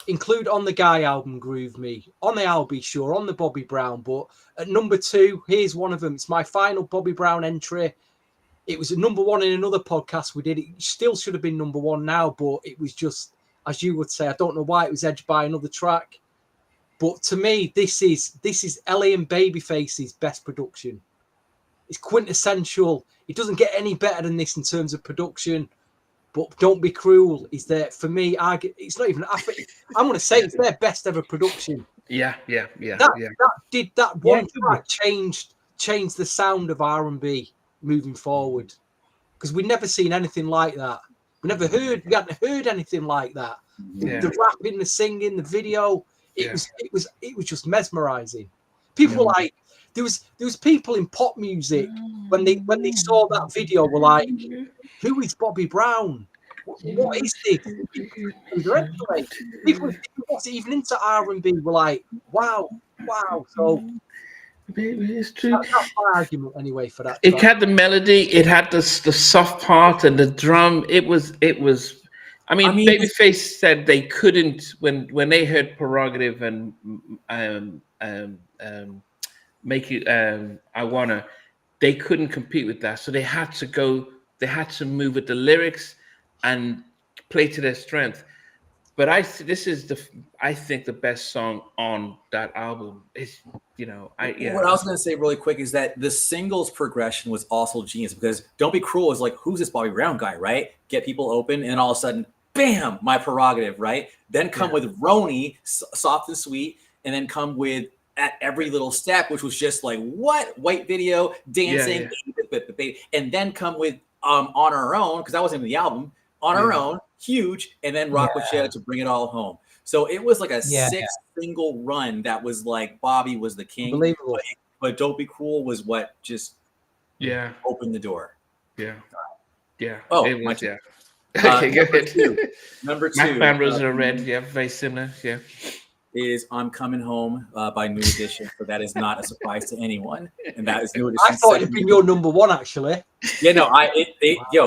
Speaker 3: Include on the Guy album, Groove Me, on the I'll Be Sure, on the Bobby Brown. But at number 2, here's one of them. It's my final Bobby Brown entry. It was a number 1 in another podcast we did. It still should have been number 1 now, but it was just, as you would say, I don't know why it was edged by another track. But to me, this is Ellie and Babyface's best production. It's quintessential. It doesn't get any better than this in terms of production. But Don't Be Cruel is there for me. It's not even. I'm going to say it's their best ever production.
Speaker 1: Yeah.
Speaker 3: That one track changed the sound of R&B moving forward, because we'd never seen anything like that. We hadn't heard anything like that.
Speaker 1: Yeah.
Speaker 3: The rapping, the singing, the video. It was just mesmerizing. People were like, there was people in pop music when they saw that video were like, who is Bobby Brown? What is this? People who wasn't even into R&B were like, wow. So
Speaker 1: Baby, it's true.
Speaker 3: that's my argument anyway for that.
Speaker 1: It had the melody, it had the soft part and the drum. It was. I mean, Babyface said they couldn't when they heard Prerogative and Make You I Wanna. They couldn't compete with that, so they had to move with the lyrics and play to their strength. But I think the best song on that album is,
Speaker 5: What I was going to say really quick is that the singles progression was also genius, because Don't Be Cruel is like, who's this Bobby Brown guy, right? Get people open, and all of a sudden, bam, My Prerogative, right? Then come with Roni, Soft and Sweet, and then come with At Every Little Step, which was just like, what? White video, dancing, and then come with On Our Own, because that wasn't even the album, On Our Own, huge, and then Rock With You to bring it all home. So it was like a 6 single run that was like Bobby was the king.
Speaker 3: Unbelievable.
Speaker 5: But Don't Be Cruel was what just opened the door.
Speaker 1: Yeah.
Speaker 5: Oh,
Speaker 1: it was,
Speaker 5: my
Speaker 1: Okay, go ahead.
Speaker 5: Number 2.
Speaker 1: Mac Band Roses Are Red. Yeah, very similar. Yeah.
Speaker 5: Is I'm Coming Home by New Edition. So that is not a surprise to anyone. And that is New Edition.
Speaker 3: I thought it'd been your number 1, actually.
Speaker 5: Yeah, no,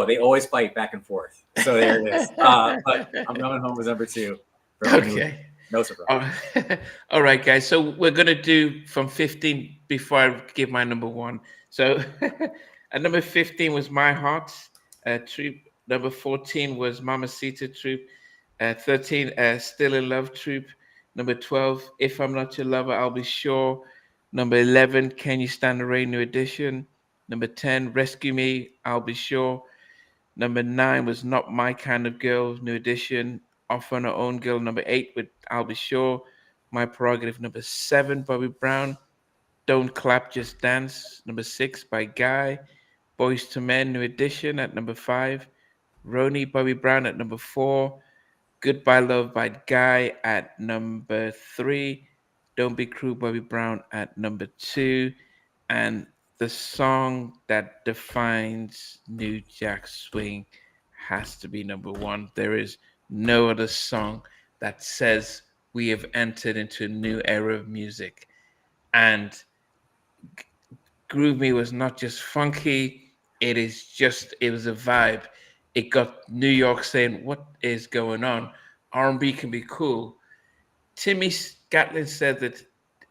Speaker 5: they always fight back and forth. So there it is. But I'm Coming Home was number 2.
Speaker 1: Okay.
Speaker 5: No surprise.
Speaker 1: All right, guys. So we're gonna do from 15 before I give my number 1. So at number 15 was My Heart, Troop. Number 14 was Mamacita, Troop. 13, Still in Love, Troop. Number 12, If I'm Not Your Lover, I'll Be Sure. Number 11, Can You Stand the Rain, New Edition. Number 10, Rescue Me, I'll Be Sure. Number 9 was Not My Kind of Girl, New Edition. Off on Her Own Girl. Number 8 with I'll Be Sure. My Prerogative. Number 7, Bobby Brown, Don't Clap, Just Dance. Number 6 by Guy. Boys to Men, New Edition at number 5. Roni, Bobby Brown at number 4. Goodbye Love by Guy at number 3. Don't Be Cruel, Bobby Brown at number 2. And the song that defines New Jack Swing has to be number 1. There is no other song that says we have entered into a new era of music. And Groove Me was not just funky, it was a vibe. it got New York saying, "What is going on? R&B can be cool." Timmy Gatlin said that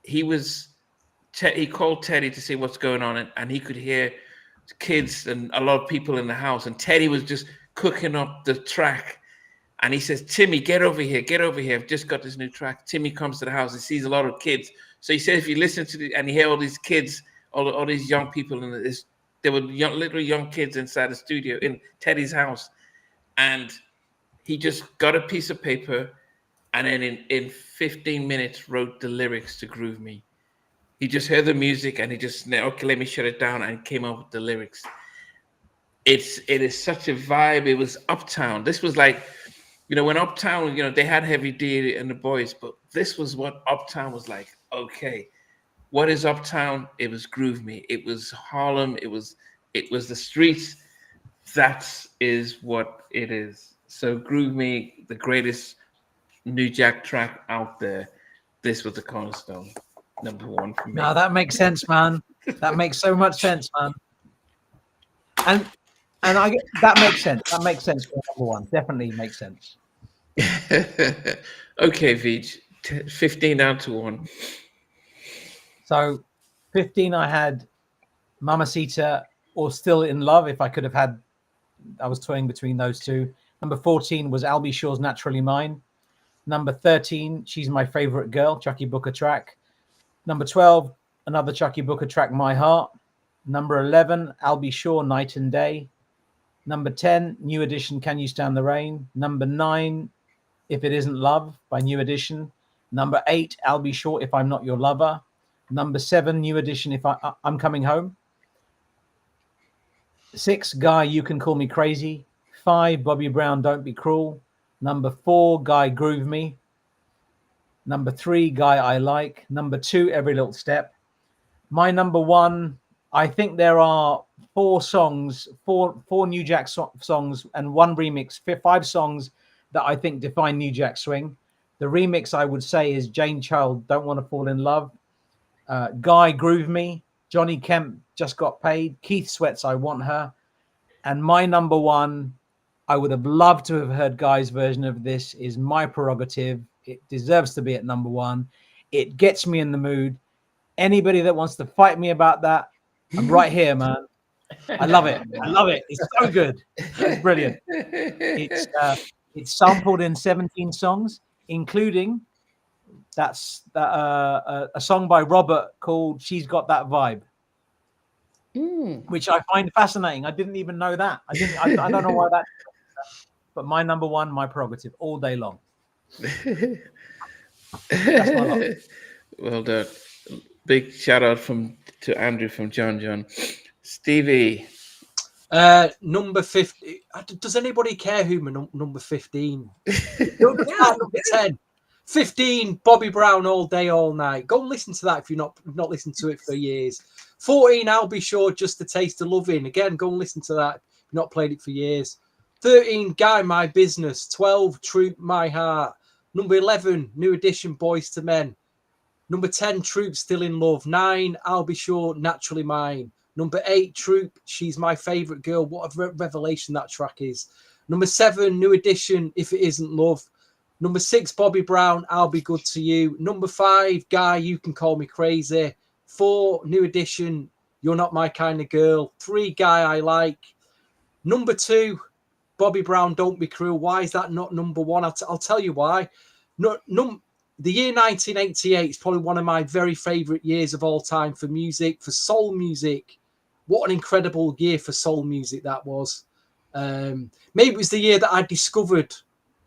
Speaker 1: he called Teddy to see what's going on, and he could hear kids and a lot of people in the house, and Teddy was just cooking up the track. And he says, "Timmy, get over here, get over here. I've just got this new track." Timmy comes to the house and sees a lot of kids. So he says, if you listen to and you hear all these kids, all these young people in this, there were literally young kids inside the studio in Teddy's house. And he just got a piece of paper and then in 15 minutes wrote the lyrics to Groove Me. He just heard the music and he just, okay, let me shut it down, and came up with the lyrics. It is such a vibe. It was Uptown. This was like, when Uptown, they had Heavy D and the Boys, but this was what Uptown was like. Okay, what is Uptown? It was Groove Me. It was Harlem. It was the streets. That is what it is. So Groove Me, the greatest New Jack track out there. This was the cornerstone, number one for me.
Speaker 2: No, that makes sense, man. That makes so much sense, man. And that makes sense. That makes sense for number one. Definitely makes sense.
Speaker 1: Okay, Vij, 15 down to 1.
Speaker 2: So 15, I had Mamacita or Still in Love. If I could have had, I was toying between those two. Number 14 was Albie Shaw's Naturally Mine. Number 13, She's My Favorite Girl, Chucky Booker track. Number 12, another Chucky Booker track, My Heart. Number 11, Albie Shaw, Night and Day. Number 10, New Edition, Can You Stand the Rain. Number 9, If It Isn't Love by New Edition. Number 8, Albie Shaw, If I'm Not Your Lover. Number 7, New Edition, If I'm Coming Home. 6, Guy, You Can Call Me Crazy. 5, Bobby Brown, Don't Be Cruel. Number 4, Guy, Groove Me. Number 3, Guy I Like. Number 2, Every Little Step. My number 1, I think there are 4 songs, four New Jack songs and 1 remix, 5 songs that I think define New Jack Swing. The remix, I would say, is Jane Child, Don't Want to Fall in Love. Guy, Groove Me. Johnny Kemp, Just Got Paid. Keith Sweat's I Want Her. And my number 1, I would have loved to have heard Guy's version of this, is My Prerogative. It deserves to be at number 1. It gets me in the mood. Anybody that wants to fight me about that, I'm right here, man. I love it. I love it. It's so good. It's brilliant. It's sampled in 17 songs, including a song by Robert called She's Got That Vibe, which I find fascinating. I didn't even know that. I don't know why that. But my number 1, My Prerogative, all day long. That's my lot.
Speaker 1: Well done. Big shout out to Andrew from John. Stevie.
Speaker 3: Number 50. Does anybody care who my number 15? Number 10. 15, Bobby Brown, All Day, All Night. Go and listen to that if you've not listened to it for years. 14, Albie Shaw, Just a Taste of Loving. Again, go and listen to that if you've not played it for years. 13, Guy, My Business. 12, Troop, My Heart. Number 11, New Edition, Boys to Men. Number 10, Troop, Still in Love. 9, Albie Shaw, Naturally Mine. Number 8, Troop, She's My Favorite Girl. What a revelation that track is. Number 7, New Edition, If It Isn't Love. Number 6, Bobby Brown, I'll Be Good to You. Number 5, Guy, You Can Call Me Crazy. 4, New Edition, You're Not My Kind of Girl. 3, Guy I Like. Number 2, Bobby Brown, Don't Be Cruel. Why is that not number 1? I'll tell you why. The year 1988 is probably one of my very favourite years of all time for music, for soul music. What an incredible year for soul music that was. Maybe it was the year that I discovered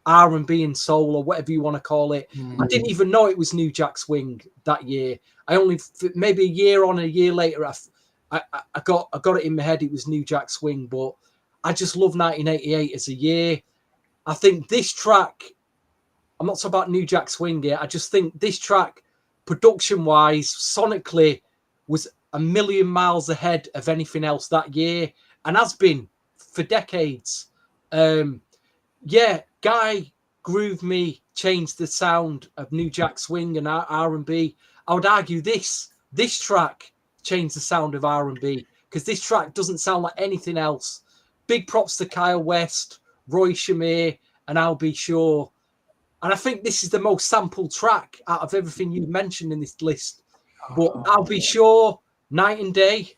Speaker 3: R&B and soul, or whatever you want to call it. I didn't even know it was New Jack Swing that year. I only, maybe a year later, I got it in my head it was New Jack Swing. But I just love 1988 as a year. I think this track, I'm not talking about New Jack Swing here. I just think this track, production-wise, sonically, was a million miles ahead of anything else that year, and has been for decades. Guy, Groove Me changed the sound of New Jack Swing and R&B. I would argue this track changed the sound of R&B, because this track doesn't sound like anything else big props to Kyle West, Roy Shamir, and I'll Be Sure. And I think this is the most sampled track out of everything you've mentioned in this list. But I'll Be Sure, Night and Day,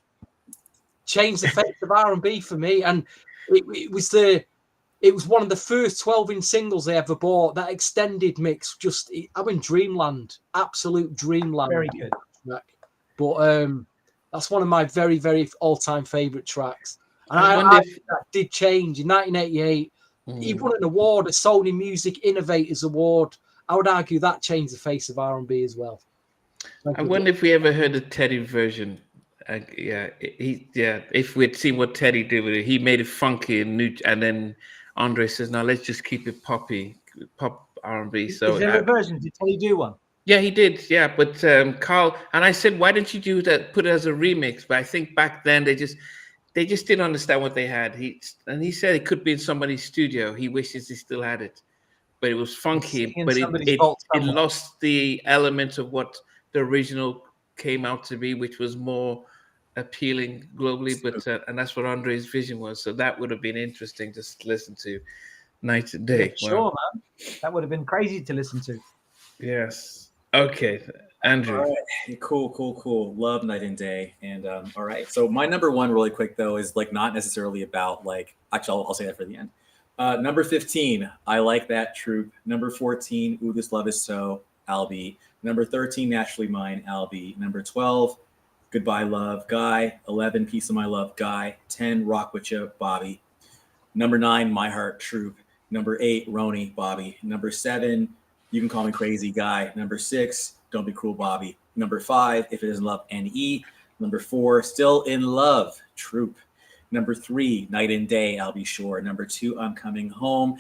Speaker 3: changed the face of R&B for me. And it was one of the first 12-inch singles they ever bought. That extended mix, I'm in dreamland, absolute dreamland.
Speaker 2: Very good.
Speaker 3: But that's one of my very, very all-time favorite tracks. And I that did change in 1988. He won an award, a Sony Music Innovators Award. I would argue that changed the face of R&B as well.
Speaker 1: I wonder if we ever heard the Teddy version. If we'd seen what Teddy did with it, he made it funky and new, and then Andre says, "No, let's just keep it pop R&B." So
Speaker 2: is there a version? Did Teddy do one?
Speaker 1: Yeah, he did. Yeah, but Carl and I said, "Why didn't you do that? Put it as a remix?" But I think back then they just didn't understand what they had. He said it could be in somebody's studio. He wishes he still had it, but it was funky. But it lost the element of what the original came out to be, which was more appealing globally. But and that's what Andre's vision was. So that would have been interesting to listen to night and day.
Speaker 2: Yeah, sure, man. That would have been crazy to listen to.
Speaker 1: Yes. Okay, Andrew.
Speaker 5: All right. Cool. Love Night and Day. And all right. So my number one, really quick though, is like not necessarily about like. Actually, I'll say that for the end. Number 15, I Like That, Troop. Number 14, Ooh, This Love Is So, Albie. Number 13, Naturally Mine, Albie. Number 12, Goodbye Love, Guy. 11, Piece of My Love, Guy. 10, Rock With Ya, Bobby. Number 9, My Heart, Troop. Number 8, Roni, Bobby. Number 7, You Can Call Me Crazy, Guy. Number 6, Don't Be Cruel, Bobby. Number 5, If It Isn't Love, N.E. Number 4, Still in Love, Troop. Number 3, Night and Day, I'll Be Sure. Number 2, I'm Coming Home.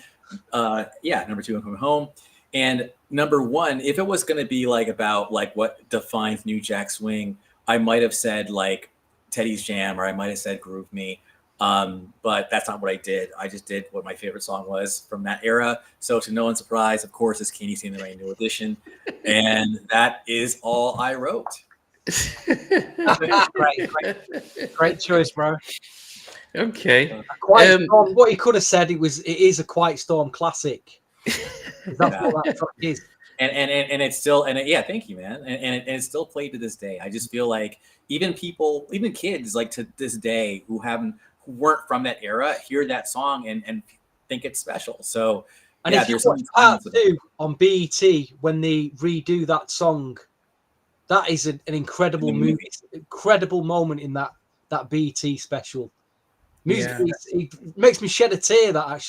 Speaker 5: Number 2, I'm Coming Home. And number 1, if it was going to be like about like what defines New Jack Swing, I might have said like Teddy's Jam, or I might have said Groove Me. But that's not what I did. I just did what my favorite song was from that era. So to no one's surprise, of course, is Can You Sing the Rain New Edition. And that is all I wrote.
Speaker 2: Great choice, bro.
Speaker 1: Okay.
Speaker 3: What he could have said, it is a Quiet Storm classic. That's what that track is.
Speaker 5: And it's still, thank you, man. And it's still played to this day. I just feel like even kids like to this day who weren't from that era hear that song and think it's special. So
Speaker 3: and if you watch part 2 on BET when they redo that song, that is an incredible movie, incredible moment in that BET special. Musically, it makes me shed a tear.
Speaker 1: Hard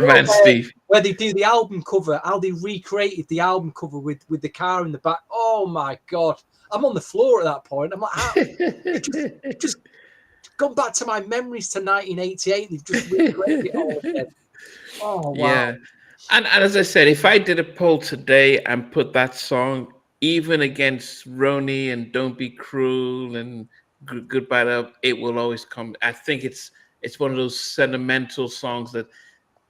Speaker 1: man, Steve.
Speaker 3: Where they do the album cover, how they recreated the album cover with the car in the back. Oh my god, I'm on the floor at that point. I'm like, how? just gone back to my memories to 1988. They've just recreated it all again. Oh wow.
Speaker 1: Yeah, and as I said, if I did a poll today and put that song even against Roni and Don't Be Cruel and Goodbye Love, it will always come. I think it's one of those sentimental songs that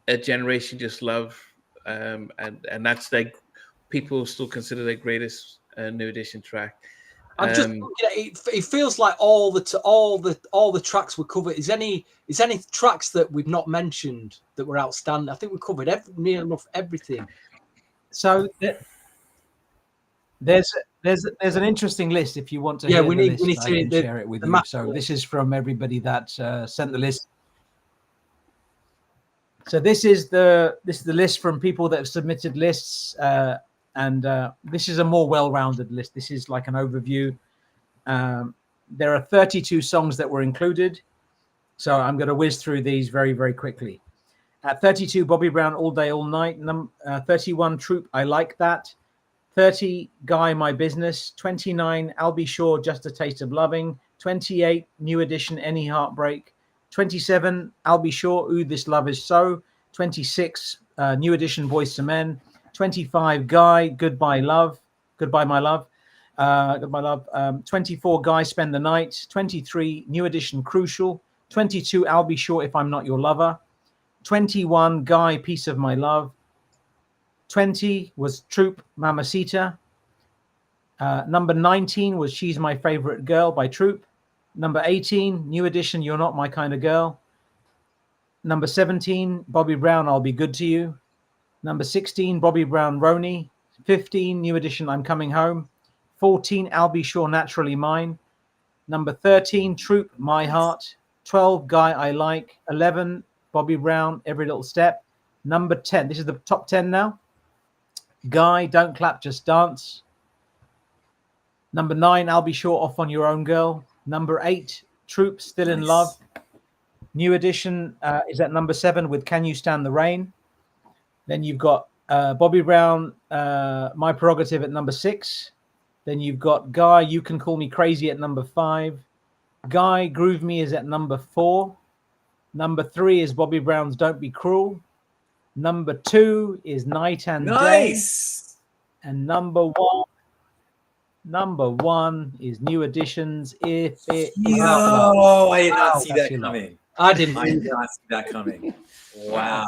Speaker 1: a generation just love, and that's like people still consider their greatest New Edition track.
Speaker 3: I'm just looking at it. It feels like all the tracks were covered. Is any tracks that we've not mentioned that were outstanding? I think we covered near enough everything.
Speaker 2: So there's an interesting list if you want to.
Speaker 3: We need to
Speaker 2: share it with you. So this is from everybody that sent the list. So this is the list from people that have submitted lists, and this is a more well-rounded list. This is like an overview. There are 32 songs that were included, so I'm going to whiz through these very, very quickly. At 32, Bobby Brown, All Day, All Night. 31, Troop, I Like That. 30, Guy, My Business. 29, I'll Be Sure, Just a Taste of Loving. 28, New Edition, Any Heartbreak. 27, I'll Be Sure, Ooh, This Love Is So. 26, New Edition, Boyz II Men. 25, Guy, Goodbye Love. Goodbye My Love. Goodbye Love. 24, Guy, Spend the Night. 23, New Edition, Crucial. 22, I'll Be Sure If I'm Not Your Lover. 21, Guy, Piece of My Love. 20 was Troop, Mamacita. Number 19 was She's My Favorite Girl by Troop. Number 18, New Edition, You're Not My Kind of Girl. Number 17, Bobby Brown, I'll Be Good to You. Number 16, Bobby Brown, Roni. 15, New Edition, I'm Coming Home. 14, Albie Shaw, Naturally Mine. Number 13, Troop, My Heart. 12, Guy I Like. 11, Bobby Brown, Every Little Step. Number 10, this is the top 10 now. Guy, Don't Clap, Just Dance. Number 9, Albie Shaw, Off on Your Own Girl. Number 8, Troop, Still in Love. New Edition is at number 7 with Can You Stand the Rain. Then you've got Bobby Brown, My Prerogative at number 6. Then you've got Guy, You Can Call Me Crazy at number 5. Guy, Groove Me is at number 4. Number 3 is Bobby Brown's Don't Be Cruel. Number 2 is Night and Day. And number 1 is New Edition's If It
Speaker 5: Yo, I did not see that coming.
Speaker 3: I did
Speaker 5: not see that coming. Wow.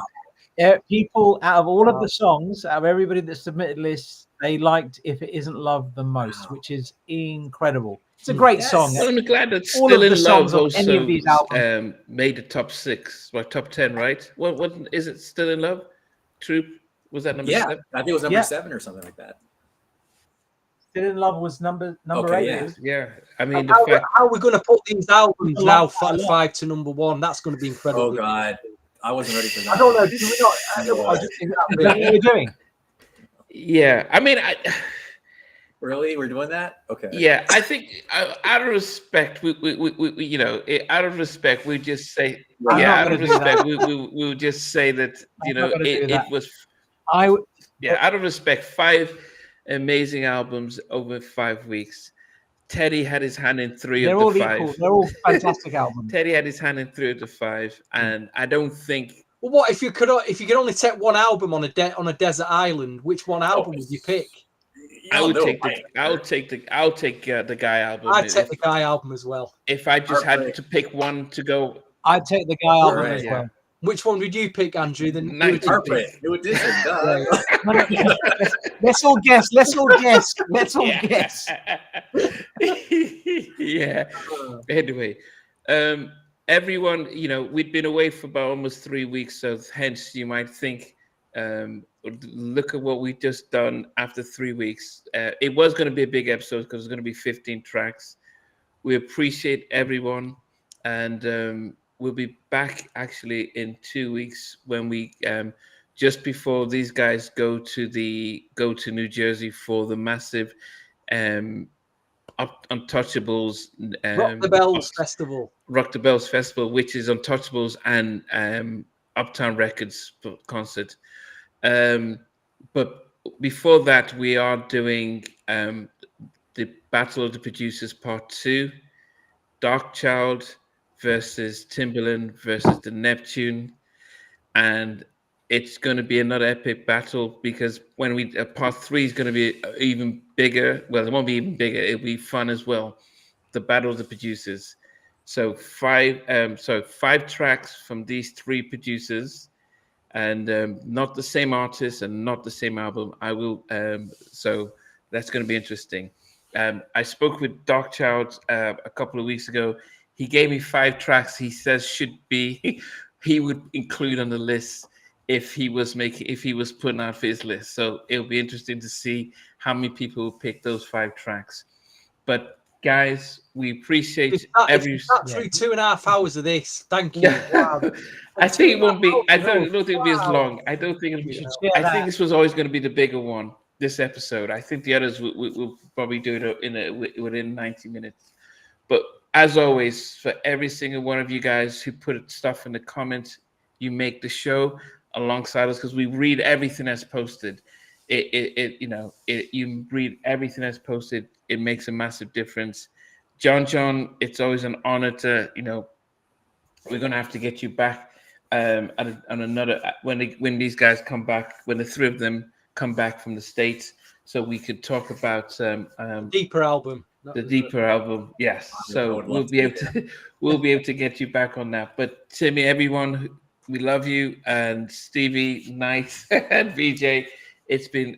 Speaker 2: People, out of all of the songs, out of everybody that submitted lists, they liked If It Isn't Love the most, which is incredible. It's a great song.
Speaker 1: Well, I'm glad that
Speaker 2: All
Speaker 1: Still
Speaker 2: of the
Speaker 1: in
Speaker 2: songs
Speaker 1: Love
Speaker 2: on any of these
Speaker 1: also
Speaker 2: albums.
Speaker 1: made the top 6, well, top 10, right? What is it? Still in Love? Troop, was that number 7?
Speaker 5: I think it was number 7 or something like that.
Speaker 2: Still in Love was number 8.
Speaker 1: Yeah. I mean,
Speaker 3: how are we going to put these albums now 5 to number 1? That's going to be incredible.
Speaker 5: Oh God, I wasn't ready for that.
Speaker 3: I don't know. Do we not?
Speaker 2: Is that what we're doing?
Speaker 1: Yeah. I mean,
Speaker 5: Really, we're doing that? Okay.
Speaker 1: Yeah, I think out of respect, we you know, out of respect, we just say, out of respect, we will just say that, you know, it was. Out of respect, 5 amazing albums over 5 weeks. Teddy had his hand in 3 of the 5.
Speaker 2: Equal. They're all fantastic albums.
Speaker 1: Teddy had his hand in 3 of the 5, and I don't think.
Speaker 3: Well, what if you could only take one album on a desert island? Which one album would you pick?
Speaker 1: I'll take the Guy album.
Speaker 3: I'd take the Guy album as well.
Speaker 1: If I just had to pick one to go,
Speaker 2: I'd take the Guy album as well.
Speaker 3: Which one would you pick, Andrew? The
Speaker 1: New
Speaker 5: Edition.
Speaker 2: Let's all guess.
Speaker 1: Yeah. Anyway, everyone, you know, we'd been away for about almost 3 weeks, so hence you might think, look at what we've just done after 3 weeks. It was going to be a big episode because it's going to be 15 tracks. We appreciate everyone, and we'll be back actually in 2 weeks when we just before these guys go to New Jersey for the massive Untouchables
Speaker 3: Rock the Bells Festival.
Speaker 1: Rock the Bells Festival, which is Untouchables and Uptown Records concert. But before that, we are doing the Battle of the Producers Part 2, Darkchild versus Timbaland versus the Neptune, and it's going to be another epic battle because when we Part 3 is going to be even bigger. Well, it won't be even bigger. It'll be fun as well. The Battle of the Producers. So 5 tracks from these 3 producers, and not the same artist and not the same album. So that's going to be interesting. I spoke with Darkchild a couple of weeks ago. He gave me 5 tracks he says he would include on the list if he was putting out his list. So it'll be interesting to see how many people will pick those 5 tracks. But guys, we appreciate
Speaker 3: through 2.5 hours of this. Thank you. Wow.
Speaker 1: I think it won't be. I don't think it'll be as long. I don't think it'll be. I think this was always going to be the bigger one. This episode. I think the others will probably do it within 90 minutes. But as always, for every single one of you guys who put stuff in the comments, you make the show alongside us because we read everything that's posted. You read everything that's posted. It makes a massive difference. John, it's always an honor to, we're going to have to get you back on another, when these guys come back, when the 3 of them come back from the States, so we could talk about
Speaker 3: deeper album.
Speaker 1: The deeper album, yes. So we'll be able to get you back on that. But Timmy, everyone, we love you, and Stevie, Knight, and VJ. It's been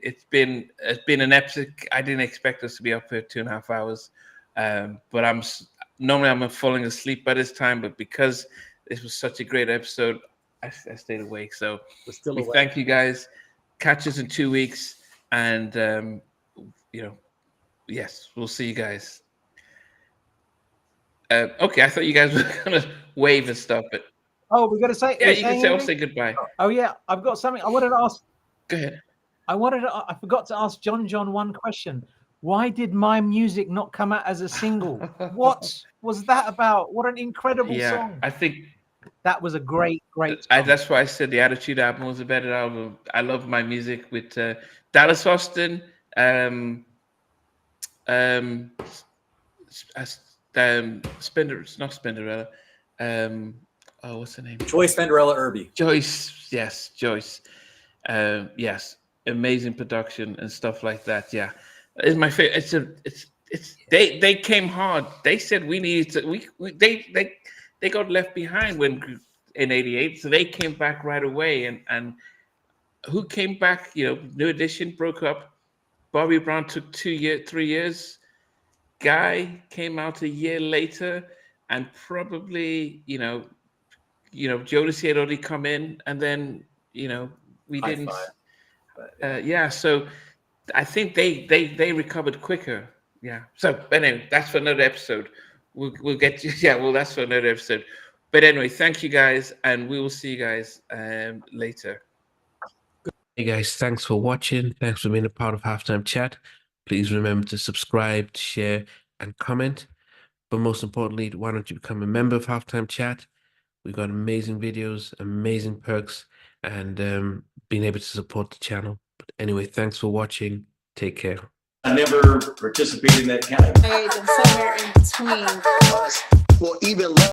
Speaker 1: an epic. I didn't expect us to be up here 2.5 hours, but normally I'm falling asleep by this time, but because this was such a great episode, I stayed awake. So
Speaker 3: We're still
Speaker 1: we
Speaker 3: awake.
Speaker 1: thank you guys. Catch us in 2 weeks, and yes, we'll see you guys. Okay, I thought you guys were gonna wave and stuff, but
Speaker 2: Oh, we got to say.
Speaker 1: yeah,
Speaker 2: we're
Speaker 1: you can
Speaker 2: saying
Speaker 1: say, I'll
Speaker 2: anything?
Speaker 1: say goodbye.
Speaker 2: Oh yeah, I've got something. I wanted to ask.
Speaker 1: Go ahead.
Speaker 2: I forgot to ask John one question. Why did my music not come out as a single? What was that about? What an incredible song!
Speaker 1: I think
Speaker 2: That was a great song.
Speaker 1: that's why I said the Attitude album was a better album. I love my music with Dallas Austin, not Spinderella. Oh, what's her name?
Speaker 5: Joyce Spenderella Irby.
Speaker 1: Joyce, yes, Joyce. Yes, amazing production and stuff like that. Yeah, it's my favorite. They came hard. They said we needed to. They got left behind when in '88, so they came back right away. And who came back? You know, New Edition broke up. Bobby Brown took 3 years. Guy came out a year later, and probably Jodeci had already come in, and then we
Speaker 5: High
Speaker 1: didn't.
Speaker 5: five.
Speaker 1: Yeah, so I think they recovered quicker. Yeah. So anyway, that's for another episode. We'll get you. Yeah. Well, that's for another episode. But anyway, thank you guys, and we will see you guys later. Hey guys, thanks for watching. Thanks for being a part of Halftime Chat. Please remember to subscribe, share, and comment. But most importantly, why don't you become a member of Halftime Chat? We've got amazing videos, amazing perks, and being able to support the channel. But anyway, thanks for watching. Take care.
Speaker 6: I never participated in that category.
Speaker 7: And somewhere in between.
Speaker 6: Or even less.